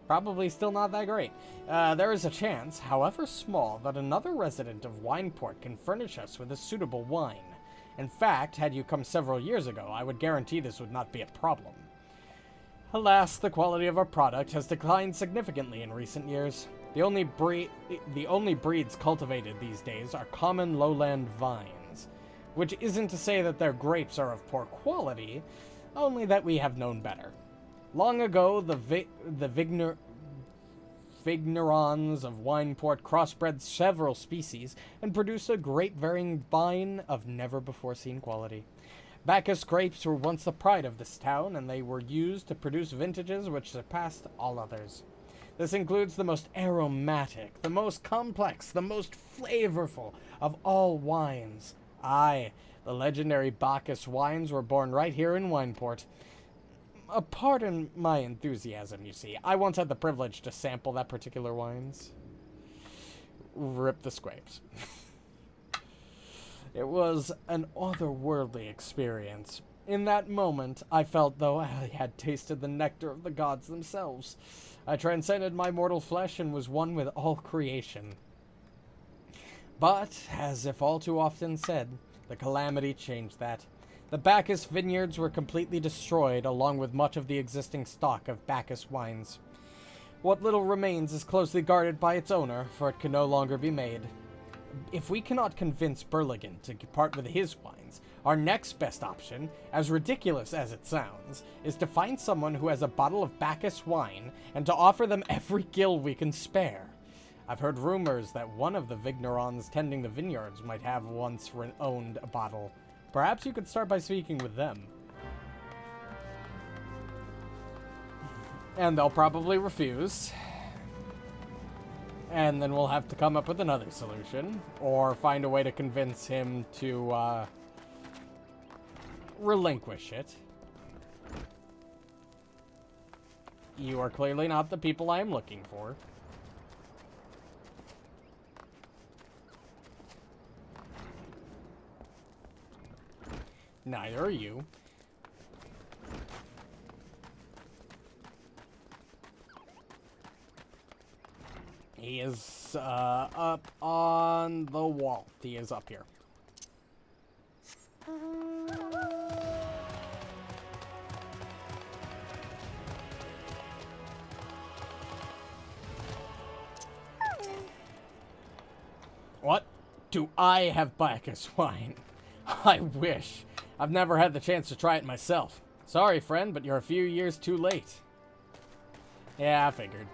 Probably still not that great. There is a chance, however small, that another resident of Wineport can furnish us with a suitable wine. In fact, had you come several years ago, I would guarantee this would not be a problem. Alas, the quality of our product has declined significantly in recent years. The only breeds cultivated these days are common lowland vines, which isn't to say that their grapes are of poor quality, only that we have known better. Long ago, the Vignerons of Wineport crossbred several species and produced a grape-bearing vine of never-before-seen quality. Bacchus grapes were once the pride of this town, and they were used to produce vintages which surpassed all others. This includes the most aromatic, the most complex, the most flavorful of all wines. Aye, the legendary Bacchus wines were born right here in Wineport. Pardon my enthusiasm, you see. I once had the privilege to sample that particular wines. Rip the scrapes. It was an otherworldly experience. In that moment, I felt though I had tasted the nectar of the gods themselves. I transcended my mortal flesh and was one with all creation. But, as if all too often said, the calamity changed that. The Bacchus vineyards were completely destroyed, along with much of the existing stock of Bacchus wines. What little remains is closely guarded by its owner, for it can no longer be made. If we cannot convince Berligan to part with his wines, our next best option, as ridiculous as it sounds, is to find someone who has a bottle of Bacchus wine and to offer them every gill we can spare. I've heard rumors that one of the Vignerons tending the vineyards might have once owned a bottle. Perhaps you could start by speaking with them. And they'll probably refuse. And then we'll have to come up with another solution, or find a way to convince him to relinquish it. You are clearly not the people I am looking for. Neither are you. He is up on the wall. He is up here. What? Do I have Bacchus wine? I wish. I've never had the chance to try it myself. Sorry, friend, but you're a few years too late. Yeah, I figured.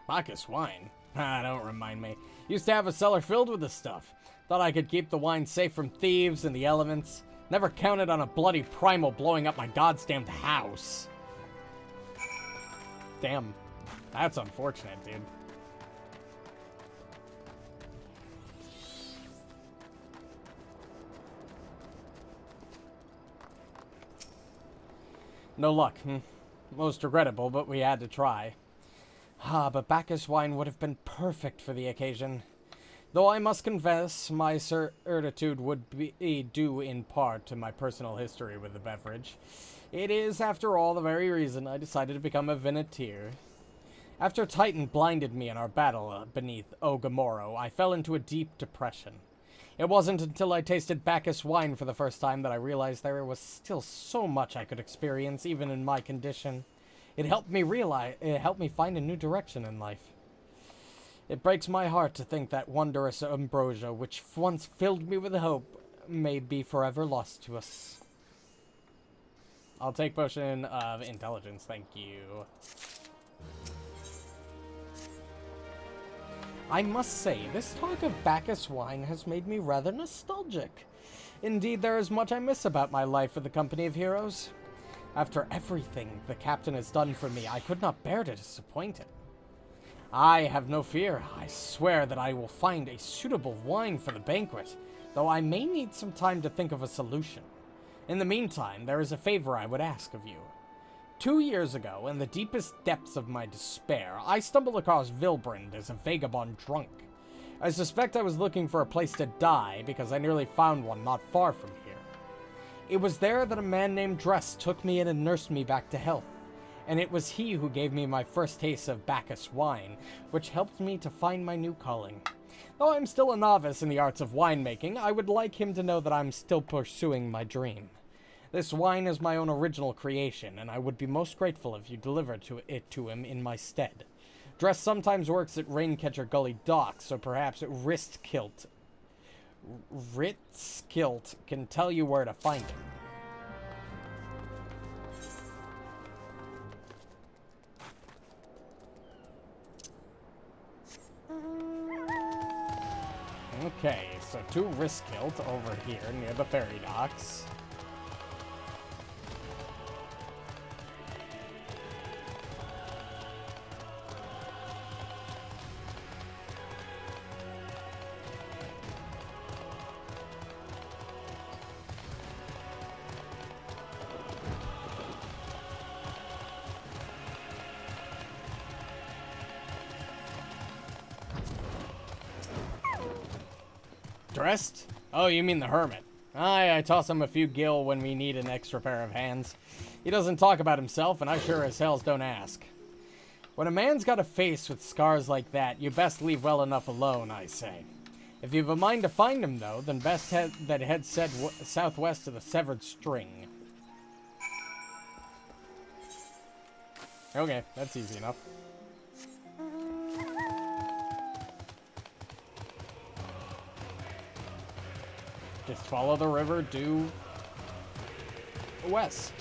Bacchus wine? Ah, don't remind me. Used to have a cellar filled with this stuff. Thought I could keep the wine safe from thieves and the elements. Never counted on a bloody primal blowing up my goddamned house. Damn. That's unfortunate, dude. No luck. Most regrettable, but we had to try. Ah, but Bacchus wine would have been perfect for the occasion. Though I must confess, my certitude would be due in part to my personal history with the beverage. It is, after all, the very reason I decided to become a vinateer. After Titan blinded me in our battle beneath Ogamoro, I fell into a deep depression. It wasn't until I tasted Bacchus wine for the first time that I realized there was still so much I could experience, even in my condition. It helped me find a new direction in life. It breaks my heart to think that wondrous ambrosia, which once filled me with hope, may be forever lost to us. I'll take potion of intelligence, thank you. I must say, this talk of Bacchus wine has made me rather nostalgic. Indeed, there is much I miss about my life with the company of heroes. After everything the captain has done for me, I could not bear to disappoint him. I have no fear. I swear that I will find a suitable wine for the banquet, though I may need some time to think of a solution. In the meantime, there is a favor I would ask of you. 2 years ago, in the deepest depths of my despair, I stumbled across Vilbrand as a vagabond drunk. I suspect I was looking for a place to die because I nearly found one not far from here. It was there that a man named Dress took me in and nursed me back to health, and it was he who gave me my first taste of Bacchus wine, which helped me to find my new calling. Though I'm still a novice in the arts of winemaking, I would like him to know that I'm still pursuing my dream. This wine is my own original creation, and I would be most grateful if you delivered it to him in my stead. Dress sometimes works at Raincatcher Gully docks, so perhaps Ritskilt can tell you where to find him. Okay, so to Ritskilt over here near the ferry docks. Dressed? Oh, you mean the hermit. I toss him a few gil when we need an extra pair of hands. He doesn't talk about himself, and I sure as hells don't ask. When a man's got a face with scars like that, you best leave well enough alone, I say. If you've a mind to find him, though, then best head southwest to the Severed String. Okay, that's easy enough. Just follow the river due west.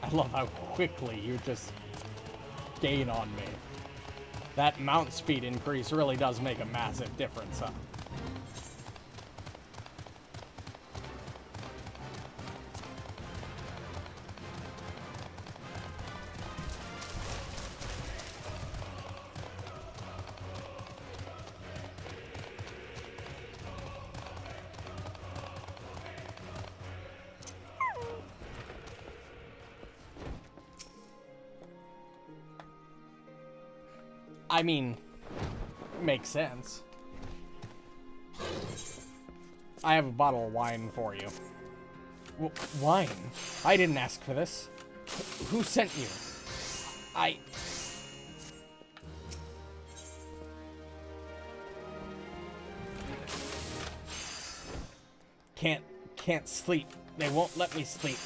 I love how quickly you just gain on me. That mount speed increase really does make a massive difference, huh? I mean, makes sense. I have a bottle of wine for you. Wine? I didn't ask for this. Who sent you? I... Can't sleep. They won't let me sleep.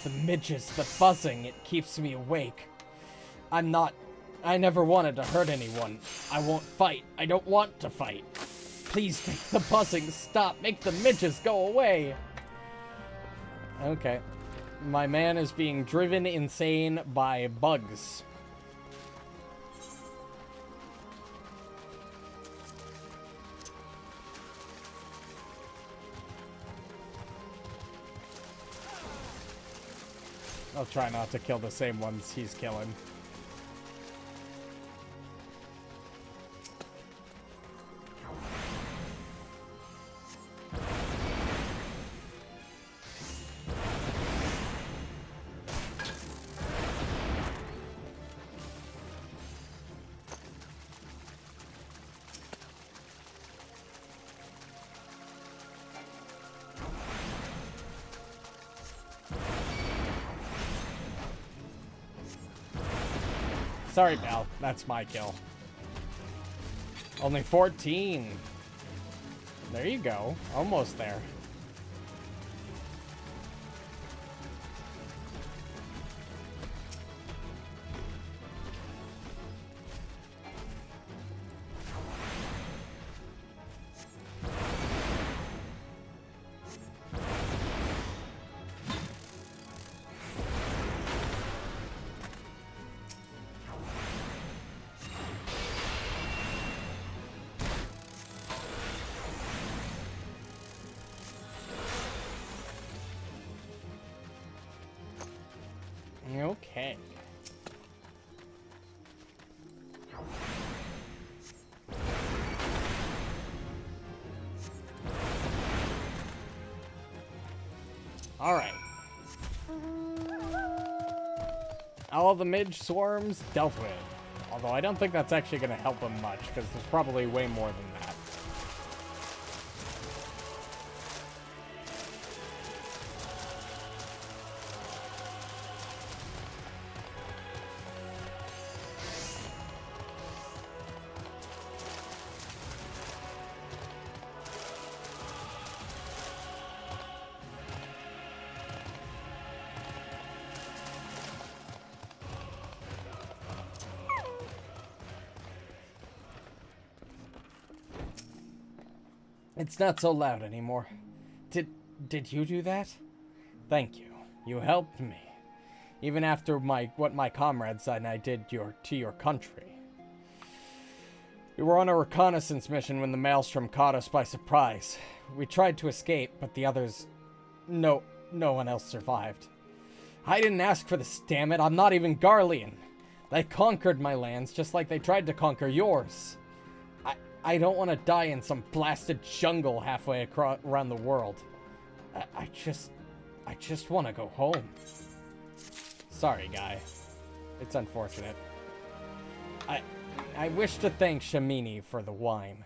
The midges, the buzzing, it keeps me awake. I never wanted to hurt anyone. I won't fight. I don't want to fight. Please make the buzzing stop. Make the midges go away. Okay. My man is being driven insane by bugs. I'll try not to kill the same ones he's killing. Sorry, pal. That's my kill. Only 14. There you go. Almost there. Okay. All right. All the midge swarms dealt with. Although I don't think that's actually going to help them much, because there's probably way more than that. It's not so loud anymore. Did you do that? Thank you. You helped me. Even after what my comrades and I did to your country. We were on a reconnaissance mission when the Maelstrom caught us by surprise. We tried to escape, but the others... No one else survived. I didn't ask for this, damn it. I'm not even Garlean. They conquered my lands just like they tried to conquer yours. I don't want to die in some blasted jungle halfway around the world. I just want to go home. Sorry, guy. It's unfortunate. I wish to thank Shamini for the wine.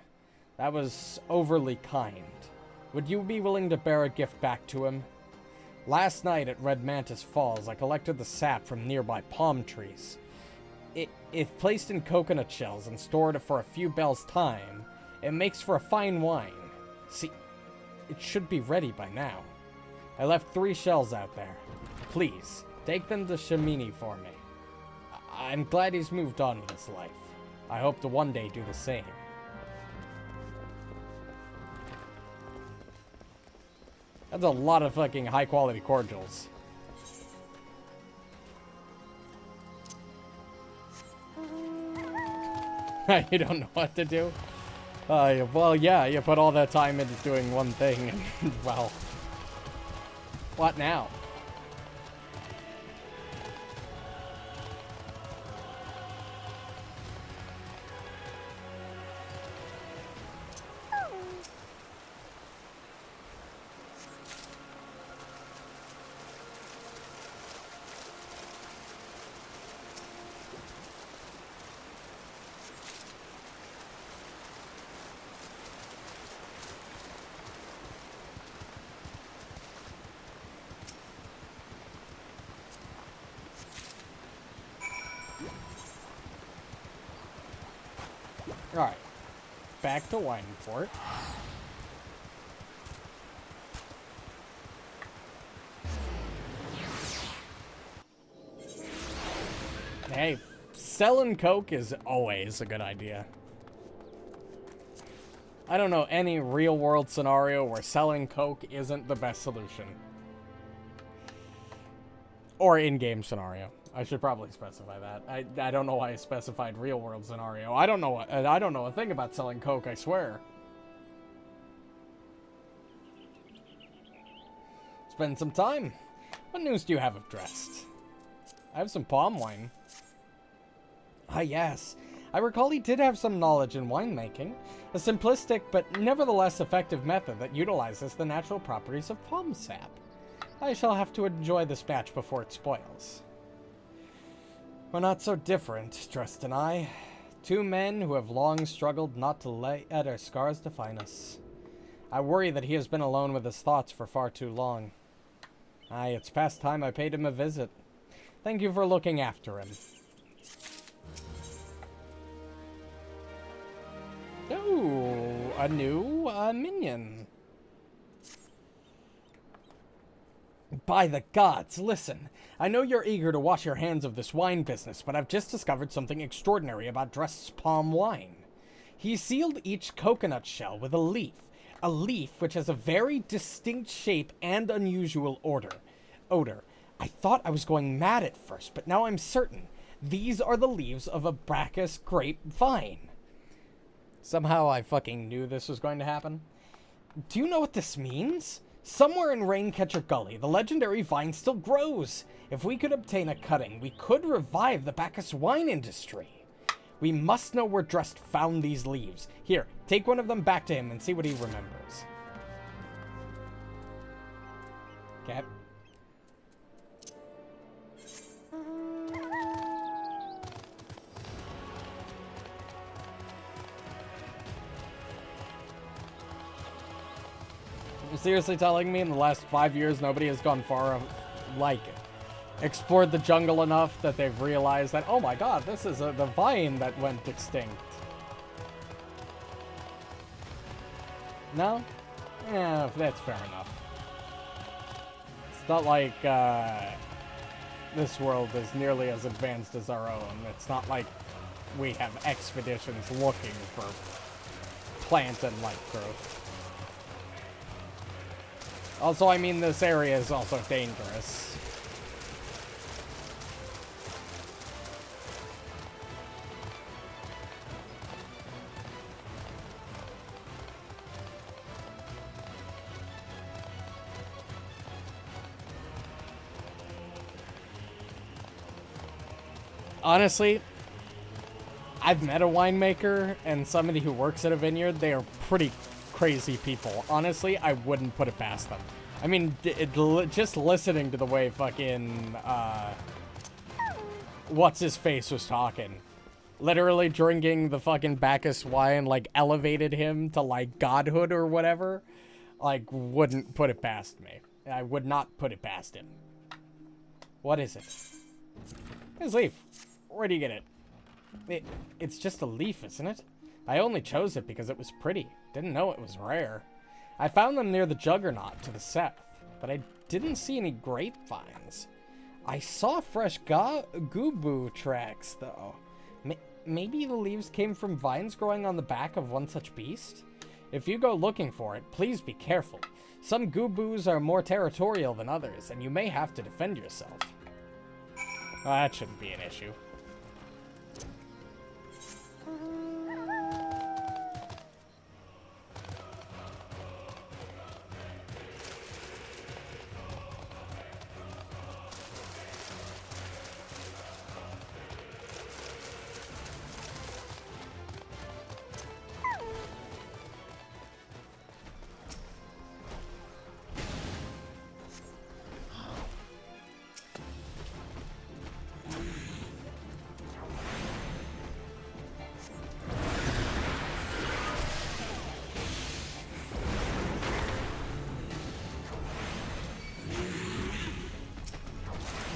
That was overly kind. Would you be willing to bear a gift back to him? Last night at Red Mantis Falls, I collected the sap from nearby palm trees. If placed in coconut shells and stored for a few bells' time, it makes for a fine wine. See, it should be ready by now. I left 3 shells out there. Please, take them to Shamini for me. I'm glad he's moved on with his life. I hope to one day do the same. That's a lot of fucking high-quality cordials. You don't know what to do? Well, yeah, you put all that time into doing one thing, and, well... What now? Alright. Back to Wineport. Hey, selling coke is always a good idea. I don't know any real-world scenario where selling coke isn't the best solution. Or in-game scenario. I should probably specify that. I don't know why I specified real-world scenario. I don't know a thing about selling coke, I swear. Spend some time. What news do you have of Drest? I have some palm wine. Ah, yes. I recall he did have some knowledge in winemaking. A simplistic but nevertheless effective method that utilizes the natural properties of palm sap. I shall have to enjoy this batch before it spoils. We're not so different, Drest and I. Two men who have long struggled not to let our scars define us. I worry that he has been alone with his thoughts for far too long. Aye, it's past time I paid him a visit. Thank you for looking after him. Oh, a new minion. By the gods, listen. I know you're eager to wash your hands of this wine business, but I've just discovered something extraordinary about Drest's palm wine. He sealed each coconut shell with a leaf which has a very distinct shape and unusual odor. I thought I was going mad at first, but now I'm certain. These are the leaves of a Bracchus grapevine. Somehow I fucking knew this was going to happen. Do you know what this means? Somewhere in Raincatcher Gully, the legendary vine still grows. If we could obtain a cutting, we could revive the Bacchus wine industry. We must know where Drest found these leaves. Here, take one of them back to him and see what he remembers. Okay. You're seriously telling me in the last 5 years nobody has gone far, like, explored the jungle enough that they've realized that, oh my god, this is the vine that went extinct. No? Yeah, that's fair enough. It's not like this world is nearly as advanced as our own. It's not like we have expeditions looking for plant and life growth. Also, I mean, this area is also dangerous. Honestly, I've met a winemaker and somebody who works at a vineyard. They are pretty crazy people. Honestly, I wouldn't put it past them. I mean, just listening to the way fucking, what's-his-face was talking. Literally drinking the fucking Bacchus wine, like, elevated him to, like, godhood or whatever. Like, wouldn't put it past me. I would not put it past him. What is it? His leaf. Where do you get it? It's just a leaf, isn't it? I only chose it because it was pretty. Didn't know it was rare. I found them near the Juggernaut to the south, but I didn't see any grapevines. I saw fresh gubu tracks, though. Maybe the leaves came from vines growing on the back of one such beast? If you go looking for it, please be careful. Some gubus are more territorial than others, and you may have to defend yourself. Well, that shouldn't be an issue.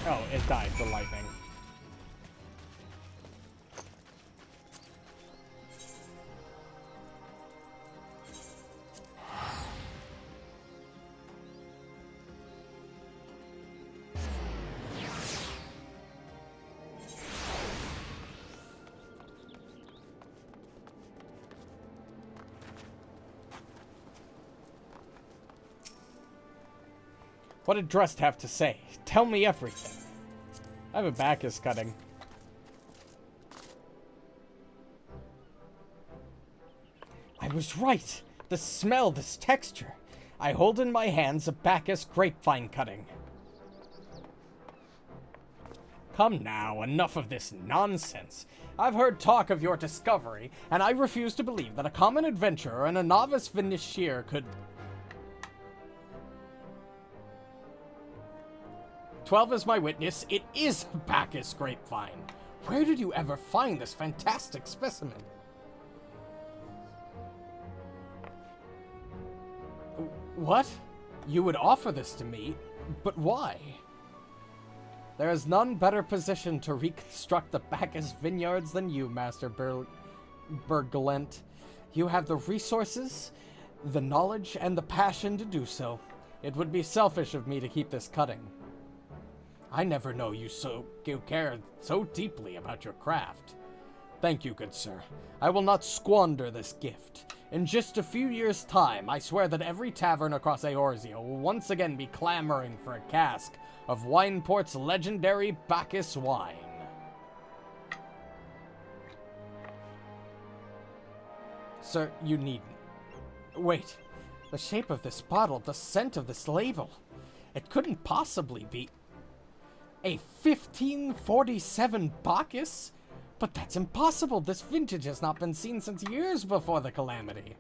Oh, it died to lightning. What did Drust have to say? Tell me everything. I have a Bacchus cutting. I was right. The smell, this texture. I hold in my hands a Bacchus grapevine cutting. Come now, enough of this nonsense. I've heard talk of your discovery, and I refuse to believe that a common adventurer and a novice Venusier could... 12 is my witness. It is a Bacchus grapevine. Where did you ever find this fantastic specimen? What? You would offer this to me? But why? There is none better positioned to reconstruct the Bacchus vineyards than you, Master Berglent. You have the resources, the knowledge, and the passion to do so. It would be selfish of me to keep this cutting. I never know you care so deeply about your craft. Thank you, good sir. I will not squander this gift. In just a few years' time, I swear that every tavern across Eorzea will once again be clamoring for a cask of Wineport's legendary Bacchus wine. Sir, you needn't. Wait. The shape of this bottle, the scent of this label. It couldn't possibly be... a 1547 Bacchus? But that's impossible. This vintage has not been seen since years before the calamity.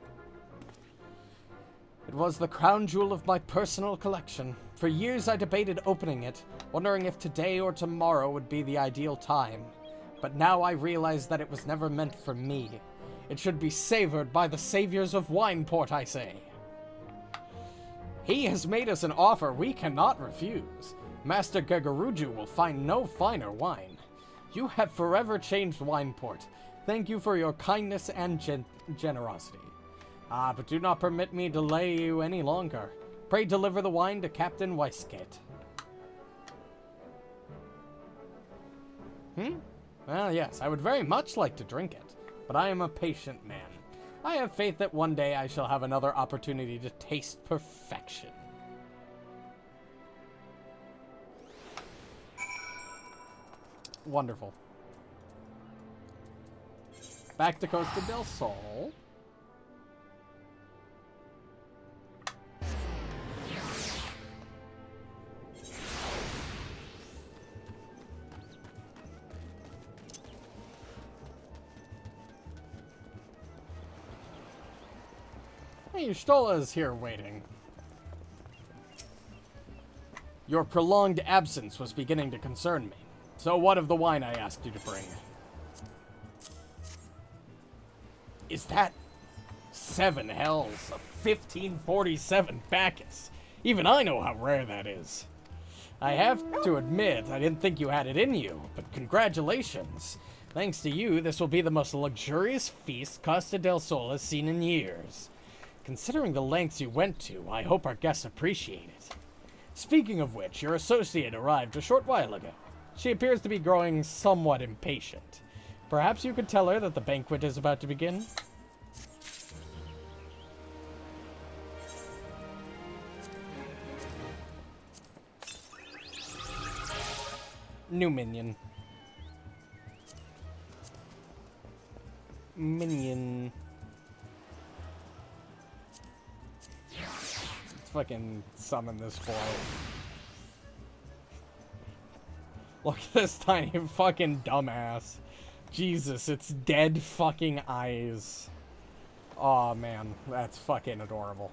It was the crown jewel of my personal collection. For years I debated opening it, wondering if today or tomorrow would be the ideal time. But now I realize that it was never meant for me. It should be savored by the saviors of Wineport, I say. He has made us an offer we cannot refuse. Master Gegaruju will find no finer wine. You have forever changed Wineport. Thank you for your kindness and generosity. But do not permit me to delay you any longer. Pray deliver the wine to Captain Weisgate. Well, yes, I would very much like to drink it, but I am a patient man. I have faith that one day I shall have another opportunity to taste perfection. Wonderful. Back to Costa del Sol. Hey, Stola's here waiting. Your prolonged absence was beginning to concern me. So what of the wine I asked you to bring? Is that 7 hells of 1547 Bacchus? Even I know how rare that is. I have to admit, I didn't think you had it in you, but congratulations. Thanks to you, this will be the most luxurious feast Costa del Sol has seen in years. Considering the lengths you went to, I hope our guests appreciate it. Speaking of which, your associate arrived a short while ago. She appears to be growing somewhat impatient. Perhaps you could tell her that the banquet is about to begin? New minion. Minion. Let's fucking summon this boy. Look at this tiny fucking dumbass. Jesus, it's dead fucking eyes. Aw, man, that's fucking adorable.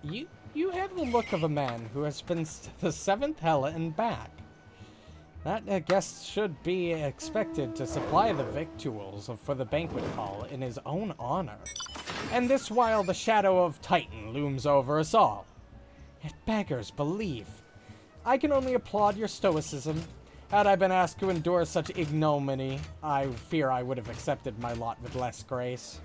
You have the look of a man who has been to the 7th hell and back. That guest should be expected to supply the victuals for the banquet hall in his own honor. And this while the shadow of Titan looms over us all. It beggars belief. I can only applaud your stoicism. Had I been asked to endure such ignominy, I fear I would have accepted my lot with less grace.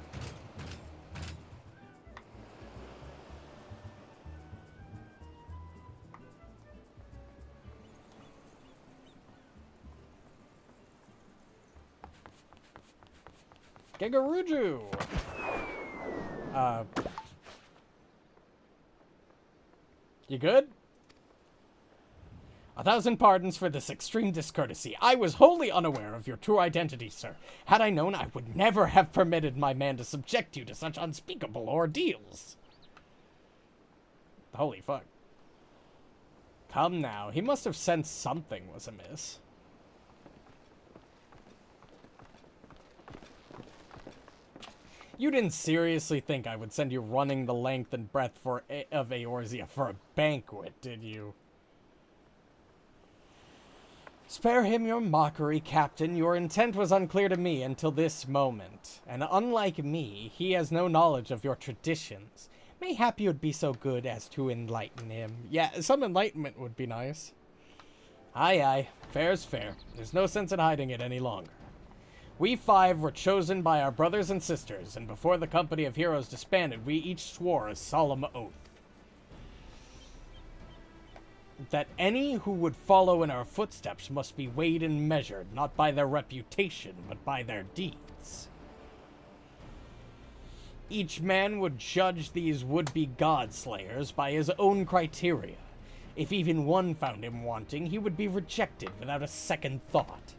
Gegaruju! You good? 1,000 pardons for this extreme discourtesy. I was wholly unaware of your true identity, sir. Had I known, I would never have permitted my man to subject you to such unspeakable ordeals. Holy fuck. Come now, he must have sensed something was amiss. You didn't seriously think I would send you running the length and breadth of Eorzea for a banquet, did you? Spare him your mockery, Captain. Your intent was unclear to me until this moment. And unlike me, he has no knowledge of your traditions. Mayhap you would be so good as to enlighten him. Yeah, some enlightenment would be nice. Aye, aye. Fair's fair. There's no sense in hiding it any longer. We 5 were chosen by our brothers and sisters, and before the company of heroes disbanded, we each swore a solemn oath that any who would follow in our footsteps must be weighed and measured, not by their reputation, but by their deeds. Each man would judge these would-be god-slayers by his own criteria. If even one found him wanting, he would be rejected without a second thought.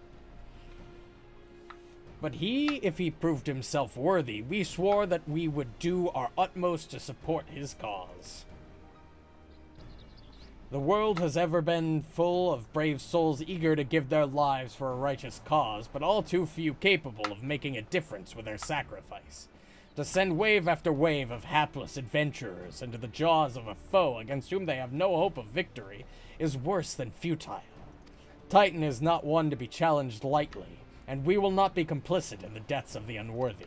But if he proved himself worthy, we swore that we would do our utmost to support his cause. The world has ever been full of brave souls eager to give their lives for a righteous cause, but all too few capable of making a difference with their sacrifice. To send wave after wave of hapless adventurers into the jaws of a foe against whom they have no hope of victory is worse than futile. Titan is not one to be challenged lightly, and we will not be complicit in the deaths of the unworthy.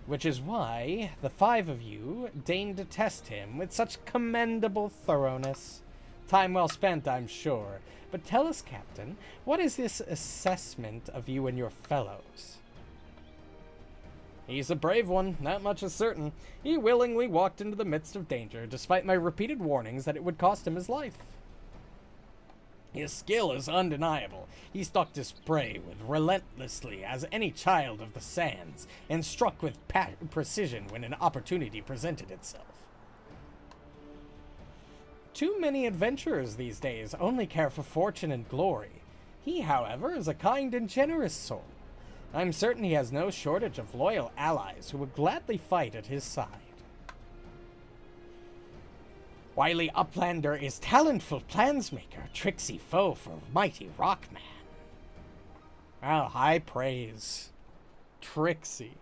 Which is why the 5 of you deigned to test him with such commendable thoroughness. Time well spent, I'm sure. But tell us, Captain, what is this assessment of you and your fellows? He's a brave one, that much is certain. He willingly walked into the midst of danger, despite my repeated warnings that it would cost him his life. His skill is undeniable. He stalked his prey with relentlessly as any child of the sands, and struck with precision when an opportunity presented itself. Too many adventurers these days only care for fortune and glory. He, however, is a kind and generous soul. I'm certain he has no shortage of loyal allies who would gladly fight at his side. Wily Uplander is talentful plansmaker, tricksy foe for mighty Rockman. Oh, high praise. Tricksy.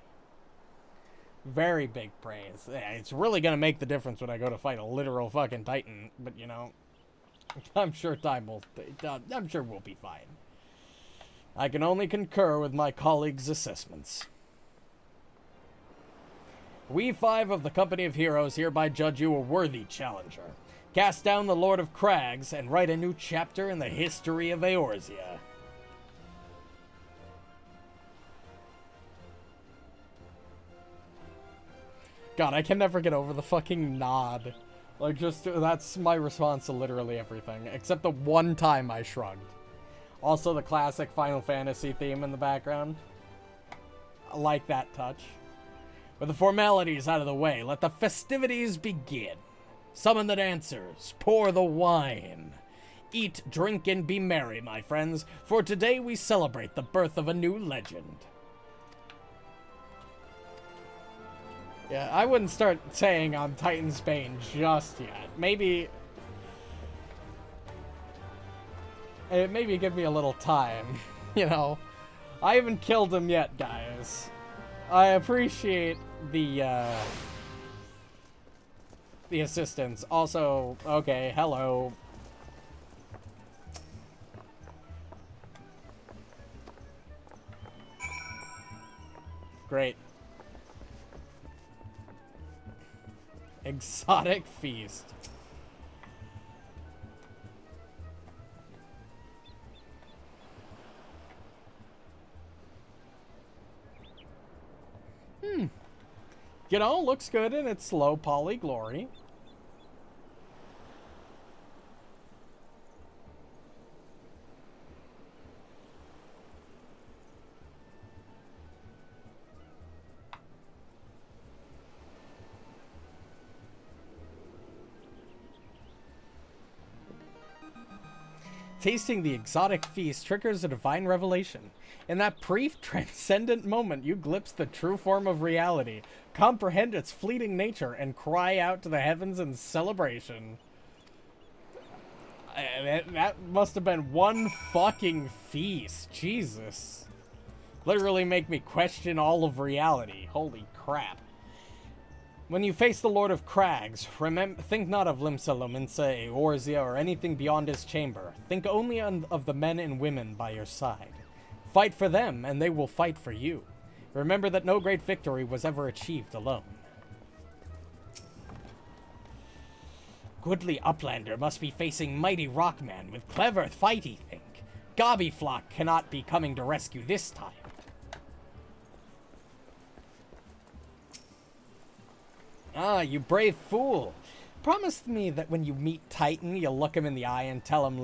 Very big praise. It's really gonna make the difference when I go to fight a literal fucking Titan, but you know, I'm sure we'll be fine. I can only concur with my colleagues' assessments. We 5 of the Company of Heroes hereby judge you a worthy challenger. Cast down the Lord of Crags and write a new chapter in the history of Eorzea. God, I can never get over the fucking nod. Like, just, that's my response to literally everything. Except the one time I shrugged. Also the classic Final Fantasy theme in the background. I like that touch. With the formalities out of the way, let the festivities begin. Summon the dancers, pour the wine. Eat, drink, and be merry, my friends, for today we celebrate the birth of a new legend. Yeah, I wouldn't start saying I'm Titan's Bane just yet. Maybe give me a little time, you know. I haven't killed him yet, guys. I appreciate the assistance. Also, okay, hello. Great. Exotic feast. You know, looks good in its low poly glory. Tasting the exotic feast triggers a divine revelation. In that brief, transcendent moment, you glimpse the true form of reality, comprehend its fleeting nature, and cry out to the heavens in celebration. That must have been one fucking feast. Jesus. Literally make me question all of reality. Holy crap. When you face the Lord of Crags, think not of Limsa Lominsa, Eorzea, or anything beyond his chamber. Think only of the men and women by your side. Fight for them, and they will fight for you. Remember that no great victory was ever achieved alone. Goodly Uplander must be facing mighty Rockman with clever fighty think. Gobbyflock cannot be coming to rescue this time. Ah, you brave fool. Promise me that when you meet Titan, you'll look him in the eye and tell him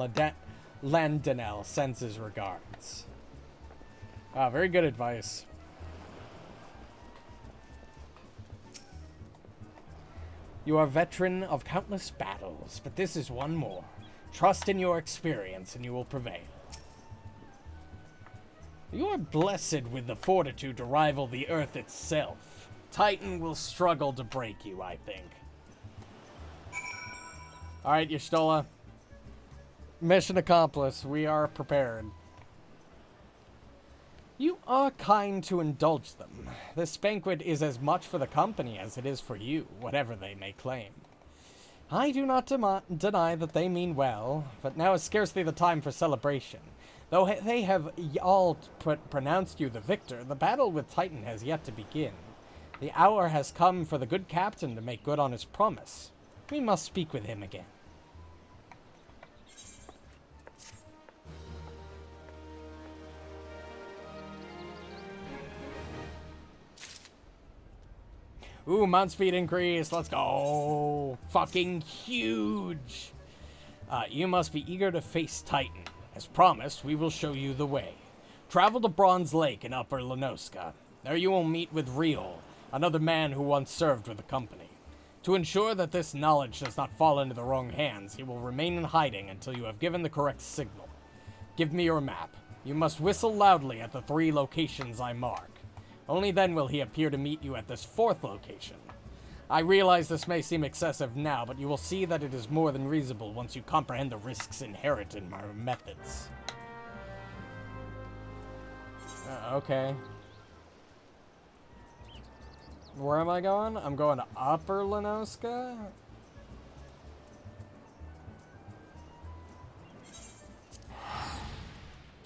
Landonel sends his regards. Ah, very good advice. You are a veteran of countless battles, but this is one more. Trust in your experience and you will prevail. You are blessed with the fortitude to rival the Earth itself. Titan will struggle to break you, I think. Alright, Y'shtola. Mission accomplished. We are prepared. You are kind to indulge them. This banquet is as much for the company as it is for you, whatever they may claim. I do not deny that they mean well, but now is scarcely the time for celebration. Though they have all pronounced you the victor, the battle with Titan has yet to begin. The hour has come for the good captain to make good on his promise. We must speak with him again. Ooh, mount speed increase. Let's go. Fucking huge. You must be eager to face Titan. As promised, we will show you the way. Travel to Bronze Lake in Upper Lenoska. There you will meet with Riol, another man who once served with the company. To ensure that this knowledge does not fall into the wrong hands, he will remain in hiding until you have given the correct signal. Give me your map. You must whistle loudly at the 3 locations I mark. Only then will he appear to meet you at this 4th location. I realize this may seem excessive now, but you will see that it is more than reasonable once you comprehend the risks inherent in my methods. Okay. Where am I going? I'm going to Upper Lenoska?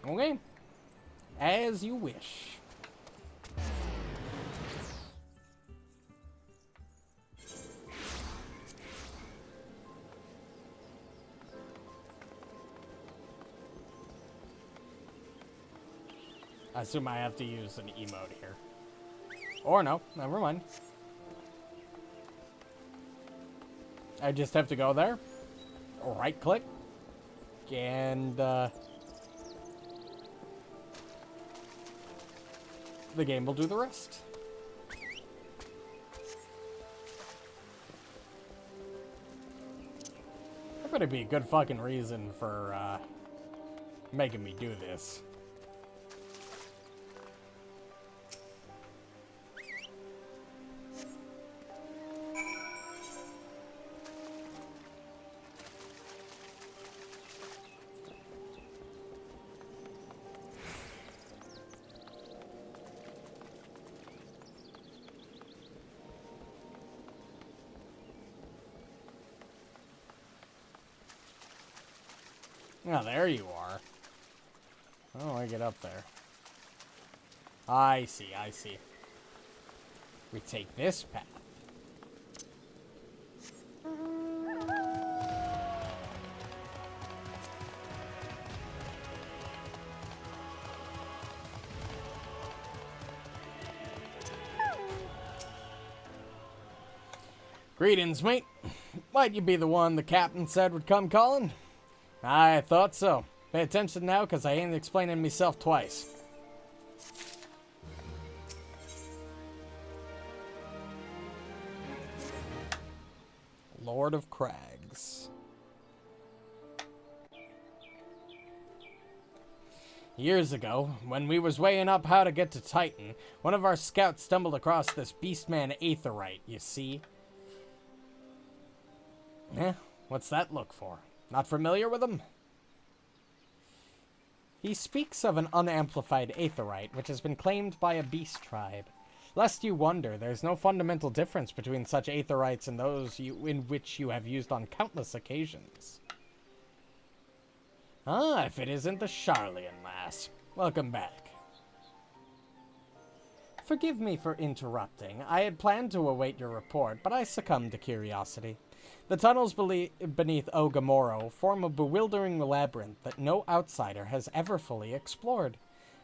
Okay. As you wish. I assume I have to use an emote here. Or no, never mind. I just have to go there, right click, and the game will do the rest. That better be a good fucking reason for making me do this. Oh, there you are. How do I get up there? I see, I see. We take this path. Greetings, mate. Might you be the one the captain said would come calling? I thought so. Pay attention now, because I ain't explaining myself twice. Lord of Crags. Years ago, when we was weighing up how to get to Titan, one of our scouts stumbled across this beastman Aetheryte, you see? Eh, what's that look for? Not familiar with him? He speaks of an unamplified Aetheryte, which has been claimed by a beast tribe. Lest you wonder, there's no fundamental difference between such Aetherites and those in which you have used on countless occasions. Ah, if it isn't the Charlian lass. Welcome back. Forgive me for interrupting. I had planned to await your report, but I succumbed to curiosity. The tunnels beneath Ogamoro form a bewildering labyrinth that no outsider has ever fully explored.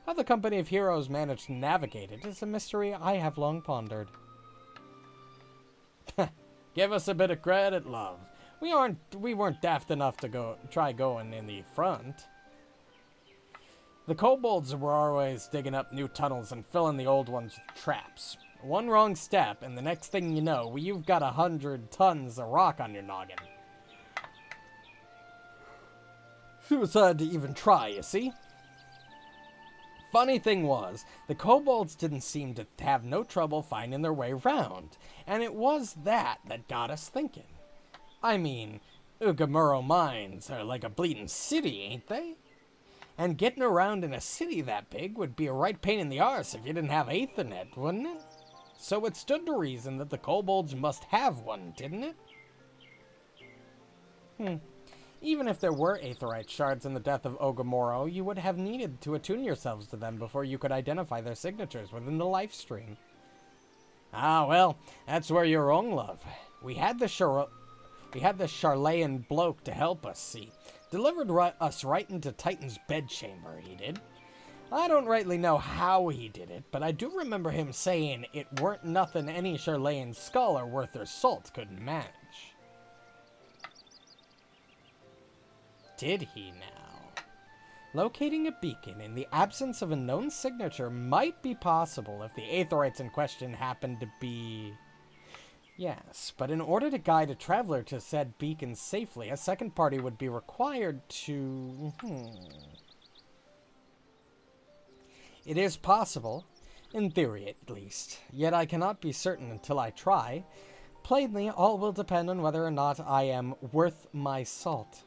How the company of heroes managed to navigate it is a mystery I have long pondered. Give us a bit of credit, love. We weren't daft enough to try going in the front. The kobolds were always digging up new tunnels and filling the old ones with traps. One wrong step, and the next thing you know, you've got 100 tons of rock on your noggin. Suicide to even try, you see? Funny thing was, the kobolds didn't seem to have no trouble finding their way round, and it was that got us thinking. I mean, Ugamuro mines are like a bleeding city, ain't they? And getting around in a city that big would be a right pain in the arse if you didn't have Aethernet, wouldn't it? So it stood to reason that the kobolds must have one, didn't it? Even if there were Aetherite shards in the death of Ogamoro, you would have needed to attune yourselves to them before you could identify their signatures within the life stream. Ah, well, that's where you're wrong, love. We had the Charlayan bloke to help us, see. Delivered us right into Titan's bedchamber, he did. I don't rightly know how he did it, but I do remember him saying it weren't nothing any Charlayan scholar worth their salt couldn't manage. Did he now? Locating a beacon in the absence of a known signature might be possible if the Aetherites in question happened to be... Yes, but in order to guide a traveler to said beacon safely, a second party would be required to... It is possible, in theory at least, yet I cannot be certain until I try. Plainly, all will depend on whether or not I am worth my salt.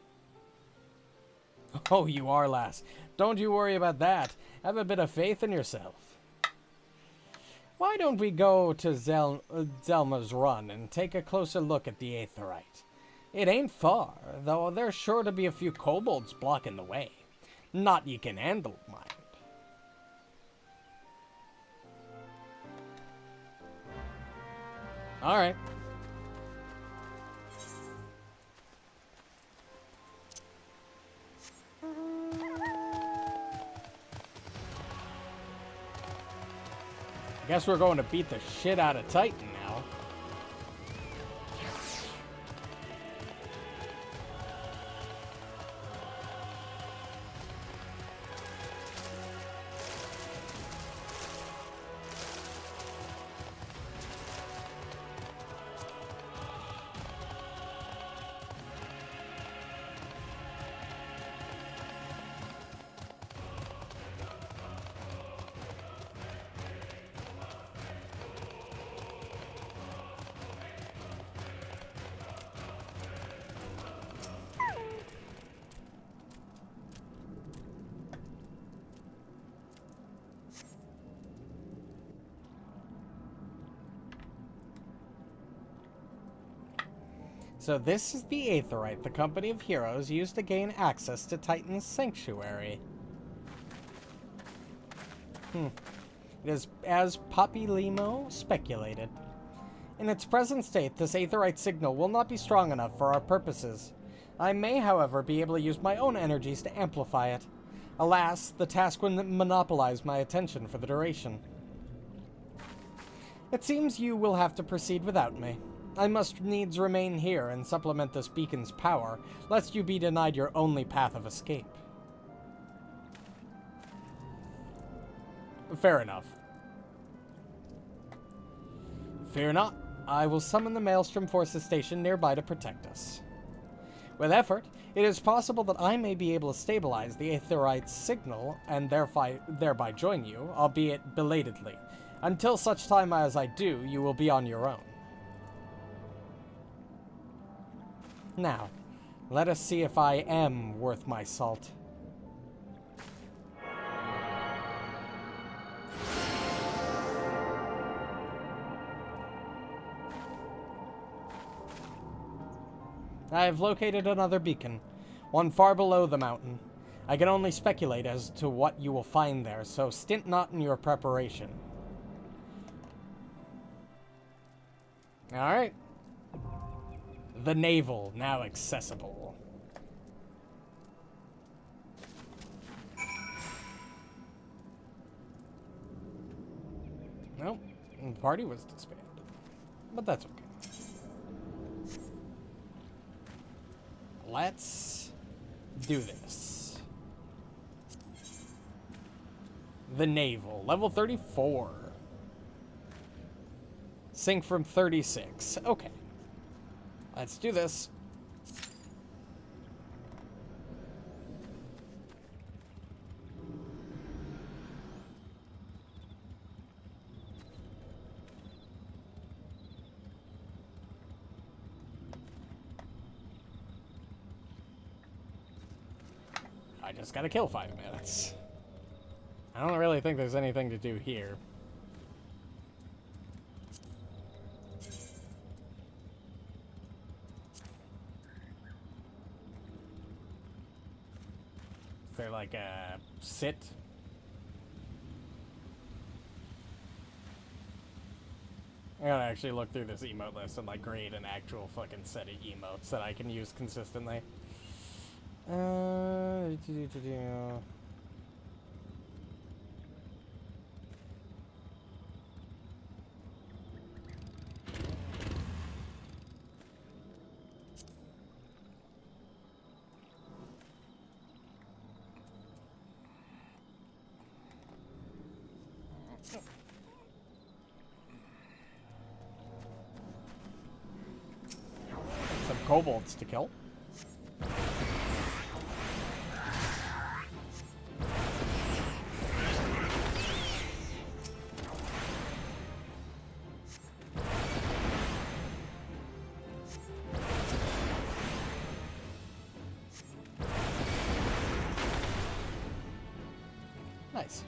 Oh, you are, lass. Don't you worry about that. Have a bit of faith in yourself. Why don't we go to Zelma's Run and take a closer look at the Aetherite? It ain't far, though there's sure to be a few kobolds blocking the way. Not you can handle, mind. Alright. Guess we're going to beat the shit out of Titan now. So this is the Aetherite the company of heroes used to gain access to Titan's sanctuary. It is as Papi Limo speculated. In its present state, this Aetherite signal will not be strong enough for our purposes. I may, however, be able to use my own energies to amplify it. Alas, the task would monopolize my attention for the duration. It seems you will have to proceed without me. I must needs remain here and supplement this beacon's power, lest you be denied your only path of escape. Fair enough. Fear not. I will summon the Maelstrom Forces station nearby to protect us. With effort, it is possible that I may be able to stabilize the Aetheryte's signal and thereby join you, albeit belatedly. Until such time as I do, you will be on your own. Now, let us see if I am worth my salt. I have located another beacon, one far below the mountain. I can only speculate as to what you will find there, so stint not in your preparation. Alright. The navel, now accessible. Nope, the party was disbanded. But that's okay. Let's do this. The navel, level 34. Sync from 36. Okay. Let's do this. I just gotta kill 5 minutes. I don't really think there's anything to do here. Is there like a sit? I gotta actually look through this emote list and like create an actual fucking set of emotes that I can use consistently. Some kobolds to kill. Nice.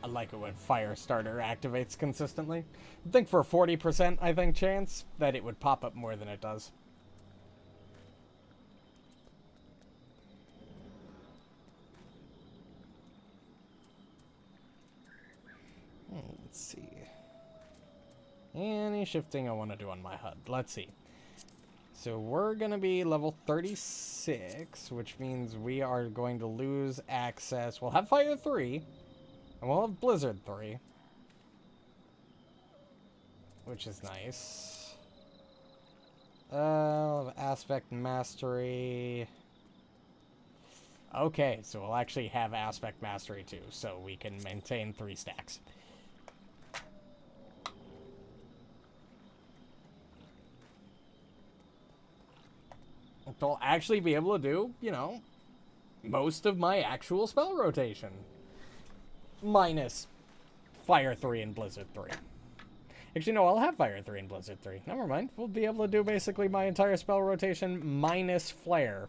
I like it when Firestarter activates consistently. I think for a 40%, chance that it would pop up more than it does. Let's see. Any shifting I want to do on my HUD. Let's see. So we're going to be level 36, which means we are going to lose access. We'll have Fire 3, and we'll have Blizzard 3, which is nice. We'll have Aspect Mastery. Okay, so we'll actually have Aspect Mastery too, so we can maintain 3 stacks. I'll actually be able to do, you know, most of my actual spell rotation. Minus Fire 3 and Blizzard 3. Actually, no, I'll have Fire 3 and Blizzard 3. Never mind. We'll be able to do basically my entire spell rotation minus Flare.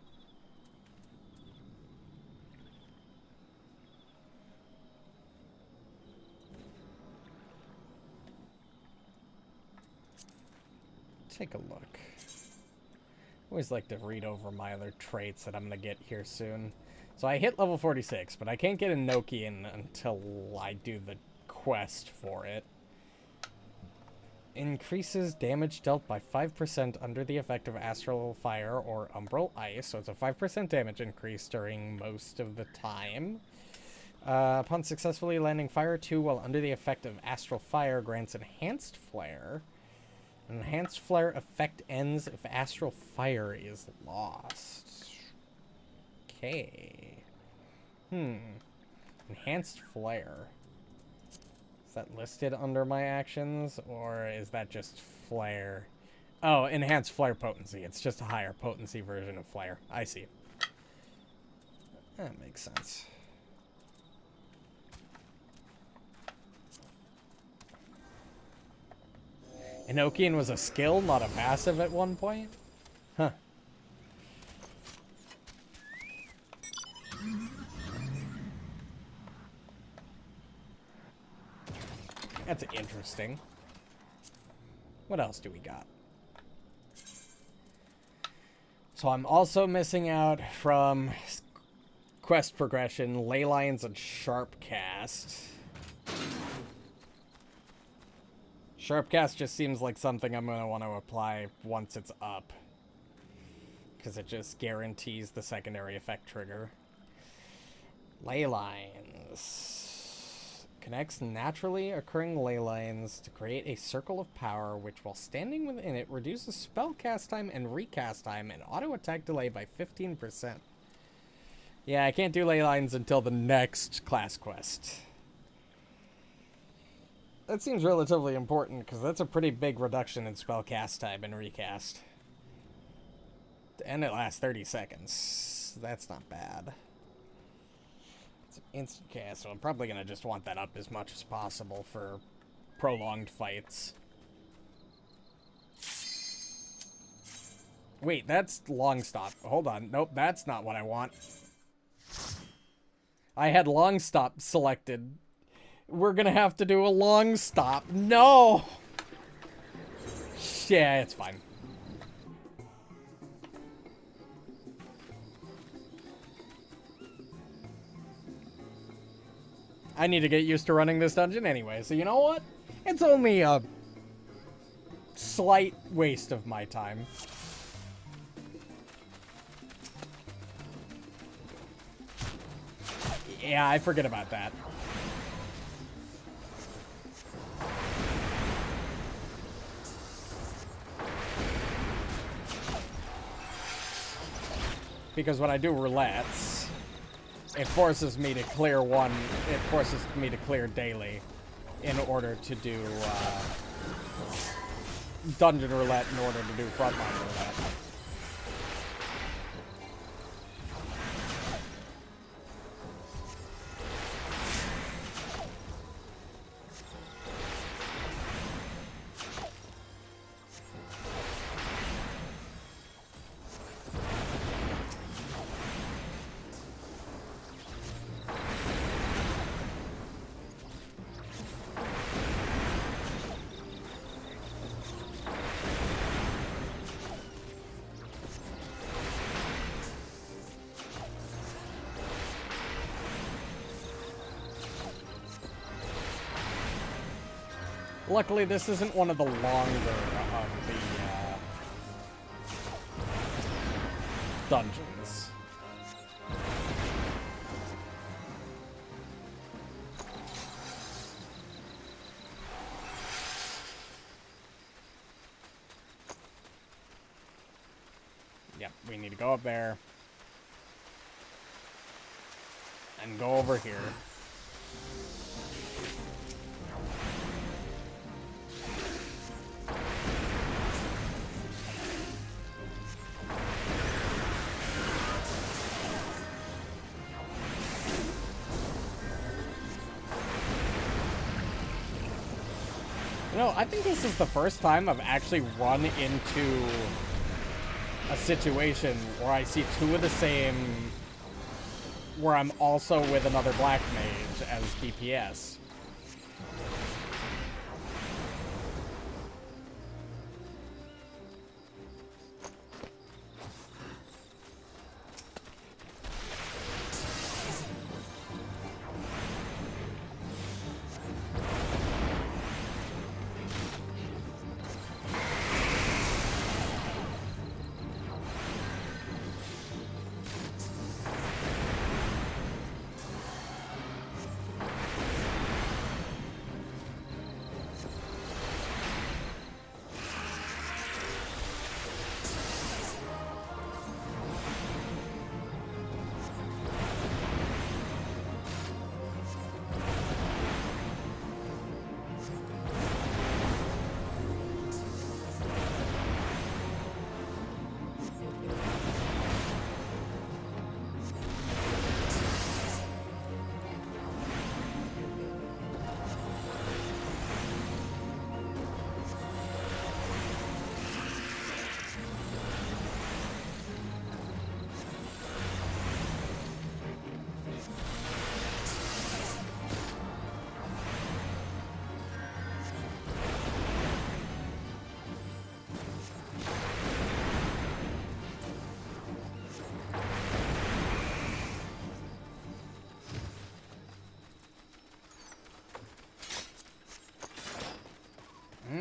Take a look. Always like to read over my other traits that I'm going to get here soon. So I hit level 46, but I can't get a Nokian until I do the quest for it. Increases damage dealt by 5% under the effect of Astral Fire or Umbral Ice. So it's a 5% damage increase during most of the time. Upon successfully landing Fire 2 while under the effect of Astral Fire, grants Enhanced Flare. Enhanced Flare effect ends if Astral Fire is lost. Okay. Enhanced Flare. Is that listed under my actions, or is that just Flare? Oh, enhanced flare potency. It's just a higher potency version of flare. I see. That makes sense. Enochian was a skill, not a passive at one point? Huh. That's interesting. What else do we got? So I'm also missing out from quest progression, ley lines and sharpcast. Sharpcast just seems like something I'm going to want to apply once it's up, because it just guarantees the secondary effect trigger. Ley lines. Connects naturally occurring ley lines to create a circle of power, which while standing within it reduces spell cast time and recast time and auto attack delay by 15%. Yeah, I can't do ley lines until the next class quest. That seems relatively important, because that's a pretty big reduction in spell cast time and recast. And it lasts 30 seconds. That's not bad. It's an instant cast, so I'm probably going to just want that up as much as possible for prolonged fights. Wait, that's long stop. Hold on. Nope, that's not what I want. I had long stop selected. We're going to have to do a long stop. No! Yeah, it's fine. I need to get used to running this dungeon anyway, so you know what? It's only a slight waste of my time. Yeah, I forget about that. Because when I do roulettes, it forces me to clear one. It forces me to clear daily in order to do dungeon roulette in order to do frontline roulette. Luckily, this isn't one of the longer of the dungeons. Yep, we need to go up there and go over here. No, I think this is the first time I've actually run into a situation where I see two of the same, where I'm also with another black mage as DPS.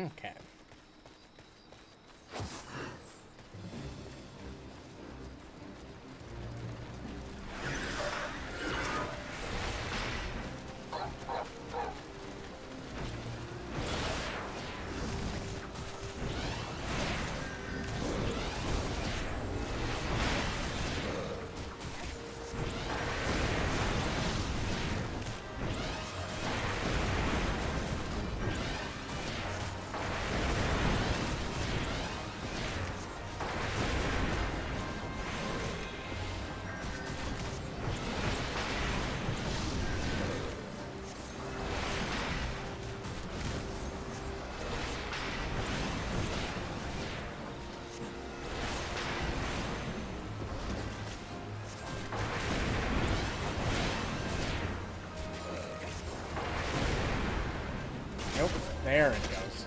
Okay. Nope. There it goes.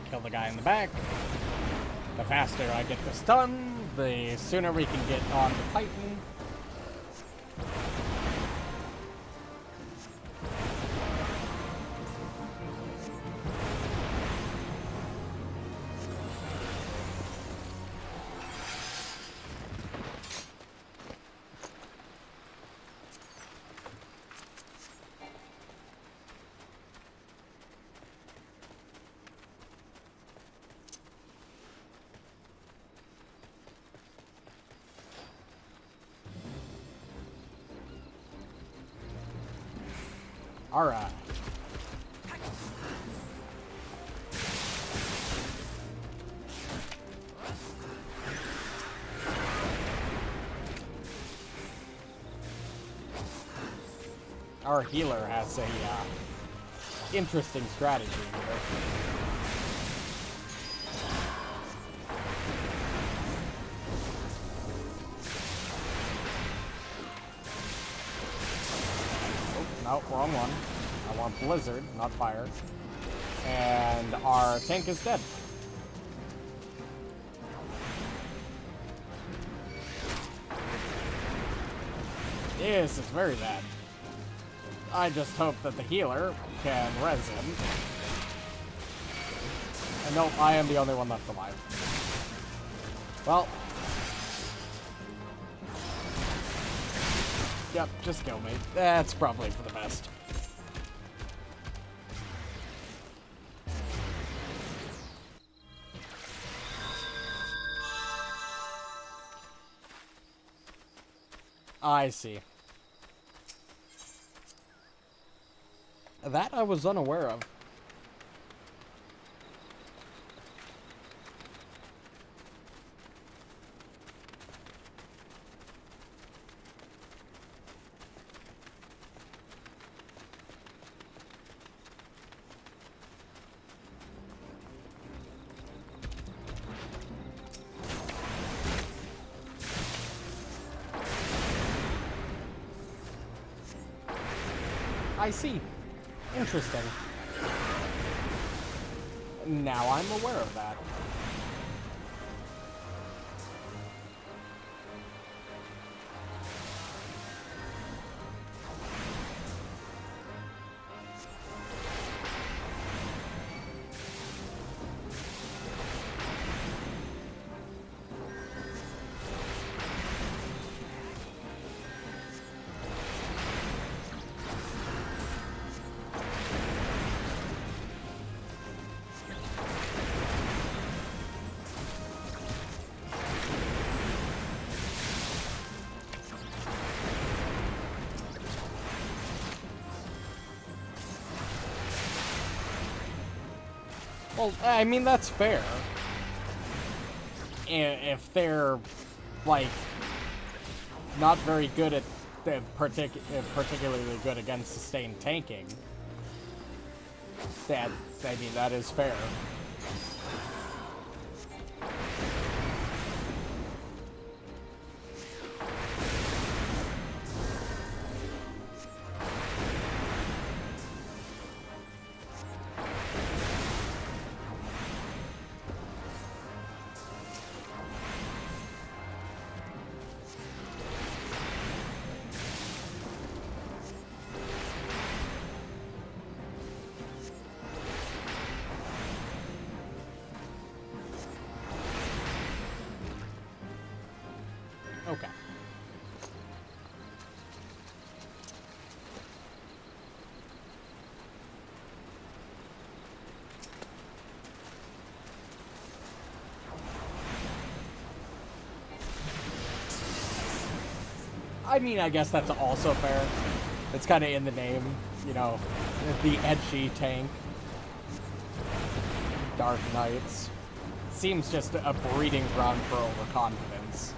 Kill the guy in the back. The faster I get this done, the sooner we can get on the Titan. Alright. Our healer has a interesting strategy here. Oh, no, wrong one. I want Blizzard, not Fire. And our tank is dead. This is very bad. I just hope that the healer can res him. And nope, I am the only one left alive. Well. Yep, just kill me. That's probably for the best. I see. That I was unaware of. I see. Interesting. Now I'm aware of that. Well, I mean, that's fair. If they're, like, not very good at, particularly good against sustained tanking, I mean, that is fair. Okay. I mean, I guess that's also fair. It's kind of in the name, you know, the edgy tank. Dark Knights. Seems just a breeding ground for overconfidence.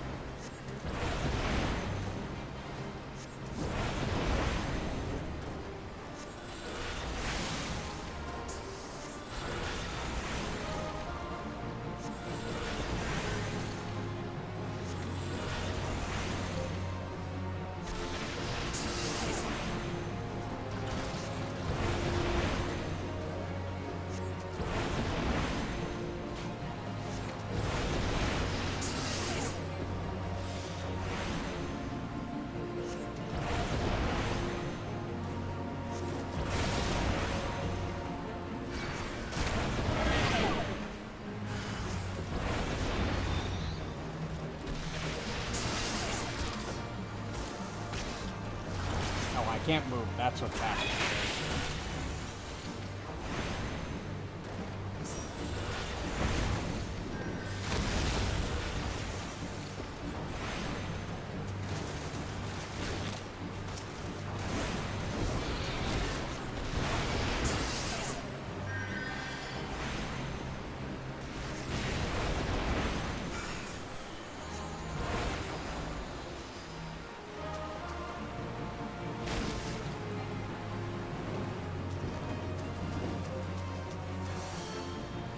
Can't move, that's what's happening.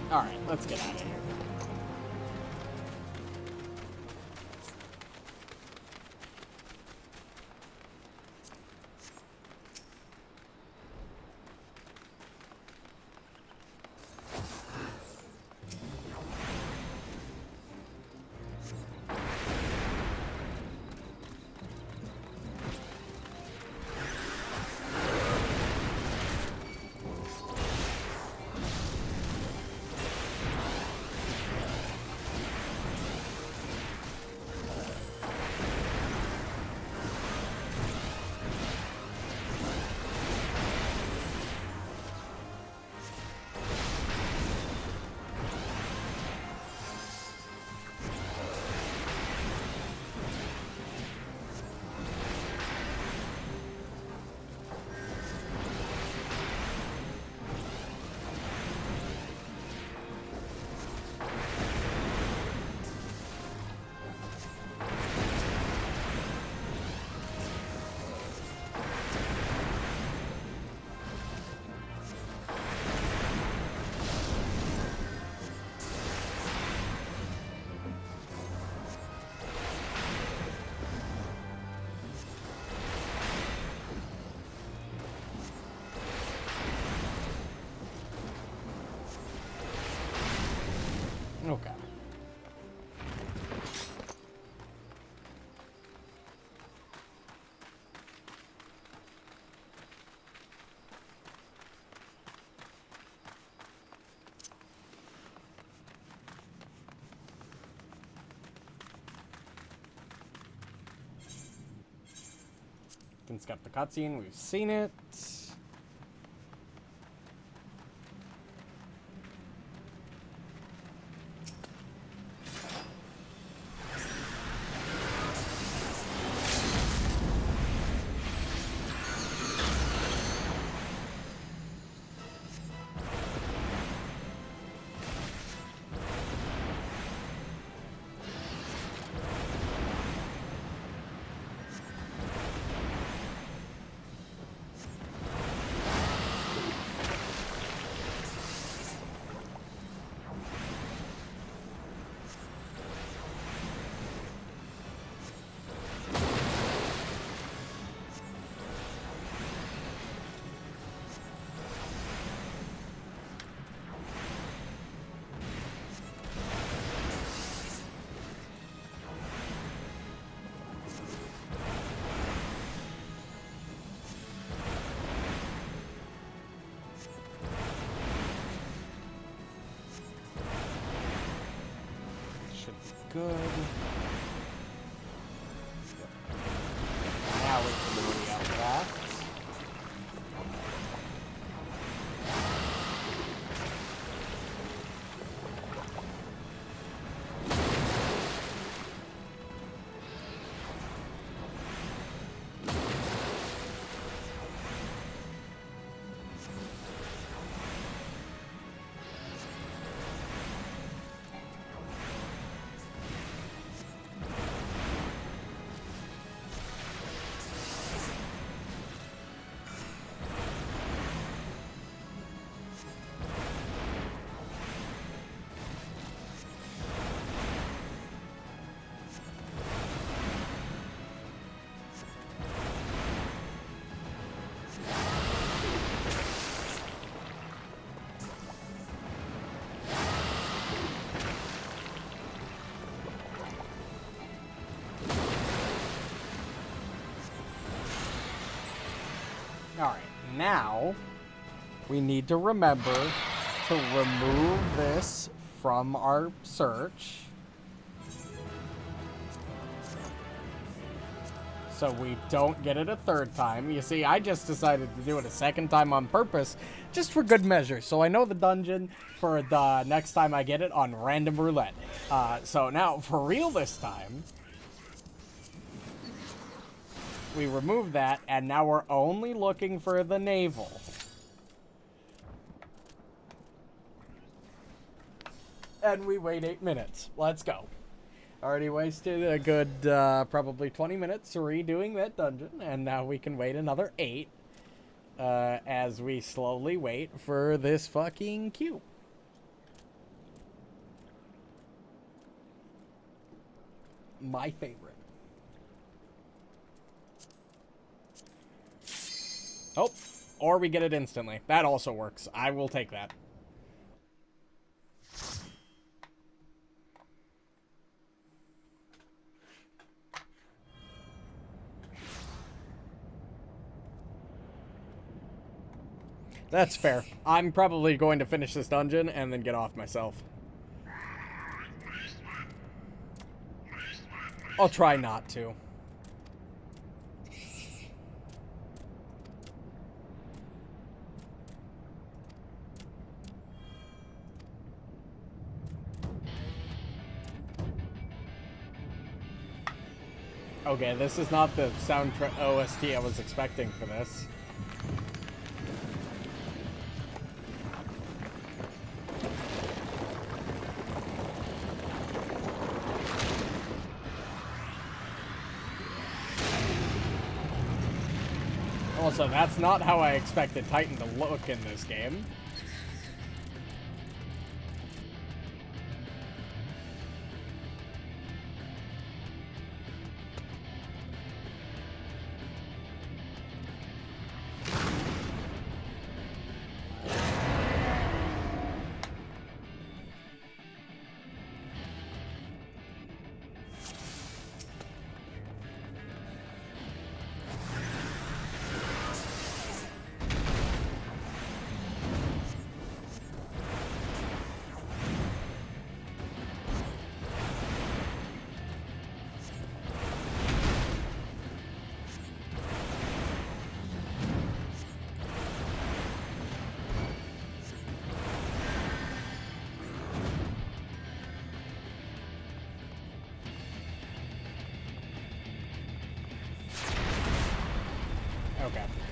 Alright, let's get out of here. and skip the cutscene. We've seen it. Good. Now we can re-up that. Alright, now we need to remember to remove this from our search. So we don't get it a third time. You see, I just decided to do it a second time on purpose, just for good measure. So I know the dungeon for the next time I get it on random roulette. So now, for real this time, we remove that, and now we're only looking for the navel. And we wait 8 minutes. Let's go. Already wasted a good, probably 20 minutes redoing that dungeon, and now we can wait another 8, as we slowly wait for this fucking cube. My favorite. Oh, or we get it instantly. That also works. I will take that. That's fair. I'm probably going to finish this dungeon and then get off myself. I'll try not to. Okay, this is not the soundtrack OST I was expecting for this. Also, that's not how I expected Titan to look in this game.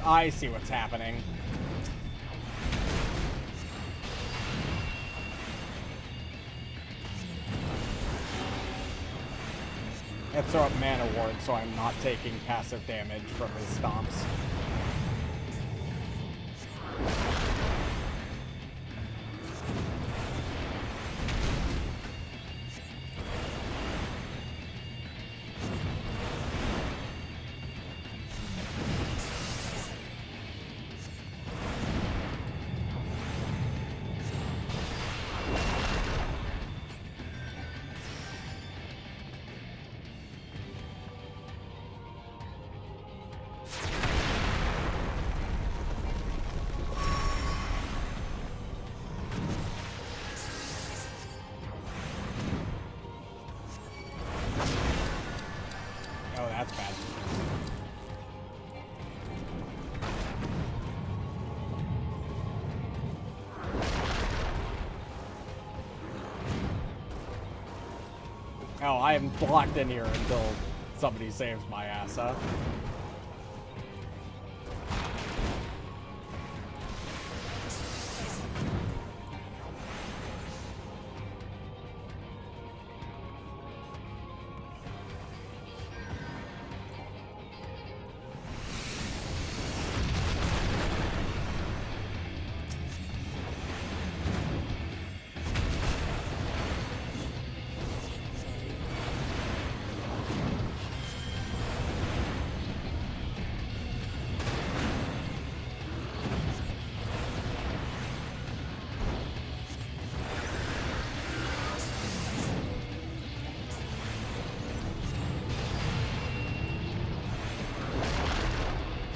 I see what's happening. Let's throw up Mana Ward so I'm not taking passive damage from his stomps. Oh, that's bad. Oh, I am blocked in here until somebody saves my ass, huh?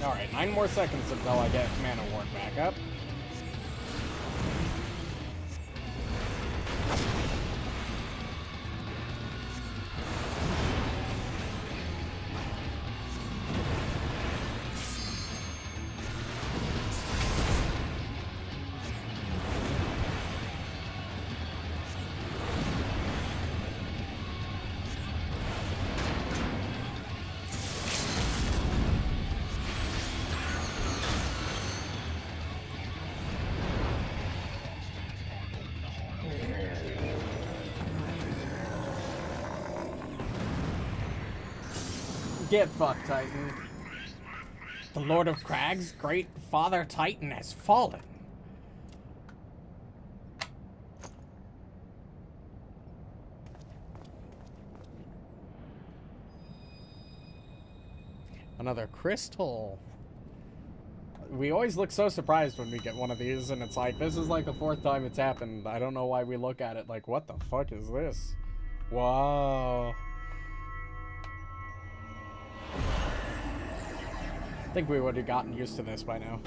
Alright, 9 more seconds until I get Mana Ward back up. Get fucked, Titan. The Lord of Crags, great Father Titan, has fallen. Another crystal. We always look so surprised when we get one of these, and it's like, this is like the 4th time it's happened. I don't know why we look at it like, what the fuck is this? Whoa. I think we would have gotten used to this by now.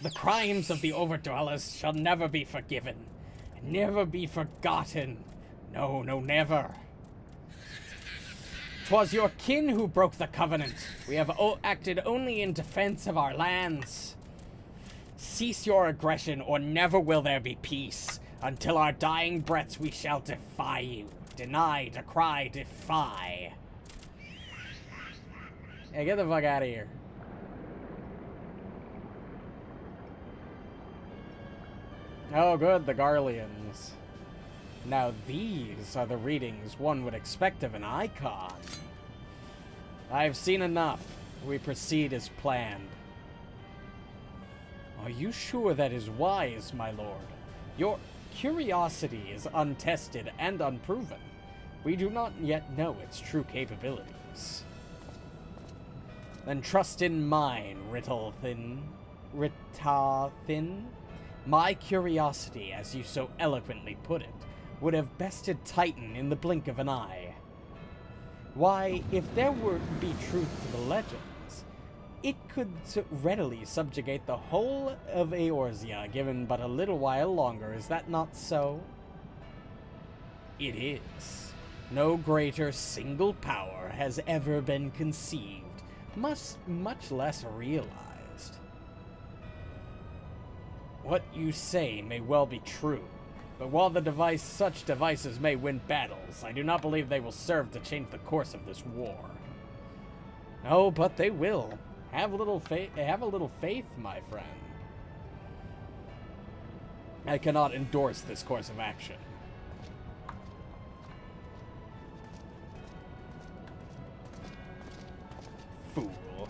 The crimes of the Overdwellers shall never be forgiven, and never be forgotten. No, no, never. 'Twas your kin who broke the covenant. We have acted only in defense of our lands. Cease your aggression, or never will there be peace. Until our dying breaths we shall defy you. Deny, decry, defy. Hey, get the fuck out of here. Oh, good, the Garleans. Now these are the readings one would expect of an icon. I've seen enough. We proceed as planned. Are you sure that is wise, my lord? Your curiosity is untested and unproven. We do not yet know its true capabilities. Then trust in mine, Rittathin. My curiosity, as you so eloquently put it, would have bested Titan in the blink of an eye. Why, if there were to be truth to the legends, it could readily subjugate the whole of Eorzea given but a little while longer, is that not so? It is. No greater single power has ever been conceived, much less realized. What you say may well be true, but while such devices may win battles, I do not believe they will serve to change the course of this war. No, but they will. Have a little faith, my friend. I cannot endorse this course of action. Fool.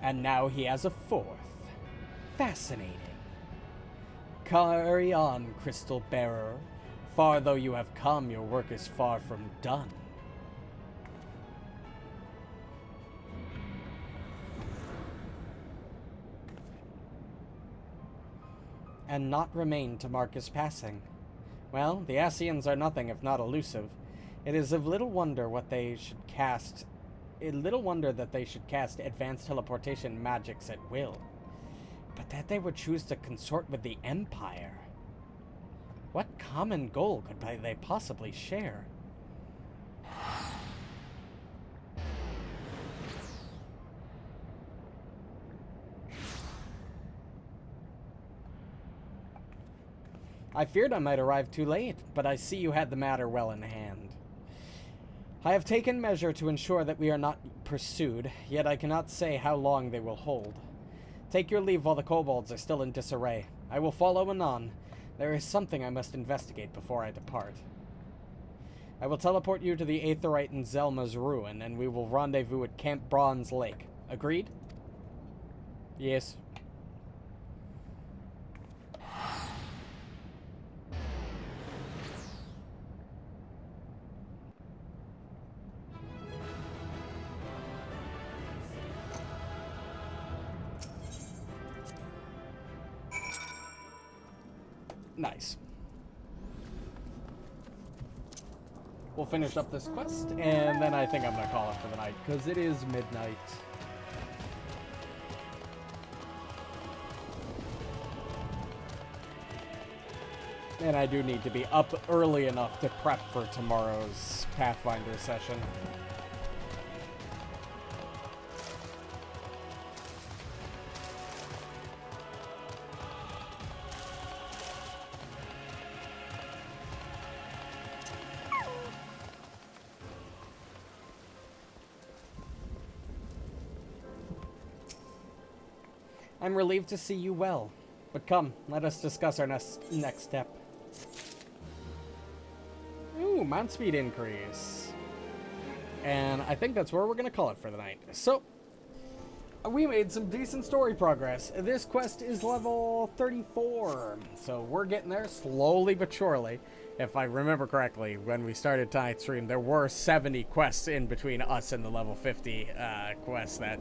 And now he has a fourth. Fascinating. Carry on, Crystal Bearer. Far though you have come, your work is far from done. And not remain to mark his passing. Well, the Ascians are nothing if not elusive. It is of little wonder that they should cast advanced teleportation magics at will. But that they would choose to consort with the Empire. What common goal could they possibly share? I feared I might arrive too late, but I see you had the matter well in hand. I have taken measure to ensure that we are not pursued, yet I cannot say how long they will hold. Take your leave while the kobolds are still in disarray. I will follow anon. There is something I must investigate before I depart. I will teleport you to the Aetheryte and Zelma's ruin, and we will rendezvous at Camp Bronze Lake. Agreed? Yes. Nice. We'll finish up this quest, and then I think I'm going to call it for the night, because it is midnight. And I do need to be up early enough to prep for tomorrow's Pathfinder session. I'm relieved to see you well. But come, let us discuss our next step. Ooh, mount speed increase. And I think that's where we're going to call it for the night. So, we made some decent story progress. This quest is level 34. So we're getting there slowly but surely. If I remember correctly, when we started tonight's stream, there were 70 quests in between us and the level 50 quest that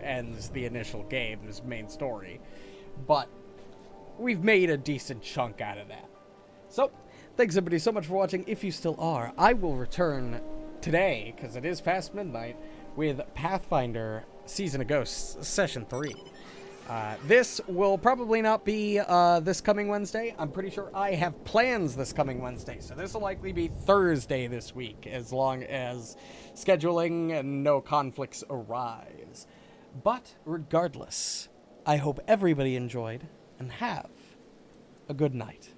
ends the initial game's main story. But we've made a decent chunk out of that. So, thanks everybody so much for watching. If you still are, I will return today, because it is past midnight, with Pathfinder Season of Ghosts Session 3. This will probably not be this coming Wednesday. I'm pretty sure I have plans this coming Wednesday, so this will likely be Thursday this week, as long as scheduling and no conflicts arise. But regardless, I hope everybody enjoyed, and have a good night.